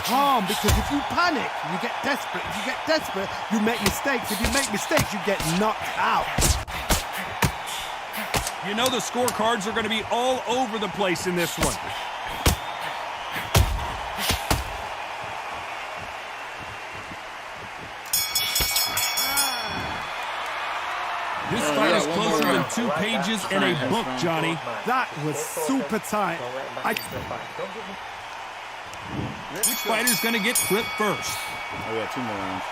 Calm, because if you panic, you get desperate. If you get desperate, you make mistakes. If you make mistakes, you get knocked out.
You know the scorecards are going to be all over the place in this one. This fight is closer than 2 pages in a book, Johnny.
That was super tight.
Don't let him back into the fight. Don't give him.
Which fighter's going to get clipped first?
Oh, yeah, 2 more rounds.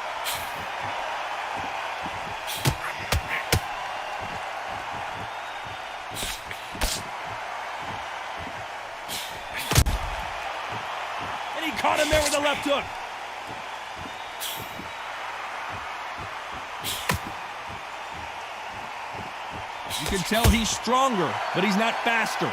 And he caught him there with a left hook. You can tell he's stronger, but he's not faster.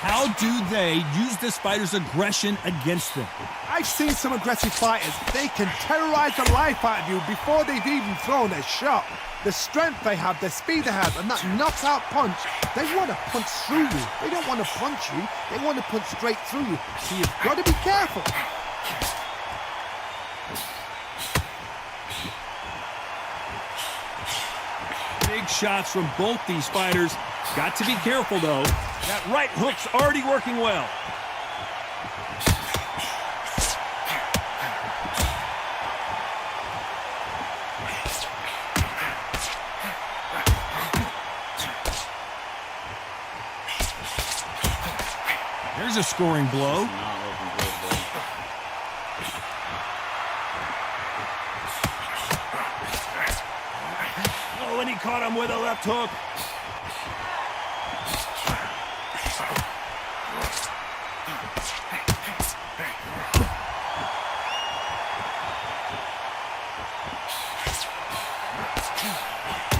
How do they use this fighter's aggression against them?
I've seen some aggressive fighters. They can terrorize the life out of you before they've even thrown a shot. The strength they have, the speed they have, and that knockout punch, they want to punch through you. They don't want to punch you, they want to punch straight through you. So you've got to be careful.
Big shots from both these fighters. Got to be careful, though. That right hook's already working well. There's a scoring blow. Oh, and he caught him with a left hook.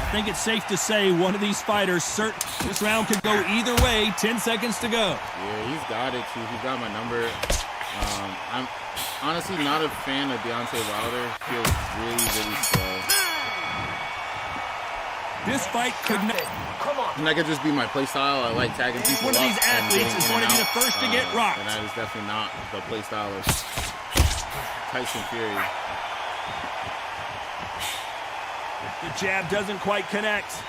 I think it's safe to say one of these fighters, this round could go either way. 10 seconds to go.
Yeah, he's got it, too. He's got my number. I'm honestly not a fan of Deontay Wilder. Feels really, really slow.
This fight could not.
Come on.
And that could just be my play style. I like tagging people
One of these
up and
athletes
getting
is
in
going to
and
be the
out.
first to get rocked.
And that is definitely not the play style of Tyson Fury.
The jab doesn't quite connect.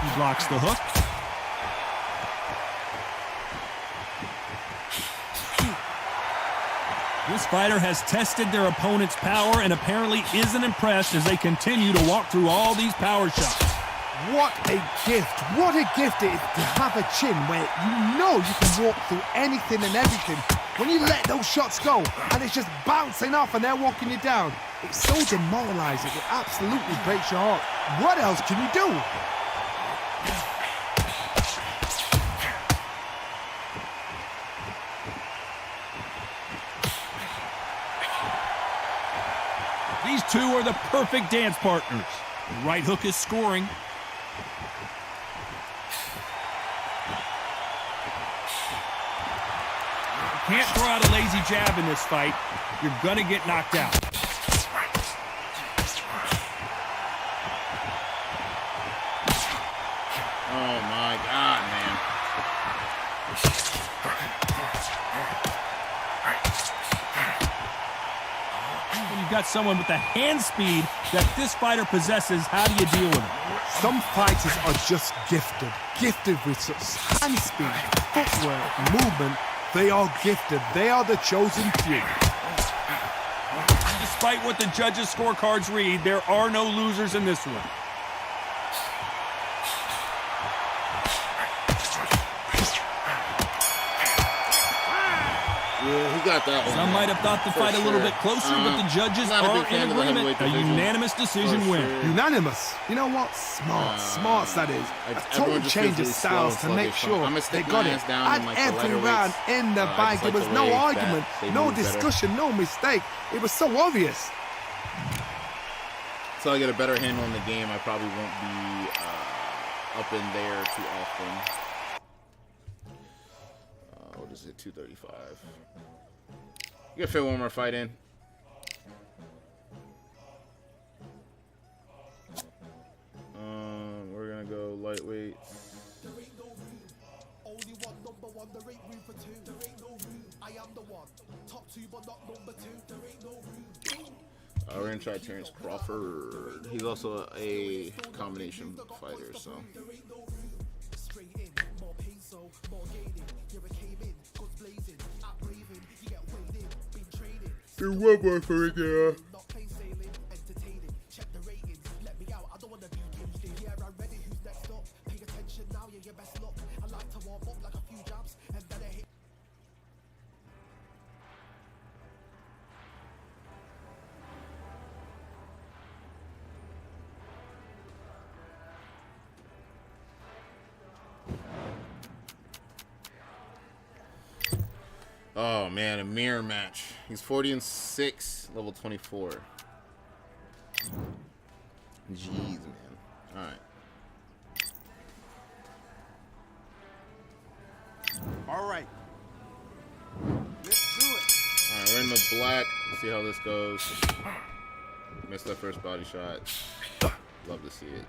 He blocks the hook. This fighter has tested their opponent's power and apparently isn't impressed as they continue to walk through all these power shots.
What a gift. What a gift it is to have a chin where you know you can walk through anything and everything. When you let those shots go and it's just bouncing off and they're walking you down, it's so demoralizing. It absolutely breaks your heart. What else can you do?
These two are the perfect dance partners. The right hook is scoring. You can't throw out a lazy jab in this fight. You're gonna get knocked out.
Oh my God, man.
When you've got someone with the hand speed that this fighter possesses, how do you deal with it?
Some fighters are just gifted with such hand speed, footwork, movement. They are gifted. They are the chosen few.
Despite what the judges' scorecards read, there are no losers in this one.
Yeah, he got that one.
Some might have thought the fight a little bit closer, but the judges
not a
are
big fan
in
of the
agreement.
heavyweight
A
division.
unanimous decision
For
win.
sure.
Unanimous. You know what? Smarts that is. A
Everyone
total
just
change of
feels really slow
styles
and
to make
sluggish.
sure
I'm gonna
they
stick
got
my
it.
hands down
And
in, like, the
every
lighter
round
weights.
in the
I
bag,
just
there
like
was
the
no
way
argument,
that they
no
move better.
discussion, no mistake. It was so obvious.
So I get a better handle in the game. I probably won't be up in there too often. What is it? 235. You gotta fit one more fight in. We're gonna go lightweight.
Only one number one, there ain't room for two. There ain't no room. I am the one. Top two, but not number two. There ain't no room.
We're gonna try Terrence Crawford. He's also a combination fighter, so.
Straight in, more peso, more gaining. Here it came in, guns blazing, out braving. You get weighed in, been trading.
Do one more for it there.
Not plain sailing, entertaining. Check the ratings, let me out. I don't wanna be caged in. Yeah, I'm ready. Who's next up? Pay attention now, you're your best luck. I like to warm up like a few jabs, and then I hit.
Oh man, a mirror match. He's 40-6, level 24. Jeez, man. All right.
All right. Let's do it.
All right, we're in the black. Let's see how this goes. Missed that first body shot. Love to see it.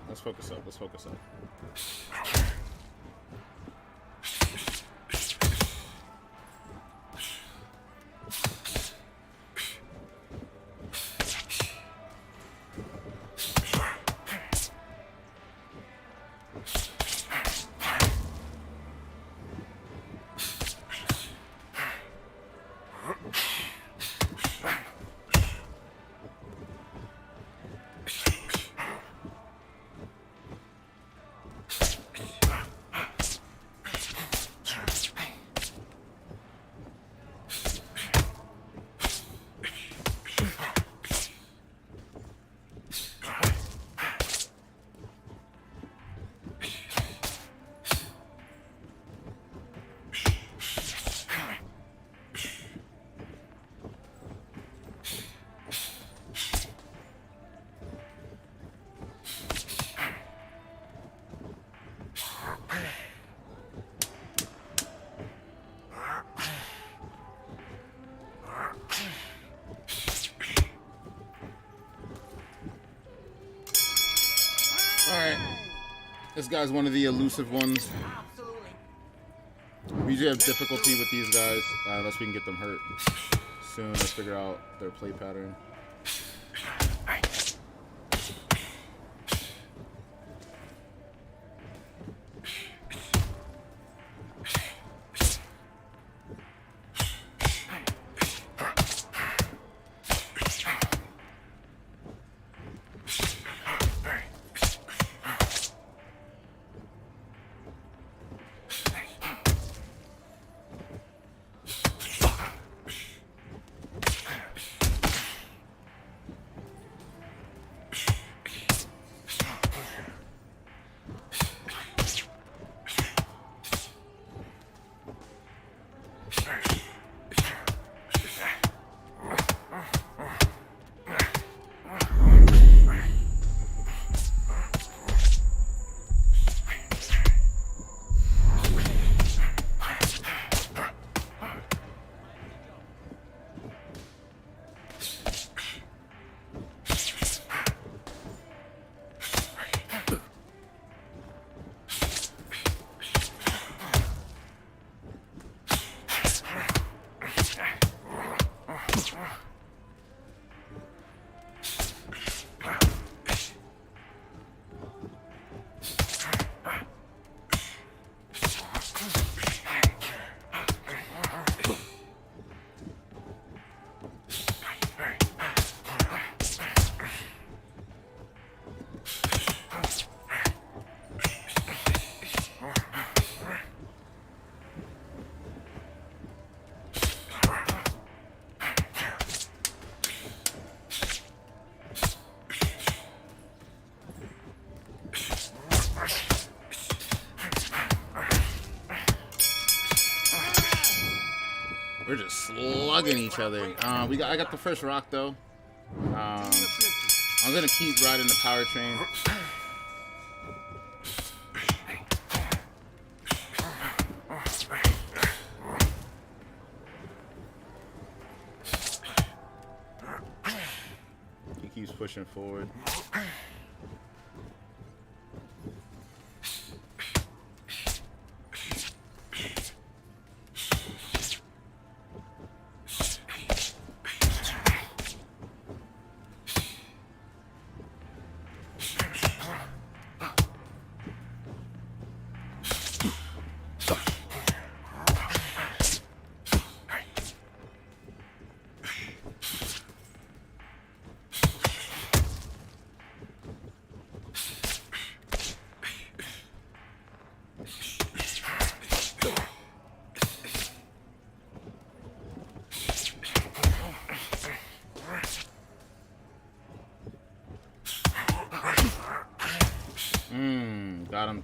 Let's focus up. Let's focus up. Alright. This guy's one of the elusive ones. We usually have difficulty with these guys unless we can get them hurt soon. Let's figure out their play pattern. We're just slugging each other. I got the first rock though. I'm gonna keep riding the power train. He keeps pushing forward.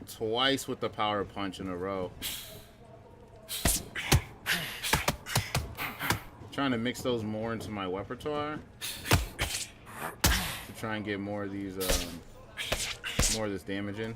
twice with the power punch in a row. Trying to mix those more into my repertoire to try and get more of these, more of this damage in.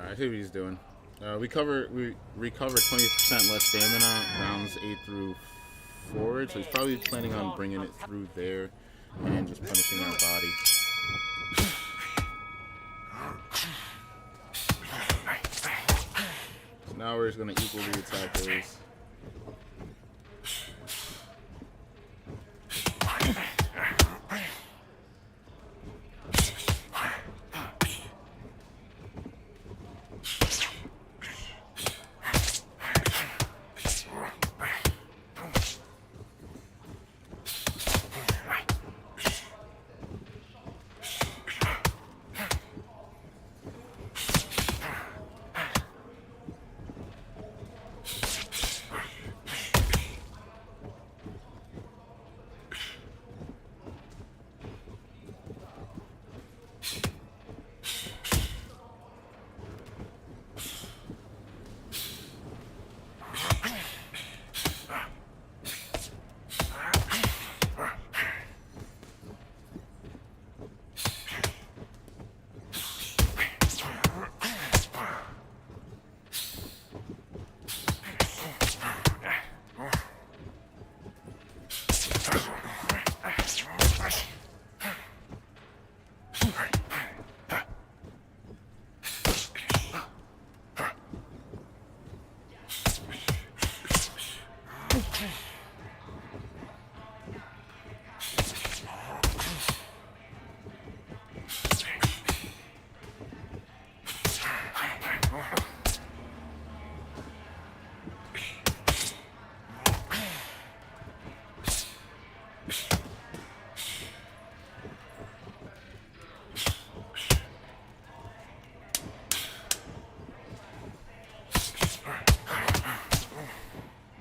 I see what he's doing. We recover 20% less stamina rounds 8 through forward, so he's probably planning on bringing it through there and just punishing our body. So now we're just going to equally attack those.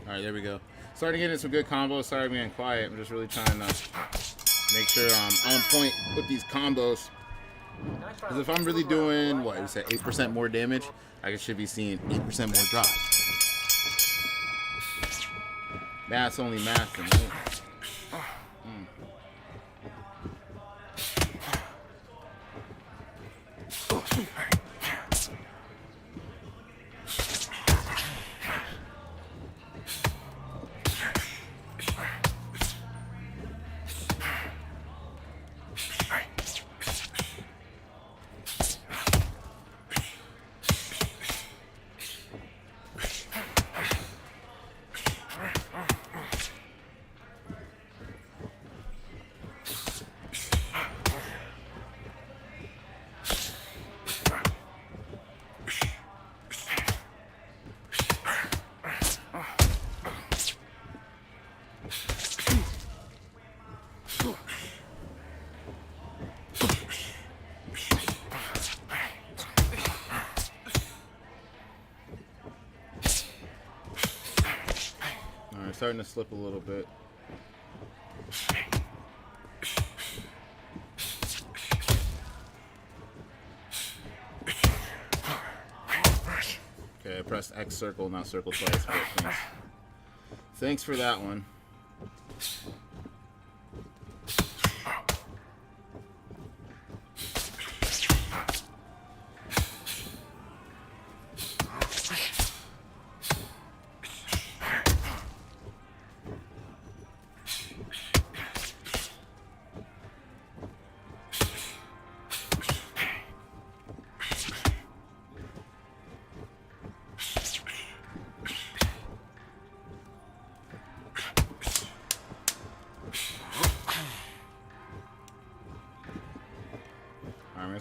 Alright, there we go. Starting getting some good combos. Sorry being quiet. I'm just really trying to make sure I'm on point with these combos. Because if I'm really doing, what, you said 8% more damage, I should be seeing 8% more drops. Math's only math, right? Starting to slip a little bit. Okay, I pressed X circle, not circle twice, but thanks. Thanks for that one.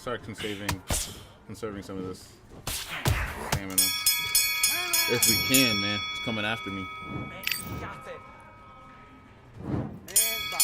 start conserving some of this stamina. If we can, man. It's coming after me.
It's shattered.
And back.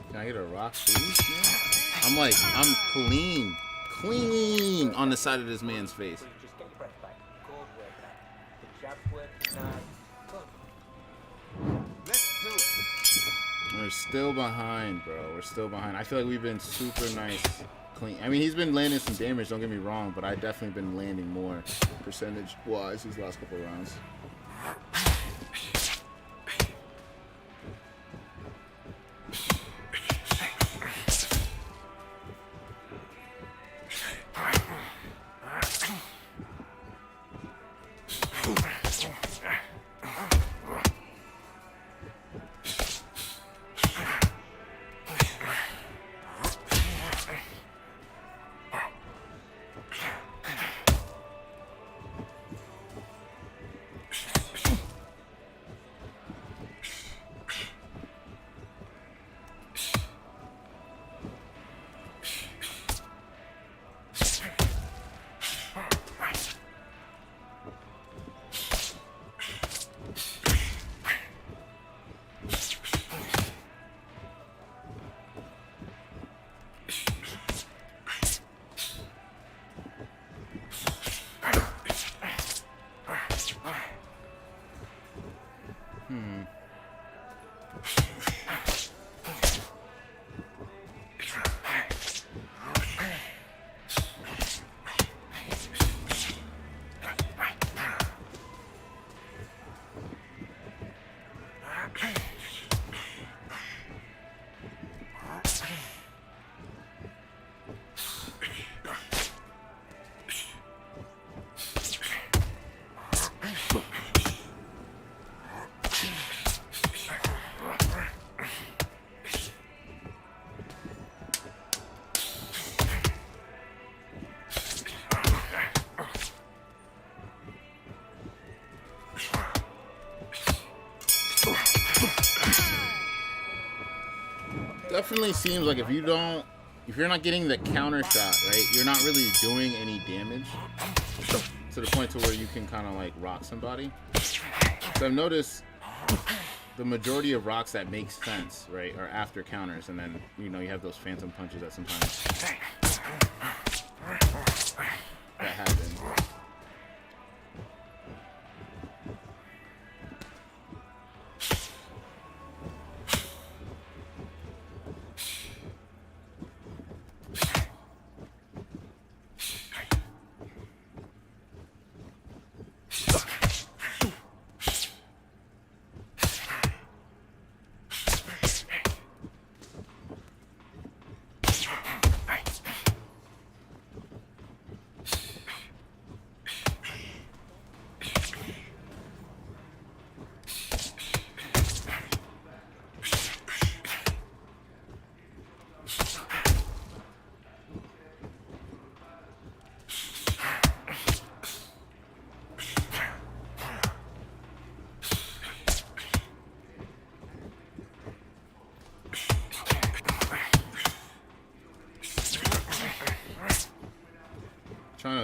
Can I get a rock, please, man? I'm clean on the side of this man's face.
Just get your breath back. Good work there. The jab's working nice. Good.
Let's do it.
We're still behind, bro. We're still behind. I feel like we've been super nice, clean. I mean, he's been landing some damage, don't get me wrong, but I definitely been landing more percentage-wise these last couple rounds. Definitely seems like if you're not getting the counter shot, right, you're not really doing any damage to the point to where you can kind of like rock somebody. So I've noticed the majority of rocks that make sense, right, are after counters, and then you have those phantom punches that sometimes that happen.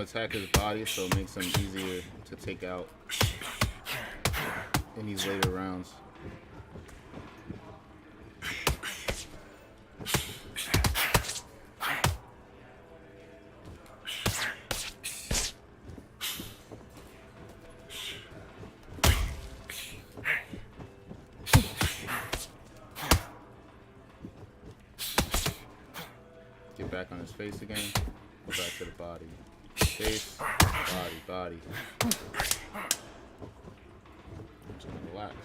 attack his body, so it makes him easier to take out in these later rounds. Get back on his face again. Go back to the body. Face, body, body. Just gonna relax.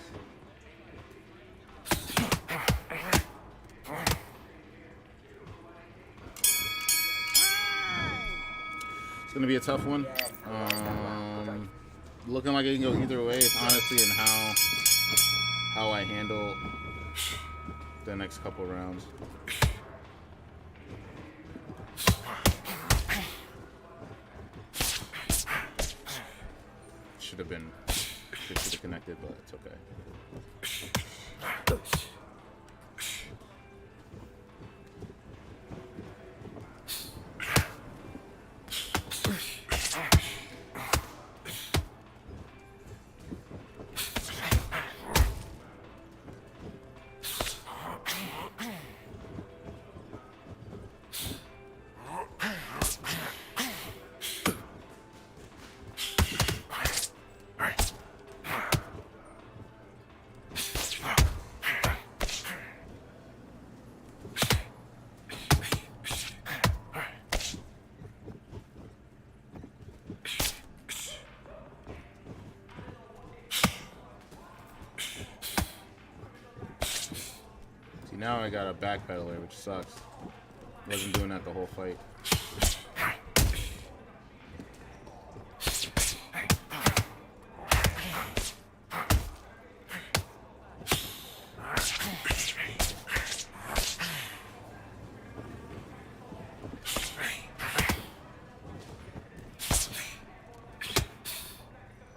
It's gonna be a tough one. Looking like it can go either way. It's honestly in how I handle the next couple rounds. Should have connected, but it's okay. Now I got a backpedaler, which sucks. Wasn't doing that the whole fight.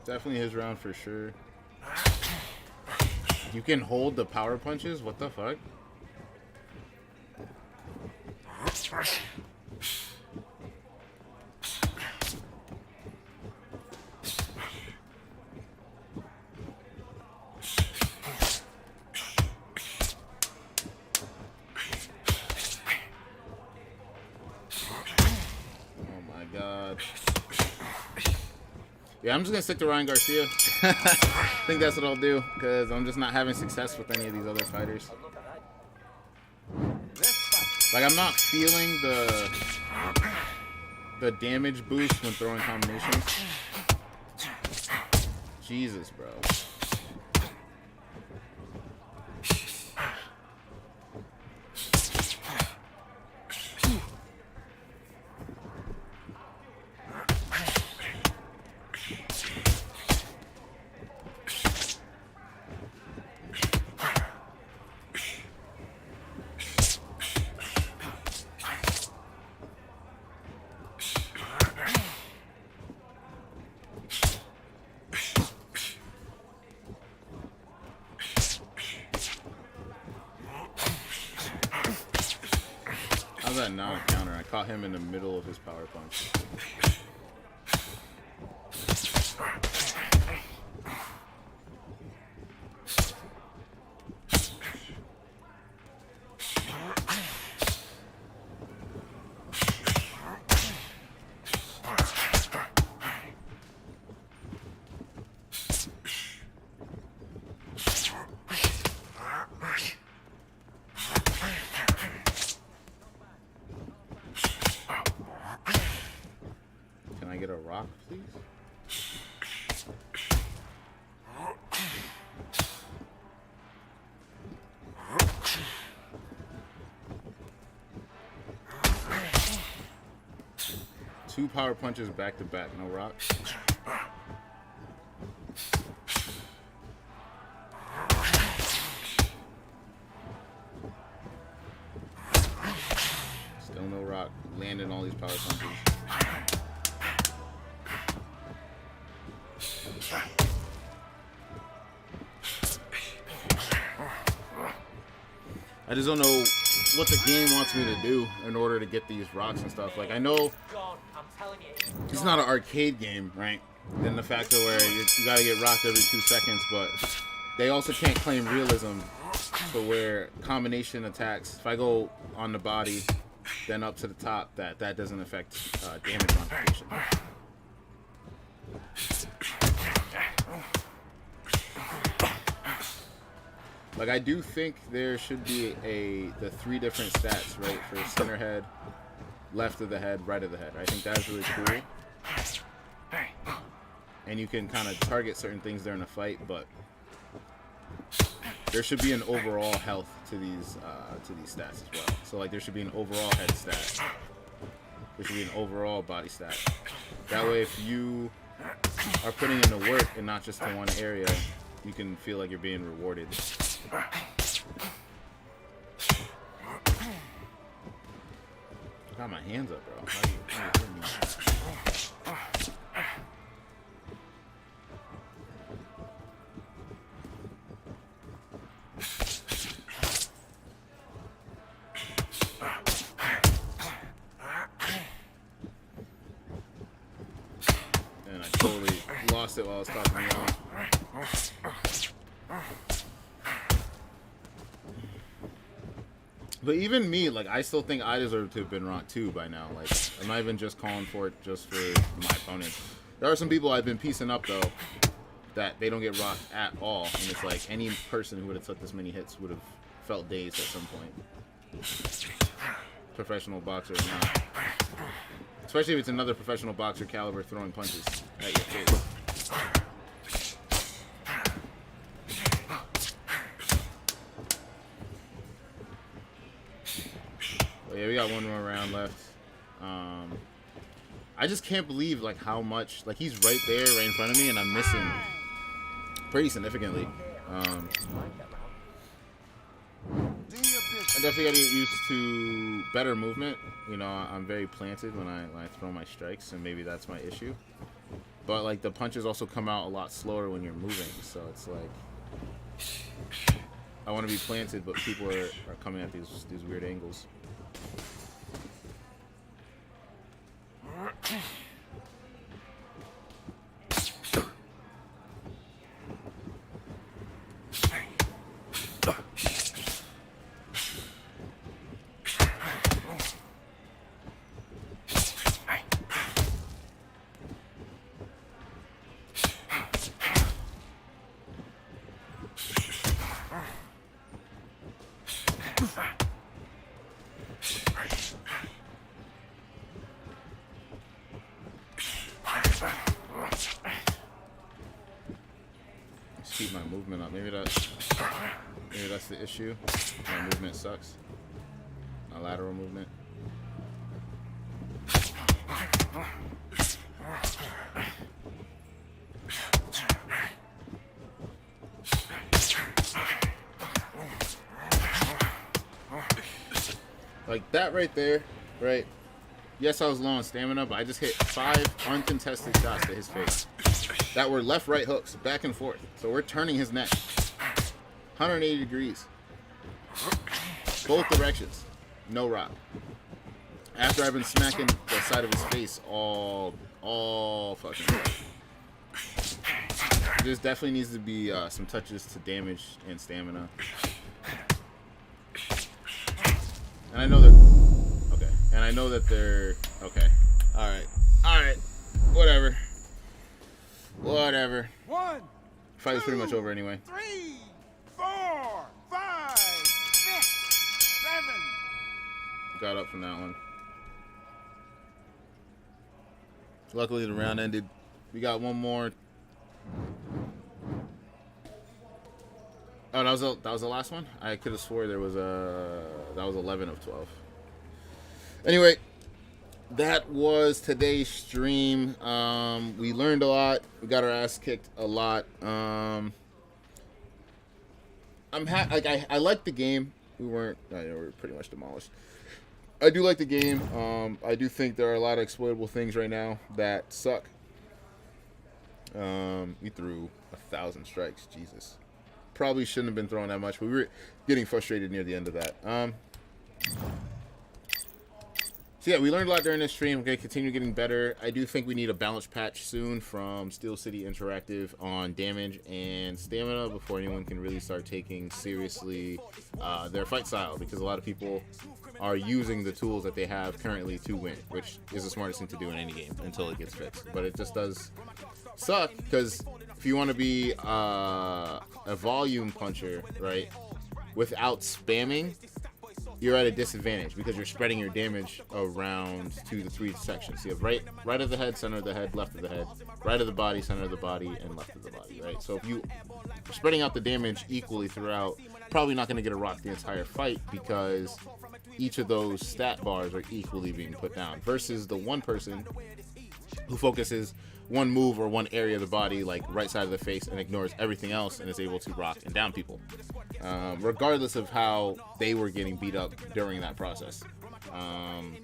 Definitely his round for sure. You can hold the power punches? What the fuck? Yeah, I'm just gonna stick to Ryan Garcia. I think that's what I'll do, because I'm just not having success with any of these other fighters. Like, I'm not feeling the damage boost when throwing combinations. Jesus, bro. How's that not a counter? I caught him in the middle of his power punch. Get a rock, please? Two power punches back to back, no rock. Still no rock. Landing all these power punches. I just don't know what the game wants me to do in order to get these rocks and stuff. Like, I know
telling you.
It's not an arcade game, right? And the factor where you gotta get rocked every 2 seconds, but they also can't claim realism to where combination attacks, if I go on the body, then up to the top, that doesn't affect damage modification. Like, I do think there should be the 3 different stats, right, for center head, left of the head, right of the head. I think that's really cool. And you can kind of target certain things during a fight, but there should be an overall health to these stats as well. So like there should be an overall head stat. There should be an overall body stat. That way, if you are putting in the work and not just in one area, you can feel like you're being rewarded. I got my hands up, bro. How you hitting me? And I totally lost it while I was talking to y'all. But even me, like, I still think I deserve to have been rocked too by now. Like, I'm not even just calling for it just for my opponent. There are some people I've been piecing up, though, that they don't get rocked at all. And it's like any person who would have took this many hits would have felt dazed at some point. Professional boxer or not. Especially if it's another professional boxer caliber throwing punches at your face. Yeah, we got one more round left. I just can't believe like how much like he's right there, right in front of me, and I'm missing pretty significantly. I definitely gotta get used to better movement. You know, I'm very planted when I throw my strikes, and maybe that's my issue. But like the punches also come out a lot slower when you're moving, so it's like I want to be planted, but people are coming at these weird angles. Keep my movement up. Maybe that's the issue. My movement sucks. My lateral movement. Like that right there, right? Yes, I was low on stamina, but I just hit 5 uncontested shots to his face that were left-right hooks, back and forth. So we're turning his neck 180 degrees, both directions, no rock. After I've been smacking the side of his face all fucking day. There definitely needs to be some touches to damage and stamina. And I know that. Okay. And I know that they're okay. All right. Whatever. Fight was pretty much over anyway.
3, 4, 5, 6, 7.
Got up from that one. Luckily, the round ended. We got one more. Oh, that was the last one. I could have swore there was that was 11 of 12. Anyway, that was today's stream. We learned a lot. We got our ass kicked a lot. I like the game. We were pretty much demolished. I do like the game. I do think there are a lot of exploitable things right now that suck. We threw 1,000 strikes. Jesus. Probably shouldn't have been throwing that much, but we were getting frustrated near the end of that. So yeah, we learned a lot during this stream. We're going to continue getting better. I do think we need a balance patch soon from Steel City Interactive on damage and stamina before anyone can really start taking seriously their fight style, because a lot of people are using the tools that they have currently to win, which is the smartest thing to do in any game until it gets fixed. But it just does suck, because if you want to be a volume puncher, right, without spamming, you're at a disadvantage because you're spreading your damage around to the 3 sections. You have right of the head, center of the head, left of the head, right of the body, center of the body, and left of the body, right? So if you're spreading out the damage equally throughout, probably not going to get a rock the entire fight, because each of those stat bars are equally being put down, versus the one person who focuses one move or one area of the body, like right side of the face, and ignores everything else and is able to rock and down people, regardless of how they were getting beat up during that process. And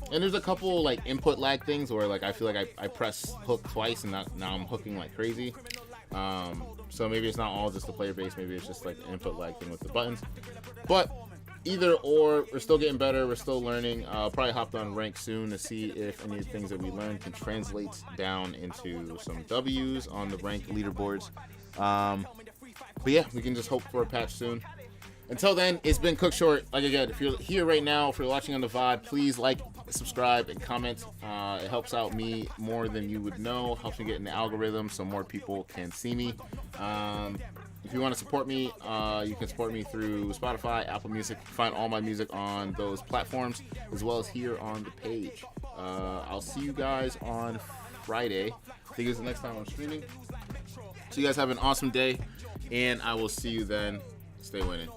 there's a couple like input lag things where like I feel like I press hook twice and now I'm hooking like crazy. So maybe it's not all just the player base, maybe it's just like an input lag thing with the buttons. But either or, we're still getting better, we're still learning. Probably hopped on rank soon to see if any of the things that we learned can translate down into some W's on the rank leaderboards. But yeah, we can just hope for a patch soon. Until then, it's been Cook Short. Like again, if you're here right now, if you're watching on the VOD, please like, subscribe, and comment. It helps out me more than you would know. Helps me get in the algorithm so more people can see me. If you want to support me, you can support me through Spotify, Apple Music. You can find all my music on those platforms, as well as here on the page. I'll see you guys on Friday. I think it's the next time I'm streaming. So you guys have an awesome day, and I will see you then. Stay winning.